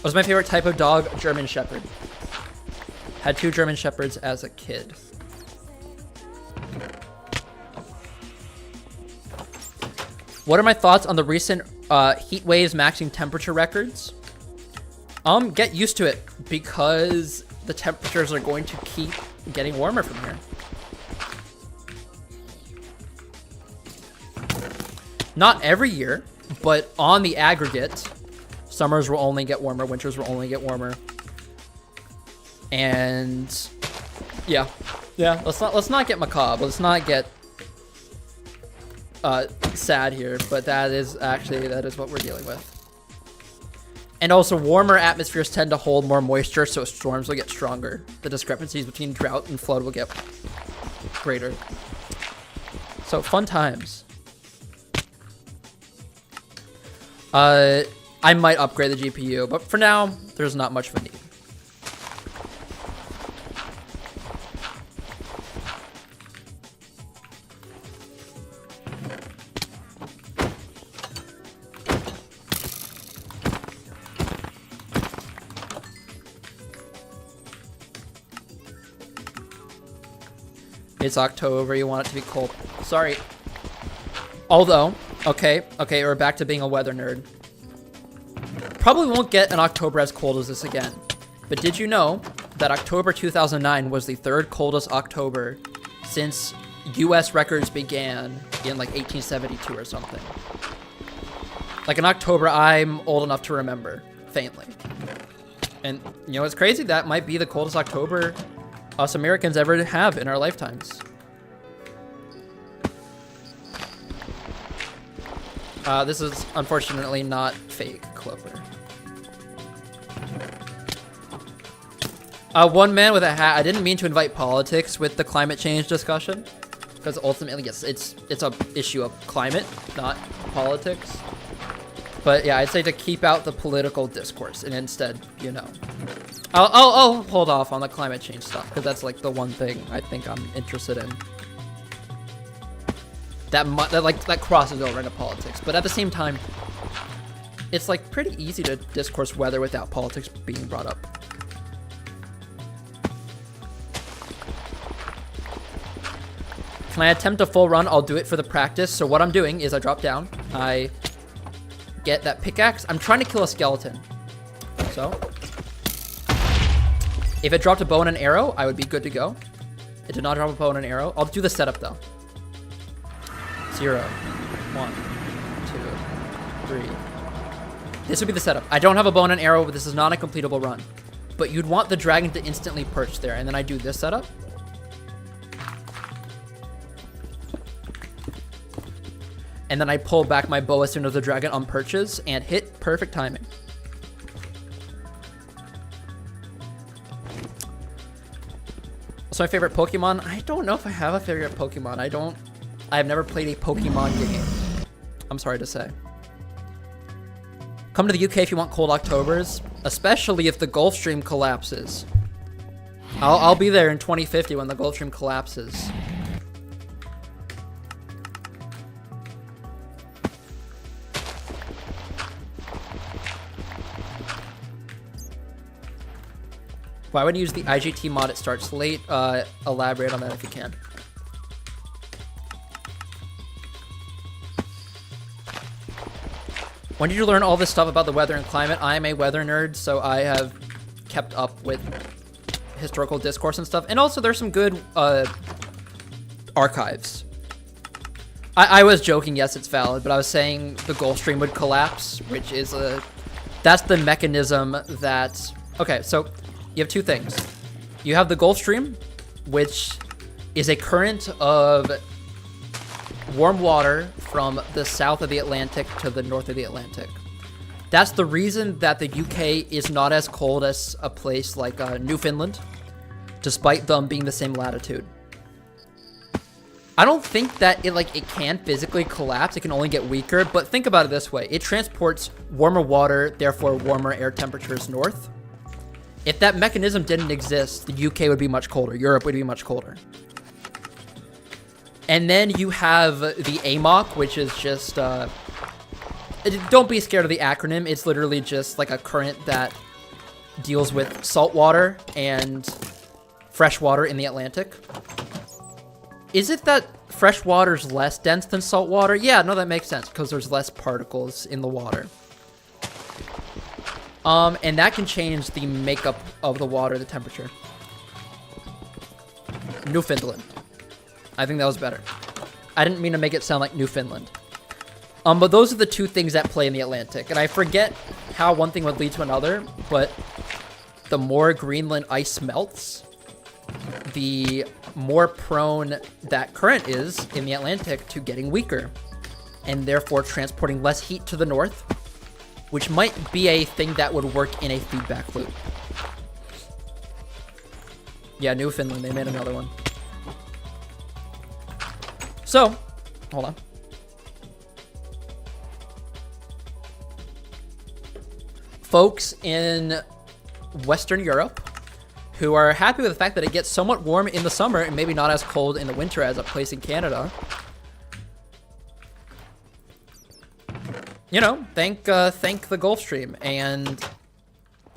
What's my favorite type of dog? German Shepherd. Had 2 German Shepherds as a kid. What are my thoughts on the recent heat waves maxing temperature records? Get used to it, because the temperatures are going to keep getting warmer from here. Not every year, but on the aggregate, summers will only get warmer, winters will only get warmer. And yeah, let's not get macabre. Let's not get sad here, but that is what we're dealing with. And also, warmer atmospheres tend to hold more moisture, so storms will get stronger. The discrepancies between drought and flood will get greater. So, fun times. I might upgrade the GPU, but for now, there's not much of a need. It's October, you want it to be cold. Sorry. Although, okay, we're back to being a weather nerd. Probably won't get an October as cold as this again. But did you know that October 2009 was the 3rd coldest October since US records began in like 1872 or something? Like, in October, I'm old enough to remember, faintly. And, you know, it's crazy, that might be the coldest October us Americans ever have in our lifetimes. This is unfortunately not fake Clover. One man with a hat. I didn't mean to invite politics with the climate change discussion, because ultimately, yes, it's a issue of climate, not politics. But yeah, I'd say to keep out the political discourse and instead, you know, I'll hold off on the climate change stuff, because that's like the one thing I think I'm interested in. That crosses over into politics, but at the same time, it's like pretty easy to discourse weather without politics being brought up. Can I attempt a full run? I'll do it for the practice. So what I'm doing is I drop down, I get that pickaxe. I'm trying to kill a skeleton. So if it dropped a bow and an arrow, I would be good to go. It did not drop a bow and an arrow. I'll do the setup though. 0, 1, 2, 3. This would be the setup. I don't have a bow and an arrow, but this is not a completable run. But you'd want the dragon to instantly perch there, and then I do this setup. And then I pull back my bow as soon as the dragon unperches and hit perfect timing. What's my favorite Pokemon? I don't know if I have a favorite Pokemon. I've never played a Pokemon game. I'm sorry to say. Come to the UK if you want cold Octobers, especially if the Gulf Stream collapses. I'll be there in 2050 when the Gulf Stream collapses. Why would you use the IGT mod? It starts late. Elaborate on that if you can. When did you learn all this stuff about the weather and climate? I am a weather nerd, so I have kept up with historical discourse and stuff. And also, there's some good archives. I was joking, yes, it's valid, but I was saying the Gulf Stream would collapse, which is a That's the mechanism that... Okay, so you have two things. You have the Gulf Stream, which is a current of warm water from the south of the Atlantic to the north of the Atlantic. That's the reason that the UK is not as cold as a place like Newfoundland, despite them being the same latitude. I don't think that it can physically collapse. It can only get weaker, but think about it this way. It transports warmer water, therefore warmer air temperatures north. If that mechanism didn't exist, the UK would be much colder. Europe would be much colder. And then you have the AMOC, which is just... don't be scared of the acronym. It's literally just like a current that deals with salt water and fresh water in the Atlantic. Is it that fresh water is less dense than salt water? Yeah, no, that makes sense because there's less particles in the water. And that can change the makeup of the water, the temperature. Newfoundland. I think that was better. I didn't mean to make it sound like Newfoundland. But those are the two things that play in the Atlantic. And I forget how one thing would lead to another, but the more Greenland ice melts, the more prone that current is in the Atlantic to getting weaker, and therefore transporting less heat to the north, which might be a thing that would work in a feedback loop. Yeah, Newfoundland, they made another one. So, hold on. Folks in Western Europe who are happy with the fact that it gets somewhat warm in the summer and maybe not as cold in the winter as a place in Canada. You know, thank the Gulf Stream and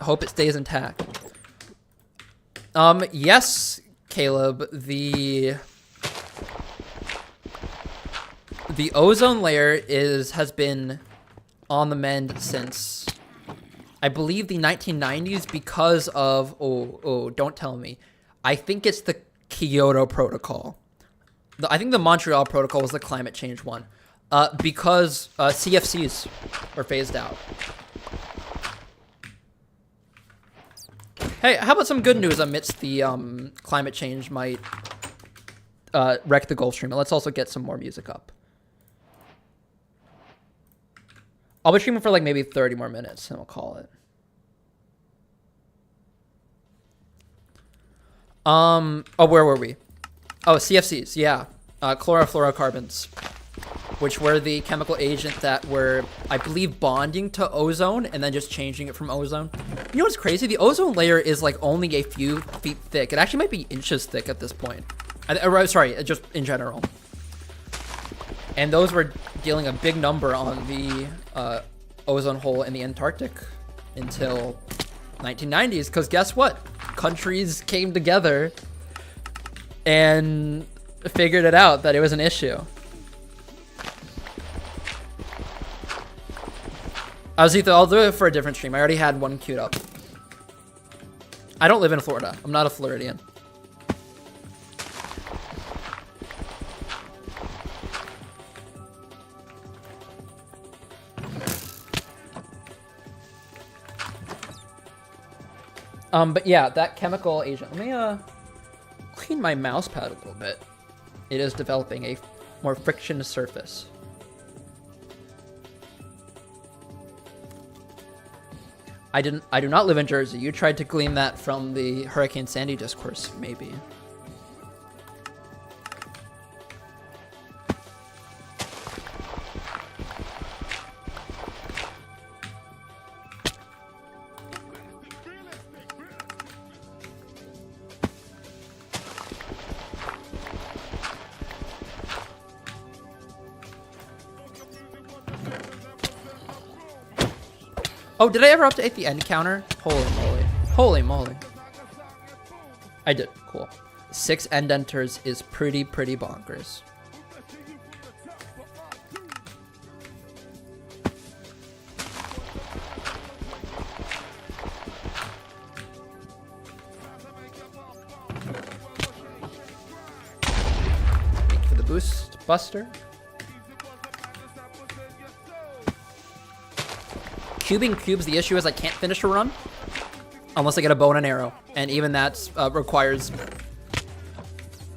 hope it stays intact. Yes, Caleb, the ozone layer has been on the mend since, I believe, the 1990s because of, don't tell me. I think it's the Kyoto Protocol. I think the Montreal Protocol was the climate change one. Because CFCs were phased out. Hey, how about some good news amidst the climate change might wreck the Gulf Stream? Let's also get some more music up. I'll be streaming for like maybe 30 more minutes and we'll call it. Oh, where were we? Oh, CFCs, yeah. Chlorofluorocarbons, which were the chemical agent that were, I believe, bonding to ozone and then just changing it from ozone. You know what's crazy? The ozone layer is like only a few feet thick. It actually might be inches thick at this point. Sorry, just in general. And those were dealing a big number on the ozone hole in the Antarctic until 1990s. Because guess what? Countries came together and figured it out that it was an issue. I'll do it for a different stream. I already had one queued up. I don't live in Florida. I'm not a Floridian. But yeah, that chemical agent. Let me clean my mouse pad a little bit. It is developing a more friction surface. I do not live in Jersey. You tried to glean that from the Hurricane Sandy discourse, maybe. Oh, did I ever update the end counter? Holy moly. Holy moly. I did. Cool. 6 end enters is pretty bonkers. Thank you for the boost, Buster. cubing cubes, the issue is I can't finish a run unless I get a bow and an arrow. And even that requires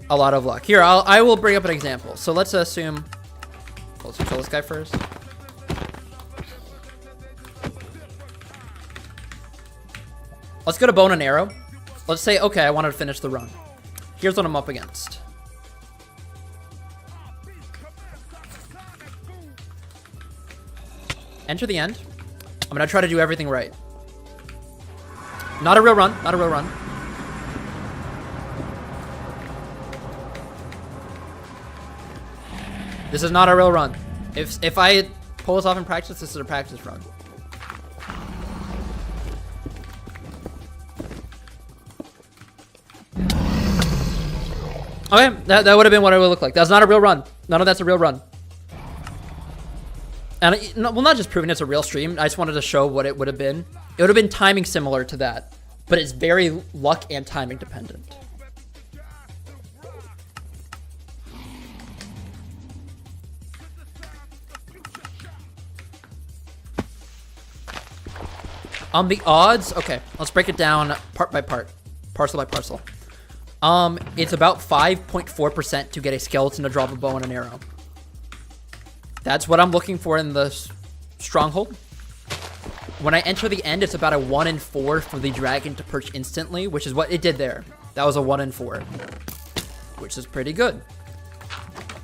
a lot of luck. Here, I will bring up an example. So let's assume, let's kill this guy first. Let's go to bow and an arrow. Let's say, okay, I wanted to finish the run. Here's what I'm up against. Enter the end. I'm gonna try to do everything right. Not a real run, not a real run. This is not a real run. If I pull this off in practice, this is a practice run. Okay, that would have been what it would look like. That's not a real run. None of that's a real run. And well, not just proving it's a real stream. I just wanted to show what it would have been. It would have been timing similar to that, but it's very luck and timing dependent. The odds, okay, let's break it down part by part, parcel by parcel. It's about 5.4% to get a skeleton to drop a bow and an arrow. That's what I'm looking for in the stronghold. When I enter the end, it's about a 1 in 4 for the dragon to perch instantly, which is what it did there. That was a 1 in 4, which is pretty good.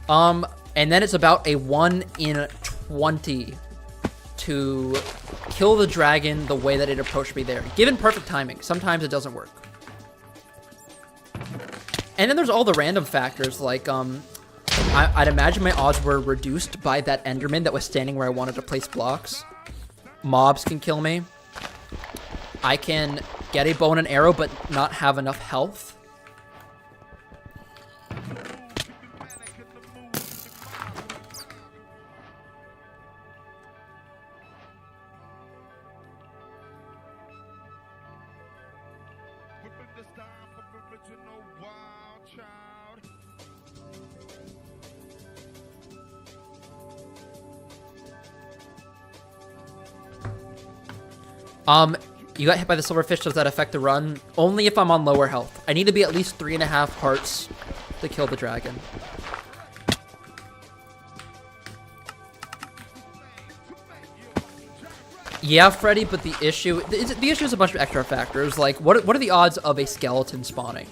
And then it's about a 1 in 20 to kill the dragon the way that it approached me there. Given perfect timing, sometimes it doesn't work. And then there's all the random factors, like, I'd imagine my odds were reduced by that Enderman that was standing where I wanted to place blocks. Mobs can kill me. I can get a bow and an arrow, but not have enough health. You got hit by the silverfish. Does that affect the run? Only if I'm on lower health. I need to be at least 3.5 hearts to kill the dragon. Yeah, Freddy, but the issue is a bunch of extra factors. Like, what are the odds of a skeleton spawning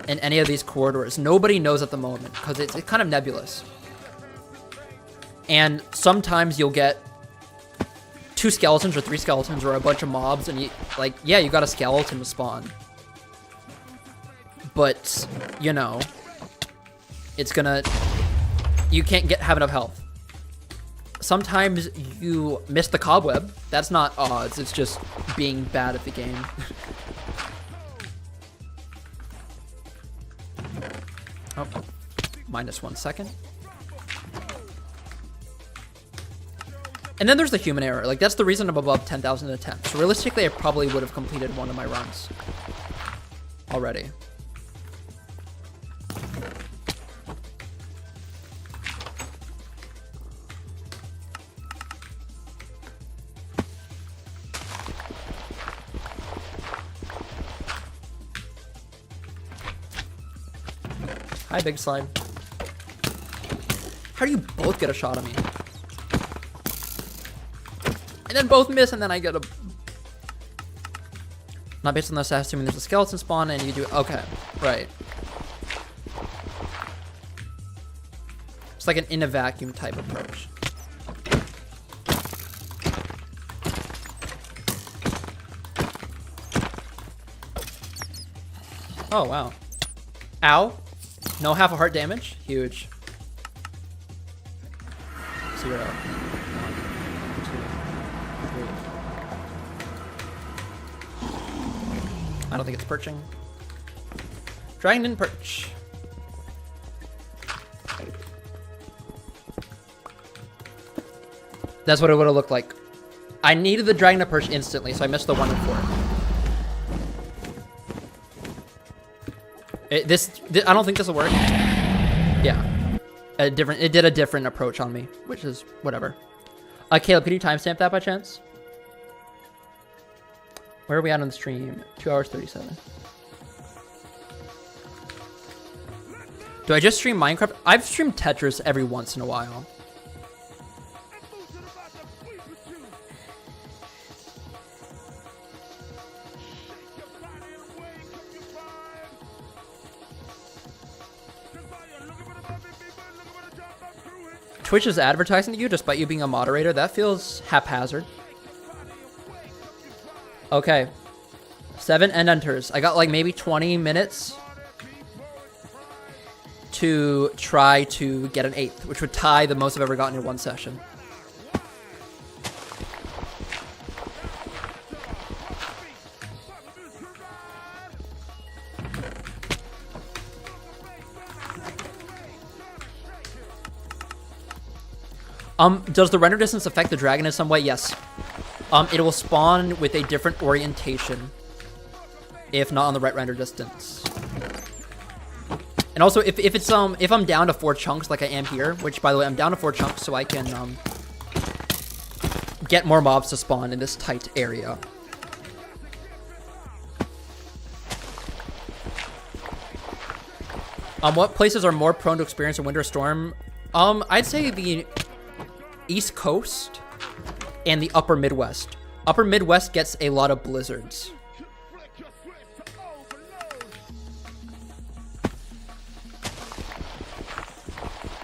in any of these corridors? Nobody knows at the moment because it's kind of nebulous. And sometimes you'll get 2 skeletons or 3 skeletons or a bunch of mobs, and you got a skeleton to spawn. But, you know, you can't have enough health. Sometimes you miss the cobweb. That's not odds, it's just being bad at the game. Oh, -1 second. And then there's the human error. Like, that's the reason I'm above 10,000 attempts. So realistically, I probably would have completed one of my runs already. Hi, big slime. How do you both get a shot at me? And then both miss, and then I get a... Not based on this, assuming there's a skeleton spawn, and you do... Okay, right. It's like an in a vacuum type approach. Oh, wow. Ow. No half a heart damage. Huge. 0. I don't think it's perching. Dragon didn't perch. That's what it would have looked like. I needed the dragon to perch instantly, so I missed the 1 in 4. I don't think this will work. Yeah. It did a different approach on me, which is whatever. Caleb, can you timestamp that by chance? Where are we at on the stream? 2 hours 37. Do I just stream Minecraft? I've streamed Tetris every once in a while. Twitch is advertising to you despite you being a moderator. That feels haphazard. Okay. 7 end enters. I got like maybe 20 minutes to try to get an 8th, which would tie the most I've ever gotten in one session. Does the render distance affect the dragon in some way? Yes. It will spawn with a different orientation if not on the right render distance. And also, if I'm down to 4 chunks like I am here, which by the way I'm down to 4 chunks so I can get more mobs to spawn in this tight area. What places are more prone to experience a winter storm? I'd say the East Coast and the Upper Midwest. Upper Midwest gets a lot of blizzards.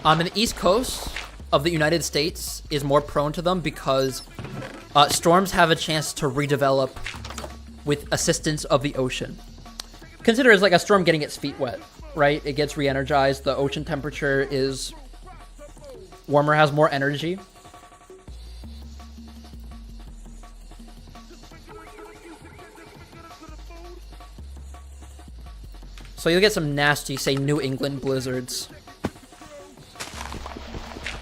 And the East Coast of the United States is more prone to them because storms have a chance to redevelop with assistance of the ocean. Consider it as like a storm getting its feet wet, right? It gets re-energized. The ocean temperature is warmer, has more energy. So you'll get some nasty, say, New England blizzards.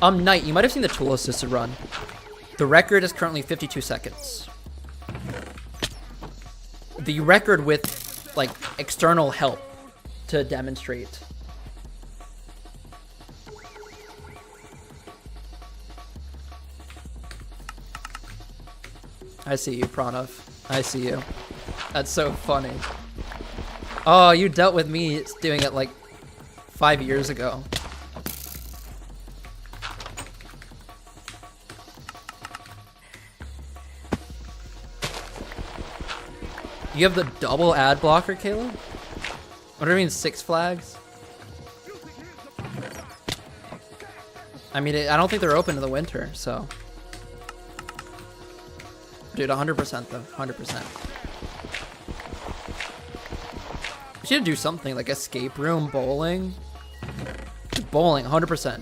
Knight, you might have seen the tool assisted run. The record is currently 52 seconds. The record with, like, external help to demonstrate. I see you, Pranav. I see you. That's so funny. Oh, you dealt with me doing it like 5 years ago. You have the double ad blocker, Caleb? What do you mean 6 flags? I mean, I don't think they're open in the winter, so. Dude, 100% though, 100%. We should do something like escape room, bowling. Bowling, 100%.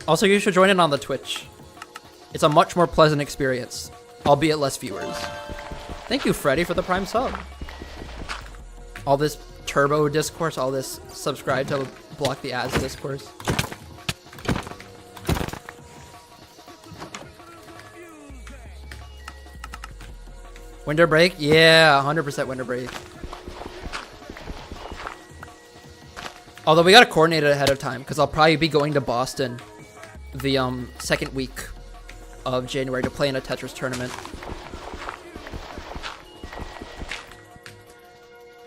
Also, you should join in on the Twitch. It's a much more pleasant experience, albeit less viewers. Thank you, Freddy, for the Prime sub. All this turbo discourse, all this subscribe to block the ads discourse. Winter break? Yeah, 100% winter break. Although we gotta coordinate it ahead of time, because I'll probably be going to Boston the second week of January to play in a Tetris tournament.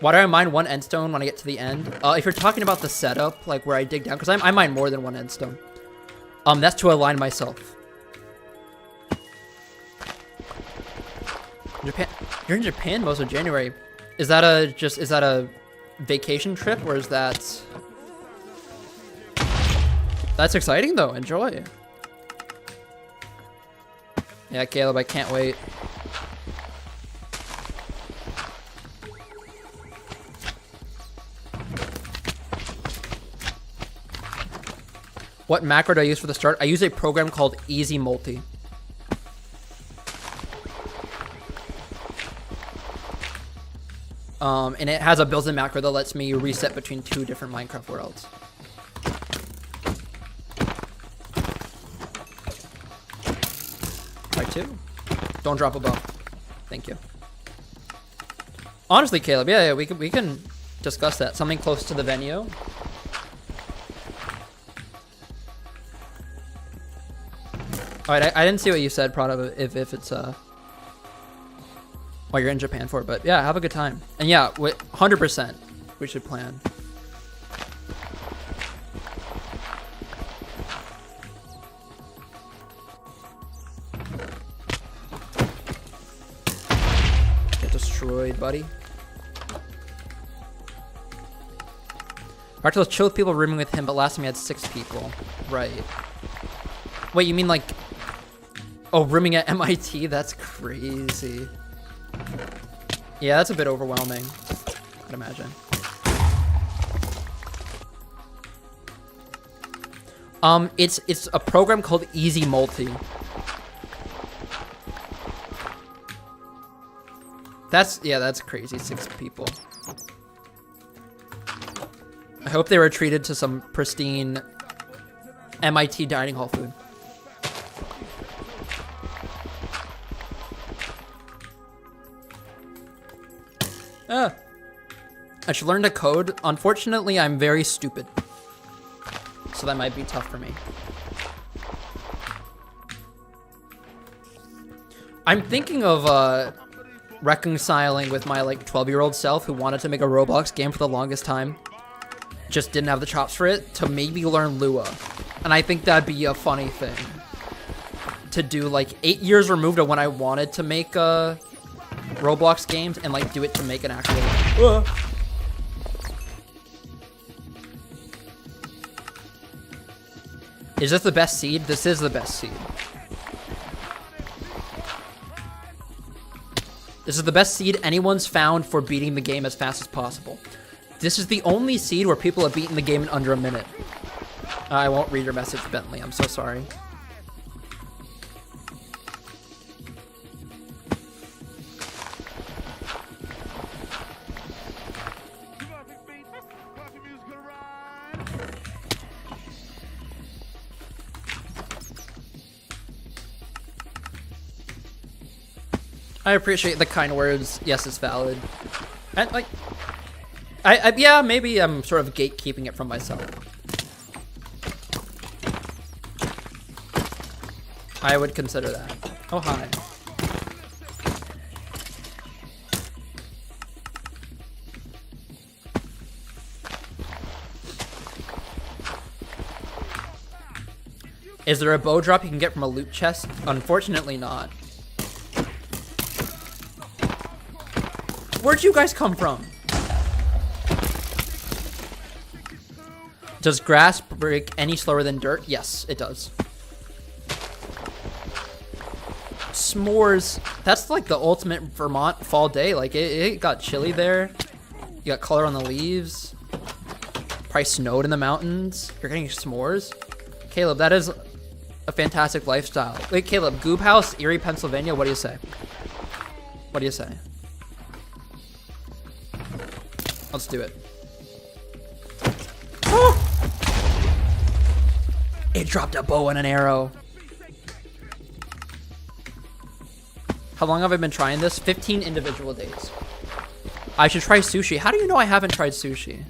Why do I mine 1 endstone when I get to the end? If you're talking about the setup, like where I dig down, because I mine more than 1 endstone. That's to align myself. Japan, you're in Japan most of January. Is that a vacation trip or is that? That's exciting though. Enjoy. Yeah, Caleb, I can't wait. What macro do I use for the start? I use a program called Easy Multi. And it has a built-in macro that lets me reset between 2 different Minecraft worlds. Try 2. Don't drop a bomb. Thank you. Honestly, Caleb, yeah, we can discuss that. Something close to the venue. All right, I didn't see what you said, Prada. If it's while you're in Japan for it. But yeah, have a good time. And yeah, 100% we should plan. Get destroyed, buddy. Bartolo's chill with people rooming with him, but last time he had 6 people. Right. Wait, you mean like... Oh, rooming at MIT? That's crazy. Yeah, that's a bit overwhelming, I'd imagine. It's a program called Easy Multi. That's crazy, 6 people. I hope they were treated to some pristine MIT dining hall food. I should learn to code. Unfortunately, I'm very stupid. So that might be tough for me. I'm thinking of reconciling with my like 12-year-old self who wanted to make a Roblox game for the longest time. Just didn't have the chops for it, to maybe learn Lua. And I think that'd be a funny thing to do, like 8 years removed of when I wanted to make Roblox games and like do it to make an actual Is this the best seed? This is the best seed. This is the best seed anyone's found for beating the game as fast as possible. This is the only seed where people have beaten the game in under a minute. I won't read your message, Bentley. I'm so sorry. I appreciate the kind words. Yes, it's valid. And like, yeah, maybe I'm sort of gatekeeping it from myself. I would consider that. Oh, hi. Is there a bow drop you can get from a loot chest? Unfortunately not. Where'd you guys come from? Does grass break any slower than dirt? Yes, it does. S'mores. That's like the ultimate Vermont fall day. Like, it got chilly there. You got color on the leaves. Probably snowed in the mountains. You're getting s'mores? Caleb, that is a fantastic lifestyle. Wait, Caleb, Goob House, Erie, Pennsylvania. What do you say? What do you say? Let's do it. Oh! It dropped a bow and an arrow. How long have I been trying this? 15 individual days. I should try sushi. How do you know I haven't tried sushi?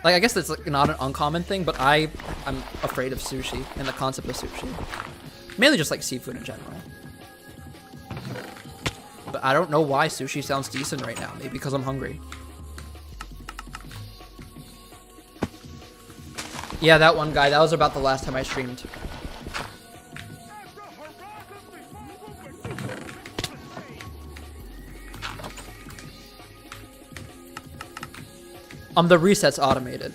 Like, I guess that's like not an uncommon thing, but I'm afraid of sushi and the concept of sushi. Mainly just like seafood in general. But I don't know why sushi sounds decent right now. Maybe because I'm hungry. Yeah, that one guy. That was about the last time I streamed. The reset's automated.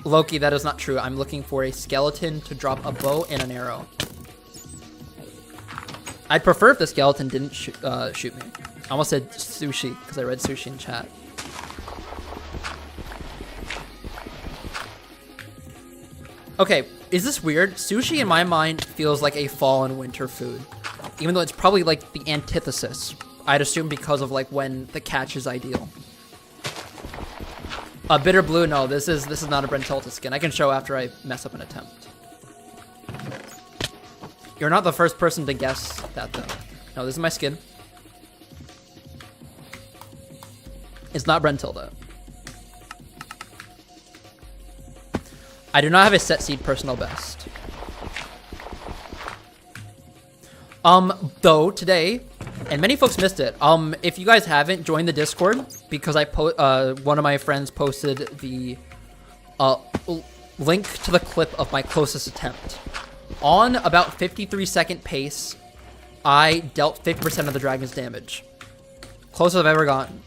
Loki, that is not true. I'm looking for a skeleton to drop a bow and an arrow. I'd prefer if the skeleton didn't shoot me. I almost said sushi because I read sushi in chat. Okay, is this weird? Sushi in my mind feels like a fall and winter food. Even though it's probably like the antithesis. I'd assume because of like when the catch is ideal. Bitter blue, no, this is not a Brentilta skin. I can show after I mess up an attempt. You're not the first person to guess that though. No, this is my skin. It's not Brentilda. I do not have a set seed personal best. Though today, and many folks missed it. If you guys haven't joined the Discord, because one of my friends posted the link to the clip of my closest attempt. On about 53-second pace, I dealt 50% of the dragon's damage. Closest I've ever gotten.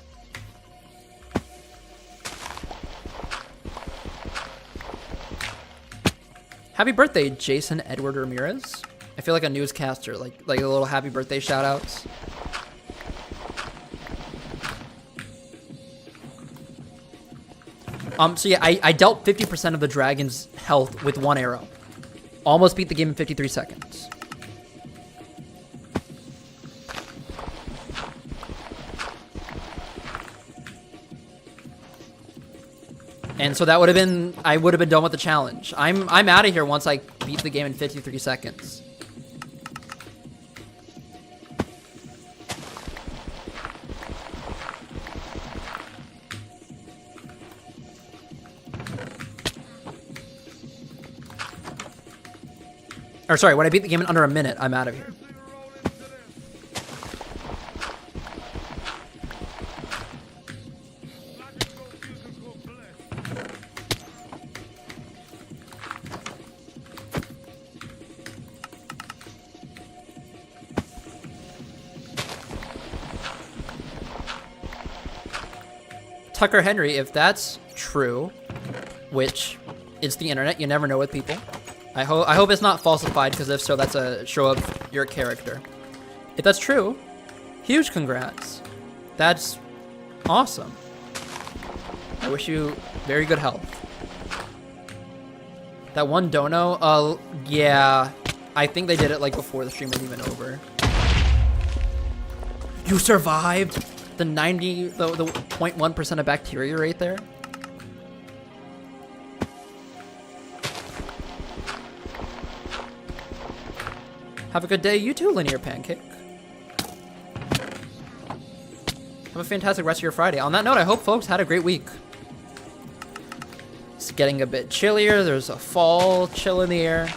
Happy birthday, Jason Edward Ramirez. I feel like a newscaster, like a little happy birthday shout outs. So yeah, I dealt 50% of the dragon's health with one arrow. Almost beat the game in 53 seconds. And so that would have been, I would have been done with the challenge. I'm out of here once I beat the game in 53 seconds. Or sorry, when I beat the game in under a minute, I'm out of here. Tucker Henry, if that's true, which it's the internet, you never know with people. I hope it's not falsified, because if so, that's a show of your character. If that's true, huge congrats. That's awesome. I wish you very good health. That one dono, yeah, I think they did it like before the stream was even over. You survived the 0.1% of bacteria rate there. Have a good day, you too, Linear Pancake. Have a fantastic rest of your Friday. On that note, I hope folks had a great week. It's getting a bit chillier. There's a fall chill in the air.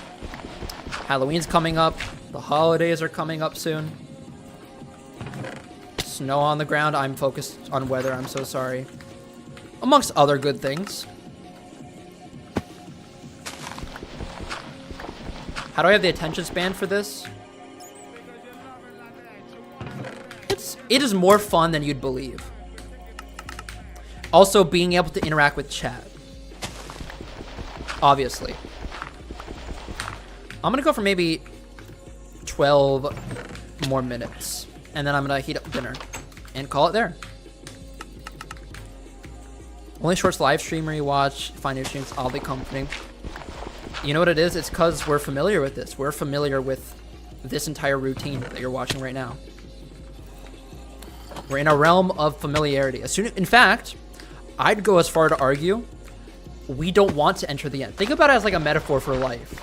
Halloween's coming up. The holidays are coming up soon. Snow on the ground. I'm focused on weather. I'm so sorry. Amongst other good things. How do I have the attention span for this? It is more fun than you'd believe. Also, being able to interact with chat. Obviously. I'm gonna go for maybe 12 more minutes. And then I'm gonna heat up dinner. And call it there. Only shorts live stream where you watch. Find new streams, oddly comforting. You know what it is? It's because we're familiar with this. We're familiar with this entire routine that you're watching right now. We're in a realm of familiarity. In fact, I'd go as far to argue, we don't want to enter the end. Think about it as like a metaphor for life.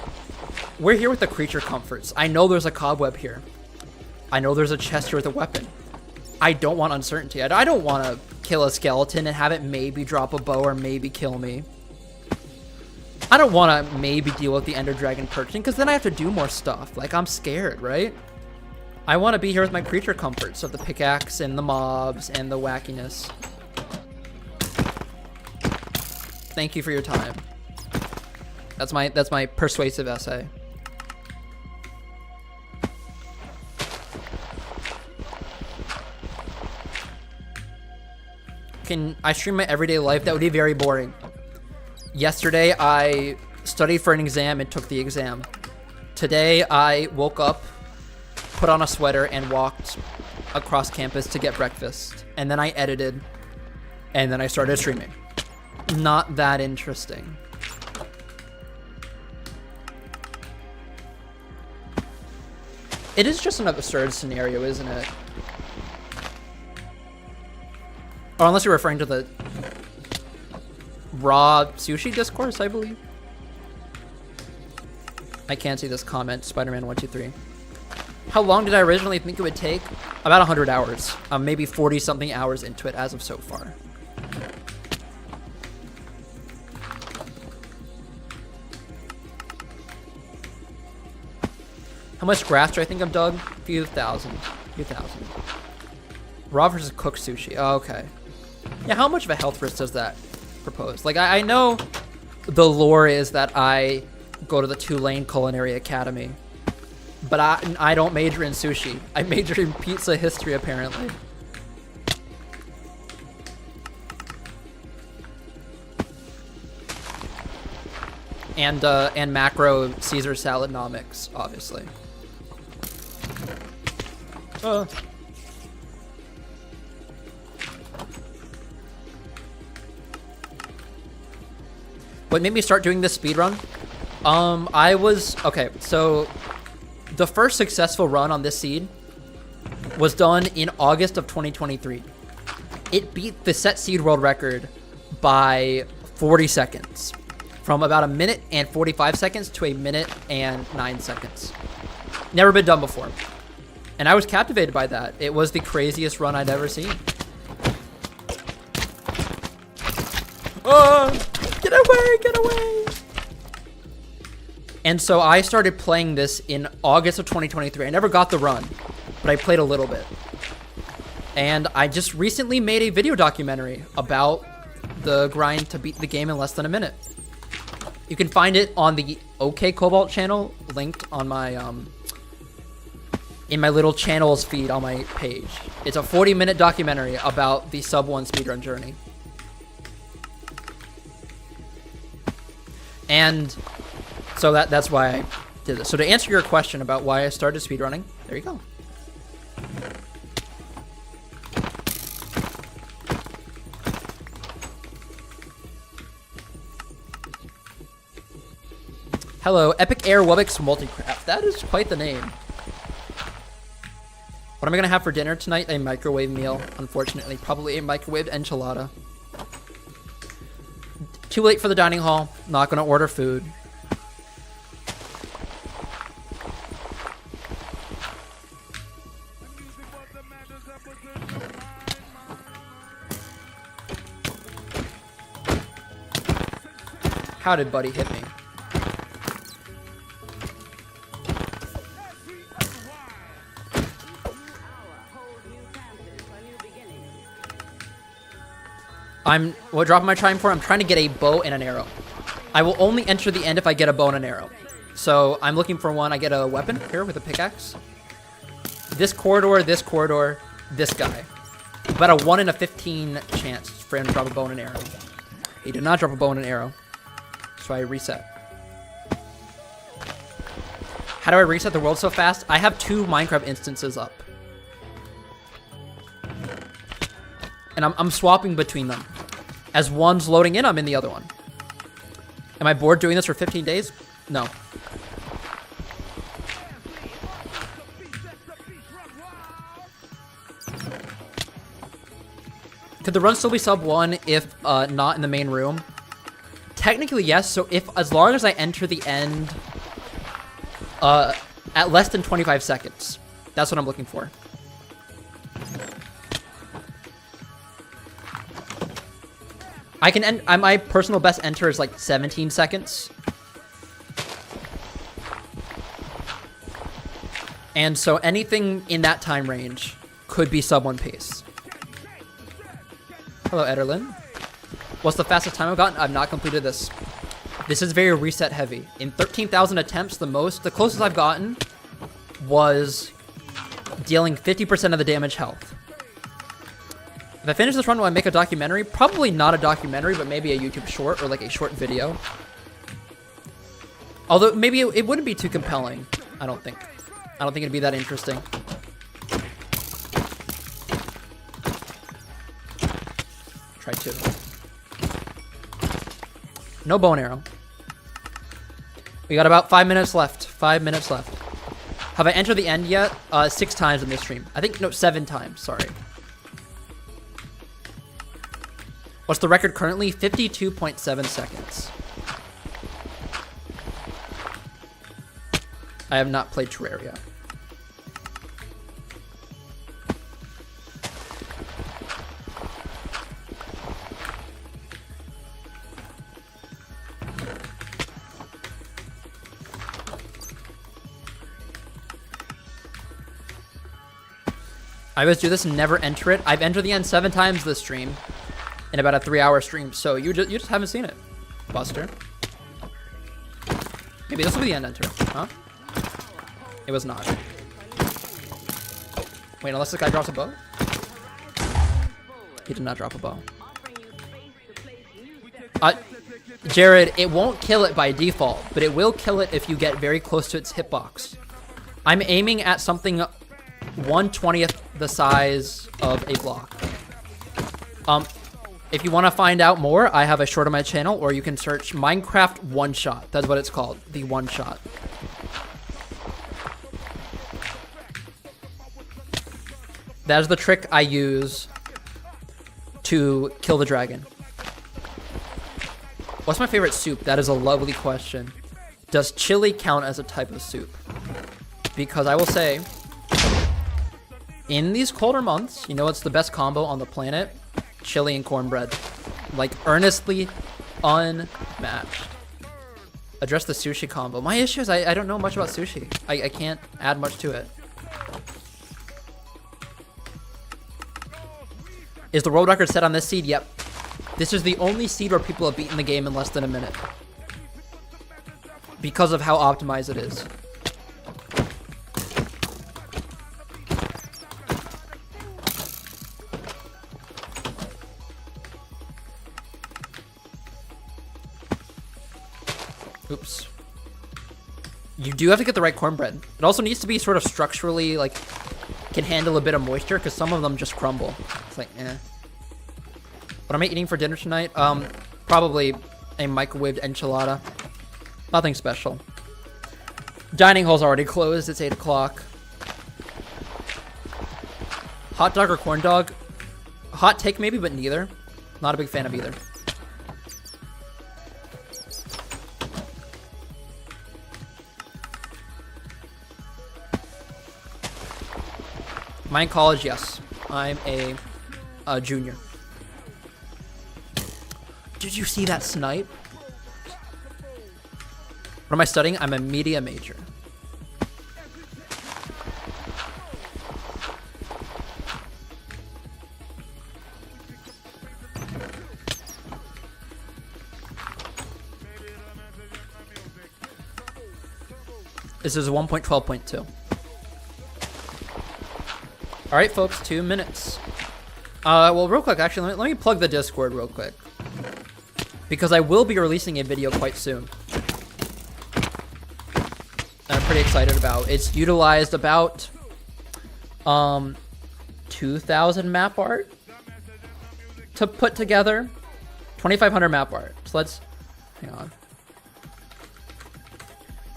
We're here with the creature comforts. I know there's a cobweb here. I know there's a chest here with a weapon. I don't want uncertainty. I don't want to kill a skeleton and have it maybe drop a bow or maybe kill me. I don't want to maybe deal with the Ender Dragon perching, because then I have to do more stuff. Like, I'm scared, right? I want to be here with my creature comforts of the pickaxe and the mobs and the wackiness. Thank you for your time. That's my persuasive essay. Can I stream my everyday life? That would be very boring. Yesterday, I studied for an exam and took the exam. Today, I woke up, put on a sweater, and walked across campus to get breakfast. And then I edited, and then I started streaming. Not that interesting. It is just an absurd scenario, isn't it? Or unless you're referring to the raw sushi discourse, I believe. I can't see this comment. Spider-Man123. How long did I originally think it would take? About 100 hours. Maybe 40 something hours into it as of so far. How much grass do I think I've dug? few thousand. Raw versus cooked sushi. Oh, okay. Yeah, how much of a health risk does that propose? Like, I know the lore is that I go to the Tulane Culinary Academy, but I don't major in sushi. I major in pizza history, apparently. And macro Caesar saladnomics, obviously. What made me start doing this speedrun? Okay, so the first successful run on this seed was done in August of 2023. It beat the set seed world record by 40 seconds. From about 1 minute and 45 seconds to 1 minute and 9 seconds. Never been done before. And I was captivated by that. It was the craziest run I'd ever seen. Oh, get away, get away. And so I started playing this in August of 2023. I never got the run, but I played a little bit. And I just recently made a video documentary about the grind to beat the game in less than 1 minute. You can find it on the OK Cobalt channel, linked on my in my little channels feed on my page. It's a 40-minute documentary about the sub 1 speedrun journey. And so that's why I did this. So to answer your question about why I started speedrunning, there you go. Hello, Epic Air Wubbock's Multicraft. That is quite the name. What am I gonna have for dinner tonight? A microwave meal, unfortunately. Probably a microwaved enchilada. Too late for the dining hall. Not gonna order food. How did Buddy hit me? What drop am I trying for? I'm trying to get a bow and an arrow. I will only enter the end if I get a bow and an arrow. So I'm looking for one. I get a weapon here with a pickaxe. This corridor, this guy. About a 1 in a 15 chance for him to drop a bow and an arrow. He did not drop a bow and an arrow. So I reset. How do I reset the world so fast? I have 2 Minecraft instances up. And I'm swapping between them. As one's loading in, I'm in the other one. Am I bored doing this for 15 days? No. Could the run still be sub 1 if not in the main room? Technically, yes. So as long as I enter the end at less than 25 seconds. That's what I'm looking for. I can end. My personal best enter is like 17 seconds. And so anything in that time range could be sub 1 pace. Hello, Ederlin. What's the fastest time I've gotten? I've not completed this. This is very reset heavy. In 13,000 attempts, the closest I've gotten was dealing 50% of the damage health. If I finish this run, will I make a documentary? Probably not a documentary, but maybe a YouTube short or like a short video. Although maybe it wouldn't be too compelling. I don't think it'd be that interesting. Try 2. No bow and arrow. We got about 5 minutes left. 5 minutes left. Have I entered the end yet? 6 times in this stream. I think, no, 7 times. Sorry. What's the record currently? 52.7 seconds. I have not played Terraria. I always do this and never enter it. I've entered the end 7 times this stream in about a 3-hour stream, so you just haven't seen it, Buster. Maybe this will be the end enter, huh? It was not. Wait, unless this guy drops a bow? He did not drop a bow. Jared, it won't kill it by default, but it will kill it if you get very close to its hitbox. I'm aiming at something 1/20th the size of a block. If you want to find out more, I have a short on my channel, or you can search Minecraft One Shot. That's what it's called, the One Shot. That is the trick I use to kill the dragon. What's my favorite soup? That is a lovely question. Does chili count as a type of soup? Because I will say, in these colder months, you know what's the best combo on the planet? Chili and cornbread. Like, earnestly unmatched. Address the sushi combo. My issue is I don't know much about sushi. I can't add much to it. Is the world record set on this seed? Yep. This is the only seed where people have beaten the game in less than a minute. Because of how optimized it is. Oops. You do have to get the right cornbread. It also needs to be sort of structurally, like, can handle a bit of moisture, because some of them just crumble. It's like, eh. What am I eating for dinner tonight? Probably a microwaved enchilada. Nothing special. Dining hall's already closed. It's 8 o'clock. Hot dog or corn dog? Hot take maybe, but neither. Not a big fan of either. Mine college, yes. I'm a junior. Did you see that snipe? What am I studying? I'm a media major. This is 1.12.2. All right, folks, 2 minutes. Well, real quick, actually, let me plug the Discord real quick. Because I will be releasing a video quite soon. That I'm pretty excited about. It's utilized about 2,000 map art to put together. 2,500 map art. So let's, hang on.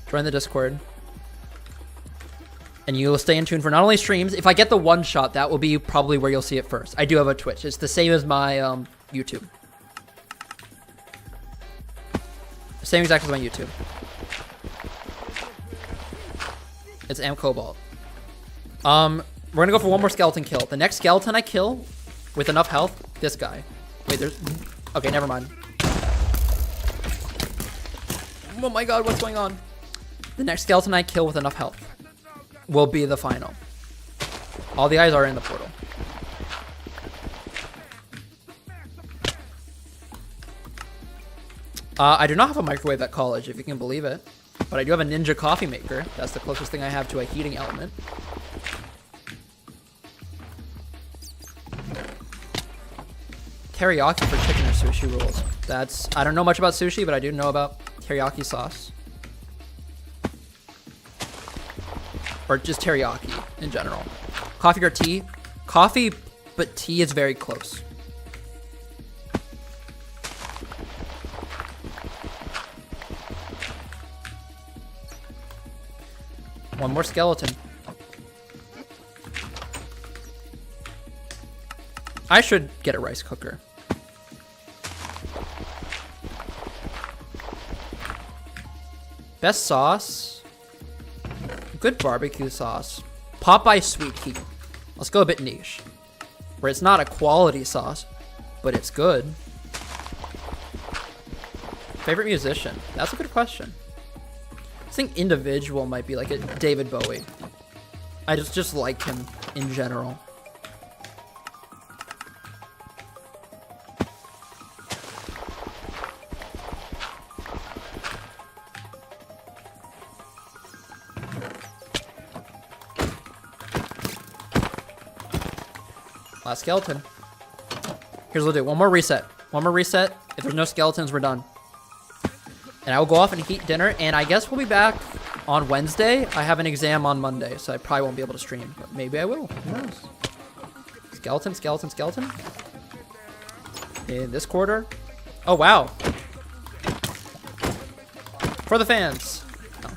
Join the Discord. And you will stay in tune for not only streams. If I get the one shot, that will be probably where you'll see it first. I do have a Twitch. It's the same as my YouTube. Same exact as my YouTube. It's Am Cobalt. We're gonna go for one more skeleton kill. The next skeleton I kill with enough health, this guy. Wait, there's... Okay, never mind. Oh my god, what's going on? The next skeleton I kill with enough health will be the final. All the eyes are in the portal. I do not have a microwave at college, if you can believe it. But I do have a Ninja coffee maker. That's the closest thing I have to a heating element. Teriyaki for chicken or sushi rolls. That's... I don't know much about sushi, but I do know about teriyaki sauce. Or just teriyaki in general. Coffee or tea? Coffee, but tea is very close. One more skeleton. I should get a rice cooker. Best sauce? Good barbecue sauce. Popeye Sweet Heat. Let's go a bit niche. Where it's not a quality sauce, but it's good. Favorite musician? That's a good question. I think individual might be like a David Bowie. I just like him in general. Last skeleton. Here's what we'll do. One more reset. One more reset. If there's no skeletons, we're done. And I will go off and eat dinner, and I guess we'll be back on Wednesday. I have an exam on Monday, so I probably won't be able to stream, but maybe I will. Who knows? Skeleton, skeleton, skeleton. In this quarter. Oh, wow. For the fans. No.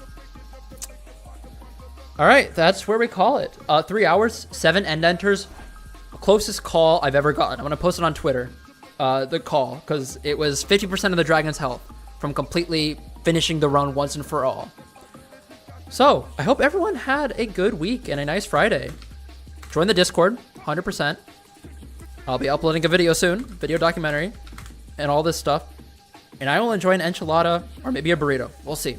All right, that's where we call it. 3 hours, 7 end enters. Closest call I've ever gotten. I'm going to post it on Twitter. The call, because it was 50% of the dragon's health from completely finishing the run once and for all. So, I hope everyone had a good week and a nice Friday. Join the Discord, 100%. I'll be uploading a video soon, video documentary, and all this stuff. And I will enjoy an enchilada or maybe a burrito. We'll see.